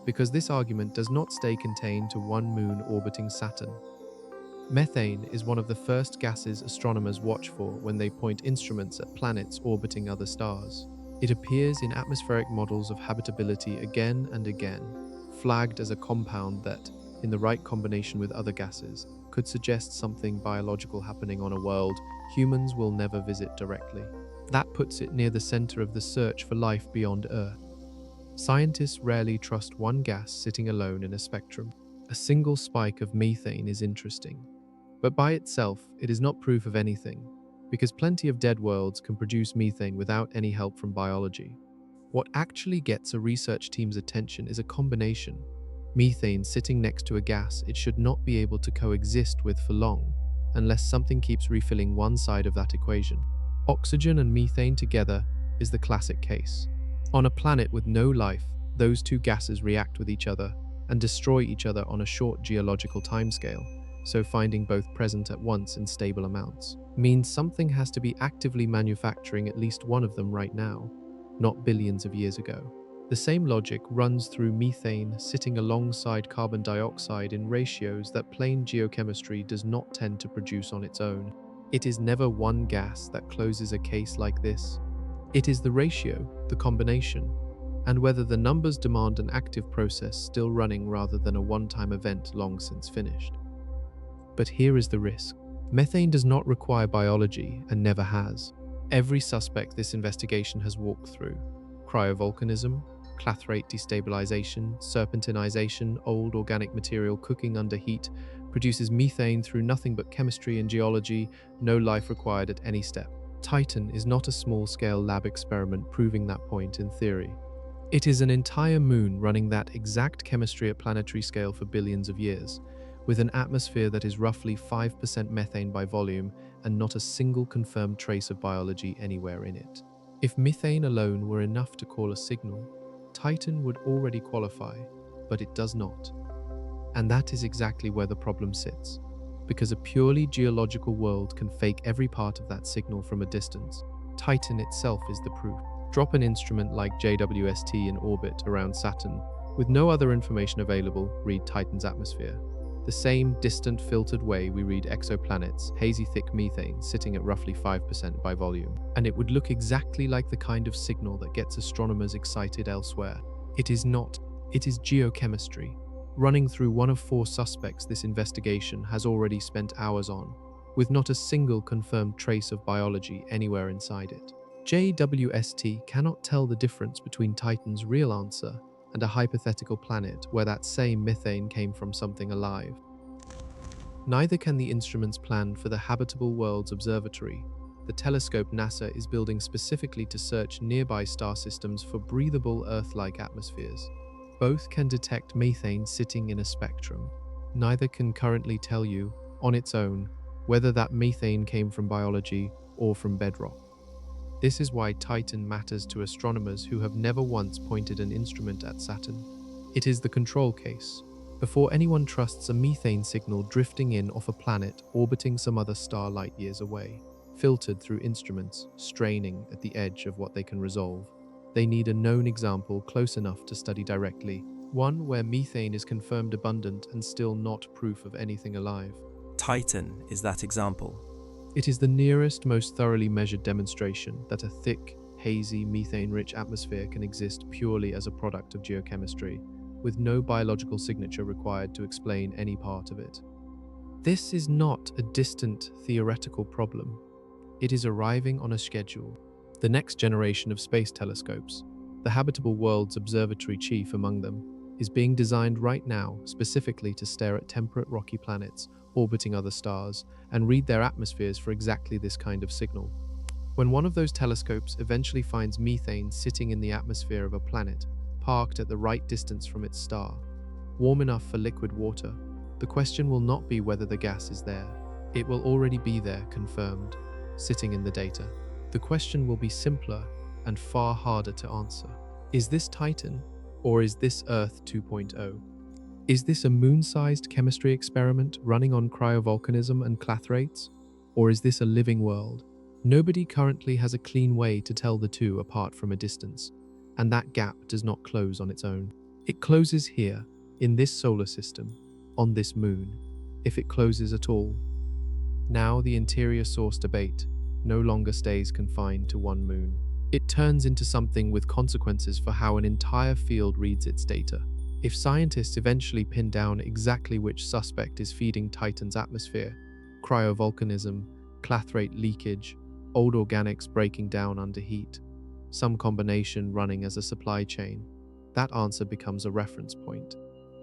because this argument does not stay contained to one moon orbiting Saturn. Methane is one of the first gases astronomers watch for when they point instruments at planets orbiting other stars. It appears in atmospheric models of habitability again and again, flagged as a compound that, in the right combination with other gases, could suggest something biological happening on a world humans will never visit directly. That puts it near the center of the search for life beyond Earth. Scientists rarely trust one gas sitting alone in a spectrum. A single spike of methane is interesting, but by itself, it is not proof of anything, because plenty of dead worlds can produce methane without any help from biology. What actually gets a research team's attention is a combination. Methane sitting next to a gas it should not be able to coexist with for long, unless something keeps refilling one side of that equation. Oxygen and methane together is the classic case. On a planet with no life, those two gases react with each other and destroy each other on a short geological timescale, so finding both present at once in stable amounts means something has to be actively manufacturing at least one of them right now, not billions of years ago. The same logic runs through methane sitting alongside carbon dioxide in ratios that plain geochemistry does not tend to produce on its own. It is never one gas that closes a case like this. It is the ratio, the combination, and whether the numbers demand an active process still running rather than a one-time event long since finished. But here is the risk. Methane does not require biology and never has. Every suspect this investigation has walked through: cryovolcanism, clathrate destabilization, serpentinization, old organic material cooking under heat, produces methane through nothing but chemistry and geology, no life required at any step. Titan is not a small-scale lab experiment proving that point in theory. It is an entire moon running that exact chemistry at planetary scale for billions of years, with an atmosphere that is roughly 5% methane by volume and not a single confirmed trace of biology anywhere in it. If methane alone were enough to call a signal, Titan would already qualify, but it does not. And that is exactly where the problem sits, because a purely geological world can fake every part of that signal from a distance. Titan itself is the proof. Drop an instrument like JWST in orbit around Saturn. With no other information available, read Titan's atmosphere. The same distant filtered way we read exoplanets, hazy thick methane sitting at roughly 5% by volume. And it would look exactly like the kind of signal that gets astronomers excited elsewhere. It is not. It is geochemistry, running through one of four suspects this investigation has already spent hours on, with not a single confirmed trace of biology anywhere inside it. JWST cannot tell the difference between Titan's real answer and a hypothetical planet where that same methane came from something alive. Neither can the instruments planned for the Habitable Worlds Observatory, the telescope NASA is building specifically to search nearby star systems for breathable Earth-like atmospheres. Both can detect methane sitting in a spectrum. Neither can currently tell you, on its own, whether that methane came from biology or from bedrock. This is why Titan matters to astronomers who have never once pointed an instrument at Saturn. It is the control case. Before anyone trusts a methane signal drifting in off a planet orbiting some other star light years away, filtered through instruments, straining at the edge of what they can resolve, they need a known example close enough to study directly, one where methane is confirmed abundant and still not proof of anything alive. Titan is that example. It is the nearest, most thoroughly measured demonstration that a thick, hazy, methane-rich atmosphere can exist purely as a product of geochemistry, with no biological signature required to explain any part of it. This is not a distant, theoretical problem. It is arriving on a schedule. The next generation of space telescopes, the Habitable Worlds Observatory chief among them, is being designed right now specifically to stare at temperate rocky planets orbiting other stars and read their atmospheres for exactly this kind of signal. When one of those telescopes eventually finds methane sitting in the atmosphere of a planet, parked at the right distance from its star, warm enough for liquid water, the question will not be whether the gas is there. It will already be there, confirmed, sitting in the data. The question will be simpler and far harder to answer. Is this Titan, or is this Earth 2.0? Is this a moon-sized chemistry experiment running on cryovolcanism and clathrates? Or is this a living world? Nobody currently has a clean way to tell the two apart from a distance, and that gap does not close on its own. It closes here, in this solar system, on this moon, if it closes at all. Now the interior source debate no longer stays confined to one moon. It turns into something with consequences for how an entire field reads its data. If scientists eventually pin down exactly which suspect is feeding Titan's atmosphere, cryovolcanism, clathrate leakage, old organics breaking down under heat, some combination running as a supply chain, that answer becomes a reference point.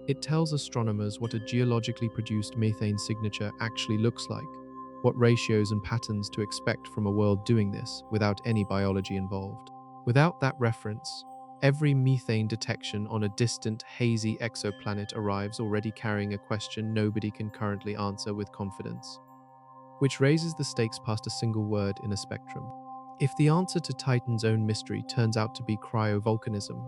It tells astronomers what a geologically produced methane signature actually looks like, what ratios and patterns to expect from a world doing this without any biology involved. Without that reference, every methane detection on a distant, hazy exoplanet arrives already carrying a question nobody can currently answer with confidence, which raises the stakes past a single word in a spectrum. If the answer to Titan's own mystery turns out to be cryovolcanism,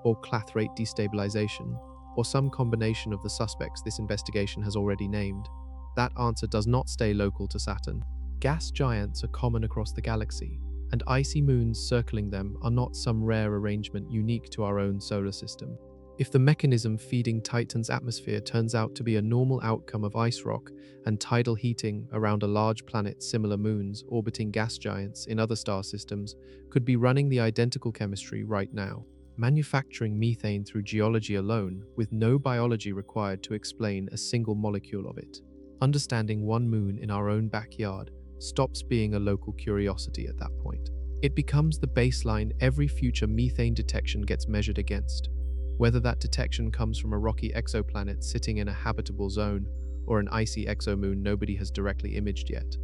or clathrate destabilization, or some combination of the suspects this investigation has already named, that answer does not stay local to Saturn. Gas giants are common across the galaxy, and icy moons circling them are not some rare arrangement unique to our own solar system. If the mechanism feeding Titan's atmosphere turns out to be a normal outcome of ice rock and tidal heating around a large planet, similar moons orbiting gas giants in other star systems could be running the identical chemistry right now, manufacturing methane through geology alone with no biology required to explain a single molecule of it. Understanding one moon in our own backyard stops being a local curiosity at that point. It becomes the baseline every future methane detection gets measured against, whether that detection comes from a rocky exoplanet sitting in a habitable zone or an icy exomoon nobody has directly imaged yet.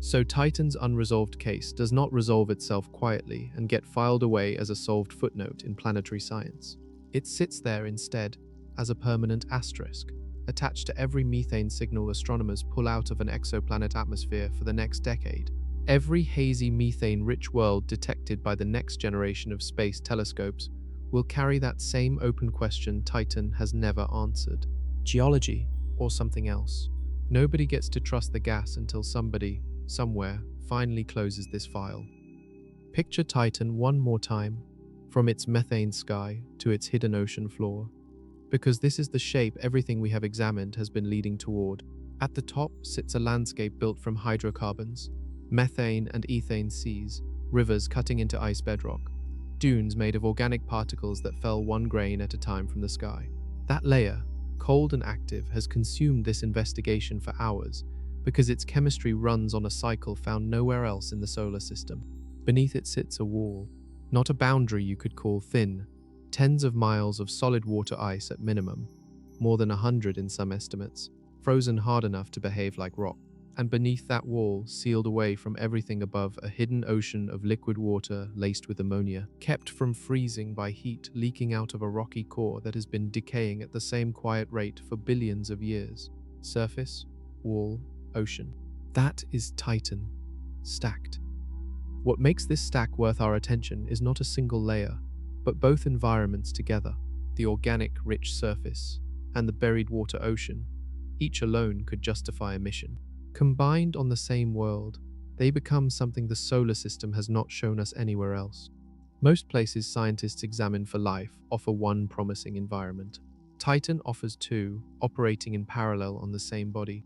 So Titan's unresolved case does not resolve itself quietly and get filed away as a solved footnote in planetary science. It sits there instead as a permanent asterisk, attached to every methane signal astronomers pull out of an exoplanet atmosphere for the next decade. Every hazy methane-rich world detected by the next generation of space telescopes will carry that same open question Titan has never answered. Geology or something else. Nobody gets to trust the gas until somebody, somewhere, finally closes this file. Picture Titan one more time, from its methane sky to its hidden ocean floor, because this is the shape everything we have examined has been leading toward. At the top sits a landscape built from hydrocarbons, methane and ethane seas, rivers cutting into ice bedrock, dunes made of organic particles that fell one grain at a time from the sky. That layer, cold and active, has consumed this investigation for hours because its chemistry runs on a cycle found nowhere else in the solar system. Beneath it sits a wall, not a boundary you could call thin, tens of miles of solid water ice at minimum, more than 100 in some estimates, frozen hard enough to behave like rock. And beneath that wall, sealed away from everything above, a hidden ocean of liquid water laced with ammonia, kept from freezing by heat leaking out of a rocky core that has been decaying at the same quiet rate for billions of years. Surface, wall, ocean. That is Titan, stacked. What makes this stack worth our attention is not a single layer, but both environments together, the organic, rich surface and the buried water ocean. Each alone could justify a mission. Combined on the same world, they become something the solar system has not shown us anywhere else. Most places scientists examine for life offer one promising environment. Titan offers two, operating in parallel on the same body.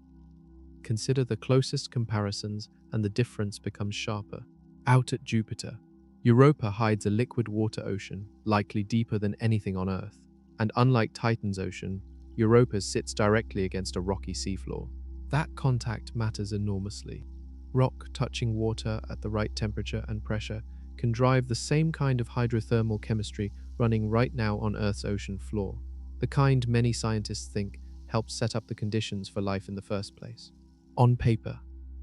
Consider the closest comparisons and the difference becomes sharper. Out at Jupiter, Europa hides a liquid water ocean, likely deeper than anything on Earth. And unlike Titan's ocean, Europa sits directly against a rocky seafloor. That contact matters enormously. Rock touching water at the right temperature and pressure can drive the same kind of hydrothermal chemistry running right now on Earth's ocean floor. the kind many scientists think helped set up the conditions for life in the first place. On paper,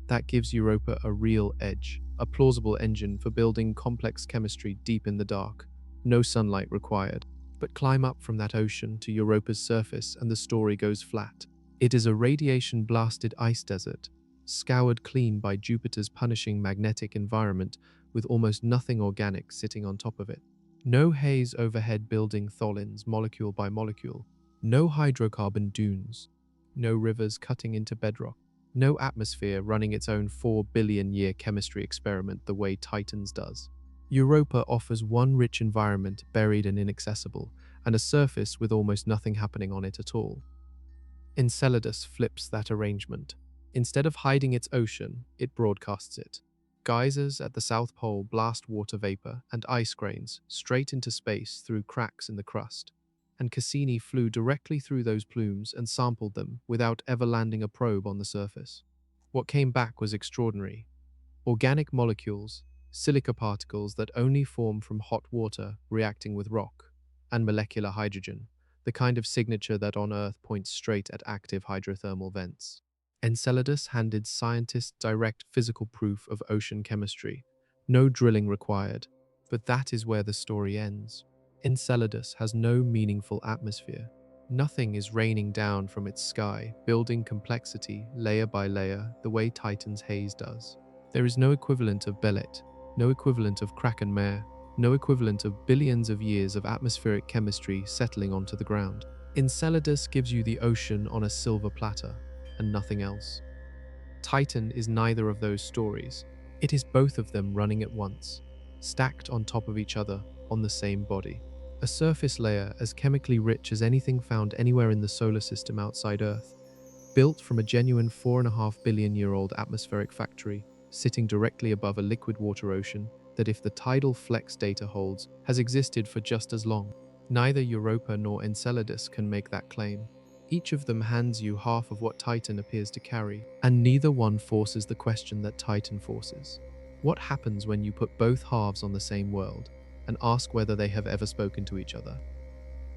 that gives Europa a real edge, a plausible engine for building complex chemistry deep in the dark, no sunlight required. But climb up from that ocean to Europa's surface and the story goes flat. It is a radiation-blasted ice desert, scoured clean by Jupiter's punishing magnetic environment with almost nothing organic sitting on top of it. No haze overhead building tholins molecule by molecule, no hydrocarbon dunes, no rivers cutting into bedrock, no atmosphere running its own 4 billion-year chemistry experiment the way Titan's does. Europa offers one rich environment buried and inaccessible, and a surface with almost nothing happening on it at all. Enceladus flips that arrangement. Instead of hiding its ocean, it broadcasts it. Geysers at the South Pole blast water vapor and ice grains straight into space through cracks in the crust, and Cassini flew directly through those plumes and sampled them without ever landing a probe on the surface. What came back was extraordinary. Organic molecules, silica particles that only form from hot water reacting with rock, and molecular hydrogen, the kind of signature that on Earth points straight at active hydrothermal vents. Enceladus handed scientists direct physical proof of ocean chemistry, no drilling required, but that is where the story ends. Enceladus has no meaningful atmosphere. Nothing is raining down from its sky, building complexity layer by layer the way Titan's haze does. There is no equivalent of Bellet, no equivalent of Kraken-Mare, no equivalent of billions of years of atmospheric chemistry settling onto the ground. Enceladus gives you the ocean on a silver platter, and nothing else. Titan is neither of those stories. It is both of them running at once, stacked on top of each other on the same body. A surface layer as chemically rich as anything found anywhere in the solar system outside Earth, built from a genuine 4.5 billion-year-old atmospheric factory, sitting directly above a liquid water ocean that, if the tidal flex data holds, has existed for just as long. Neither Europa nor Enceladus can make that claim. Each of them hands you half of what Titan appears to carry, and neither one forces the question that Titan forces. What happens when you put both halves on the same world and ask whether they have ever spoken to each other?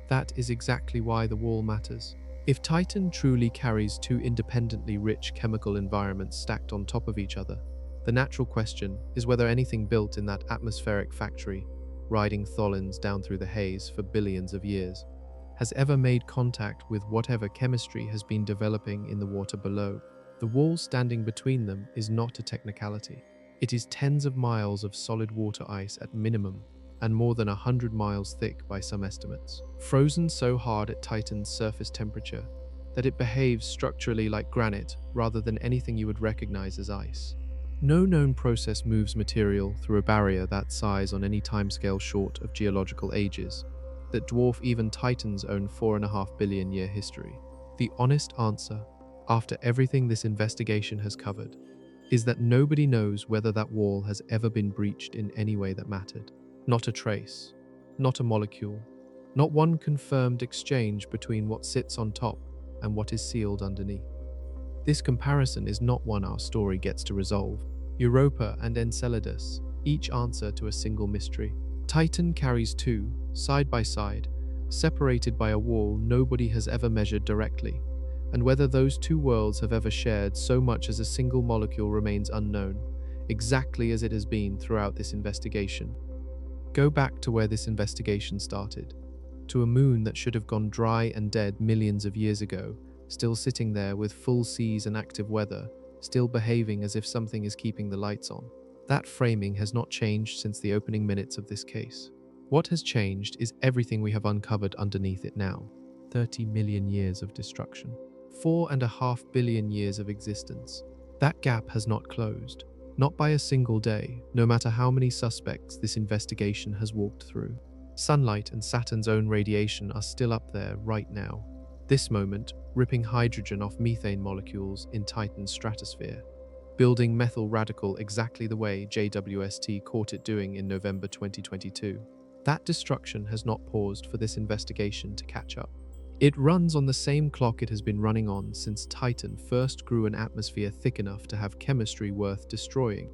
That is exactly why the wall matters. If Titan truly carries two independently rich chemical environments stacked on top of each other, the natural question is whether anything built in that atmospheric factory, riding tholins down through the haze for billions of years, has ever made contact with whatever chemistry has been developing in the water below. The wall standing between them is not a technicality. It is tens of miles of solid water ice at minimum, and more than 100 miles thick by some estimates, frozen so hard at Titan's surface temperature that it behaves structurally like granite rather than anything you would recognize as ice. No known process moves material through a barrier that size on any timescale short of geological ages that dwarf even Titan's own 4.5 billion year history. The honest answer, after everything this investigation has covered, is that nobody knows whether that wall has ever been breached in any way that mattered. Not a trace, not a molecule, not one confirmed exchange between what sits on top and what is sealed underneath. This comparison is not one our story gets to resolve. Europa and Enceladus each answer to a single mystery. Titan carries two, side by side, separated by a wall nobody has ever measured directly, and whether those two worlds have ever shared so much as a single molecule remains unknown, exactly as it has been throughout this investigation. Go back to where this investigation started, to a moon that should have gone dry and dead millions of years ago, still sitting there with full seas and active weather, still behaving as if something is keeping the lights on. That framing has not changed since the opening minutes of this case. What has changed is everything we have uncovered underneath it now. 30 million years of destruction. 4.5 billion years of existence. That gap has not closed. Not by a single day, no matter how many suspects this investigation has walked through. Sunlight and Saturn's own radiation are still up there right now. This moment, ripping hydrogen off methane molecules in Titan's stratosphere, building methyl radical exactly the way JWST caught it doing in November 2022. That destruction has not paused for this investigation to catch up. It runs on the same clock it has been running on since Titan first grew an atmosphere thick enough to have chemistry worth destroying.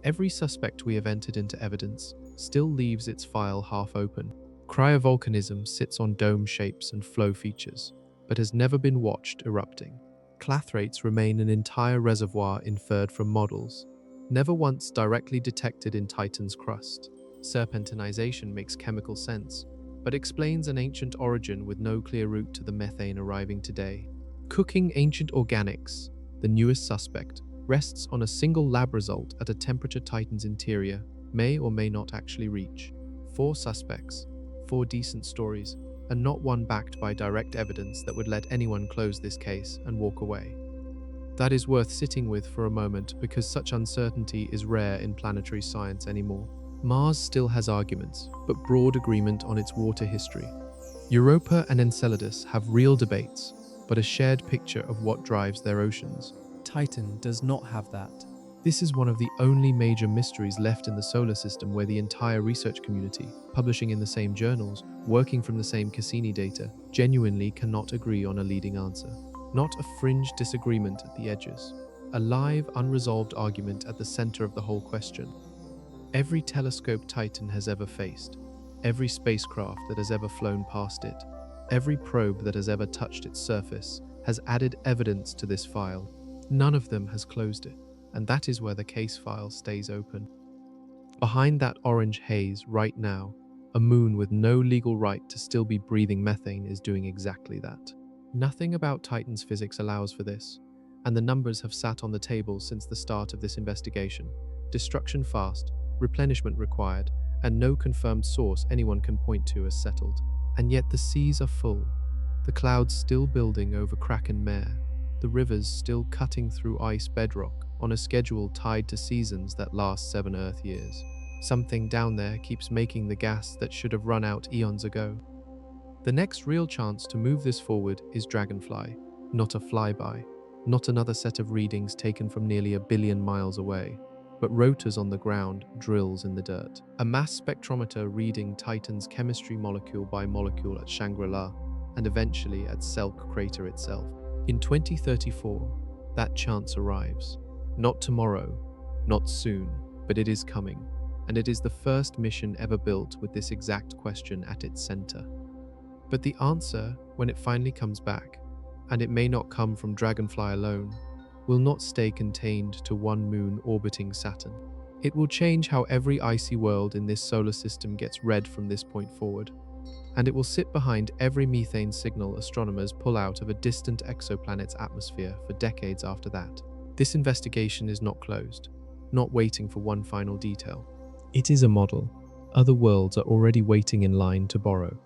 Every suspect we have entered into evidence still leaves its file half open. Cryovolcanism sits on dome shapes and flow features, but has never been watched erupting. Clathrates remain an entire reservoir inferred from models, never once directly detected in Titan's crust. Serpentinization makes chemical sense, but explains an ancient origin with no clear route to the methane arriving today. Cooking ancient organics, the newest suspect, rests on a single lab result at a temperature Titan's interior may or may not actually reach. 4 suspects, 4 decent stories, and not one backed by direct evidence that would let anyone close this case and walk away. That is worth sitting with for a moment because such uncertainty is rare in planetary science anymore. Mars still has arguments, but broad agreement on its water history. Europa and Enceladus have real debates, but a shared picture of what drives their oceans. Titan does not have that. This is one of the only major mysteries left in the solar system where the entire research community, publishing in the same journals, working from the same Cassini data, genuinely cannot agree on a leading answer. Not a fringe disagreement at the edges. A live, unresolved argument at the center of the whole question. Every telescope Titan has ever faced, every spacecraft that has ever flown past it, every probe that has ever touched its surface has added evidence to this file. None of them has closed it, and that is where the case file stays open. Behind that orange haze right now, a moon with no legal right to still be breathing methane is doing exactly that. Nothing about Titan's physics allows for this, and the numbers have sat on the table since the start of this investigation. Destruction fast, replenishment required, and no confirmed source anyone can point to as settled. And yet the seas are full, the clouds still building over Kraken Mare, the rivers still cutting through ice bedrock on a schedule tied to seasons that last 7 Earth years. Something down there keeps making the gas that should have run out eons ago. The next real chance to move this forward is Dragonfly, not a flyby, not another set of readings taken from nearly 1 billion miles away, but rotors on the ground, drills in the dirt. A mass spectrometer reading Titan's chemistry molecule by molecule at Shangri-La, and eventually at Selk crater itself. In 2034, that chance arrives. Not tomorrow, not soon, but it is coming, and it is the first mission ever built with this exact question at its center. But the answer, when it finally comes back, and it may not come from Dragonfly alone, will not stay contained to one moon orbiting Saturn. It will change how every icy world in this solar system gets read from this point forward, and it will sit behind every methane signal astronomers pull out of a distant exoplanet's atmosphere for decades after that. This investigation is not closed, not waiting for one final detail. It is a model. Other worlds are already waiting in line to borrow.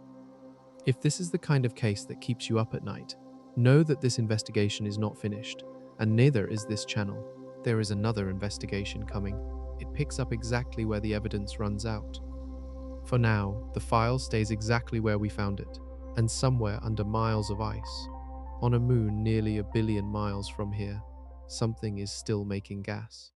If this is the kind of case that keeps you up at night, know that this investigation is not finished, and neither is this channel. There is another investigation coming. It picks up exactly where the evidence runs out. For now, the file stays exactly where we found it, and somewhere under miles of ice. On a moon nearly 1 billion miles from here, something is still making gas.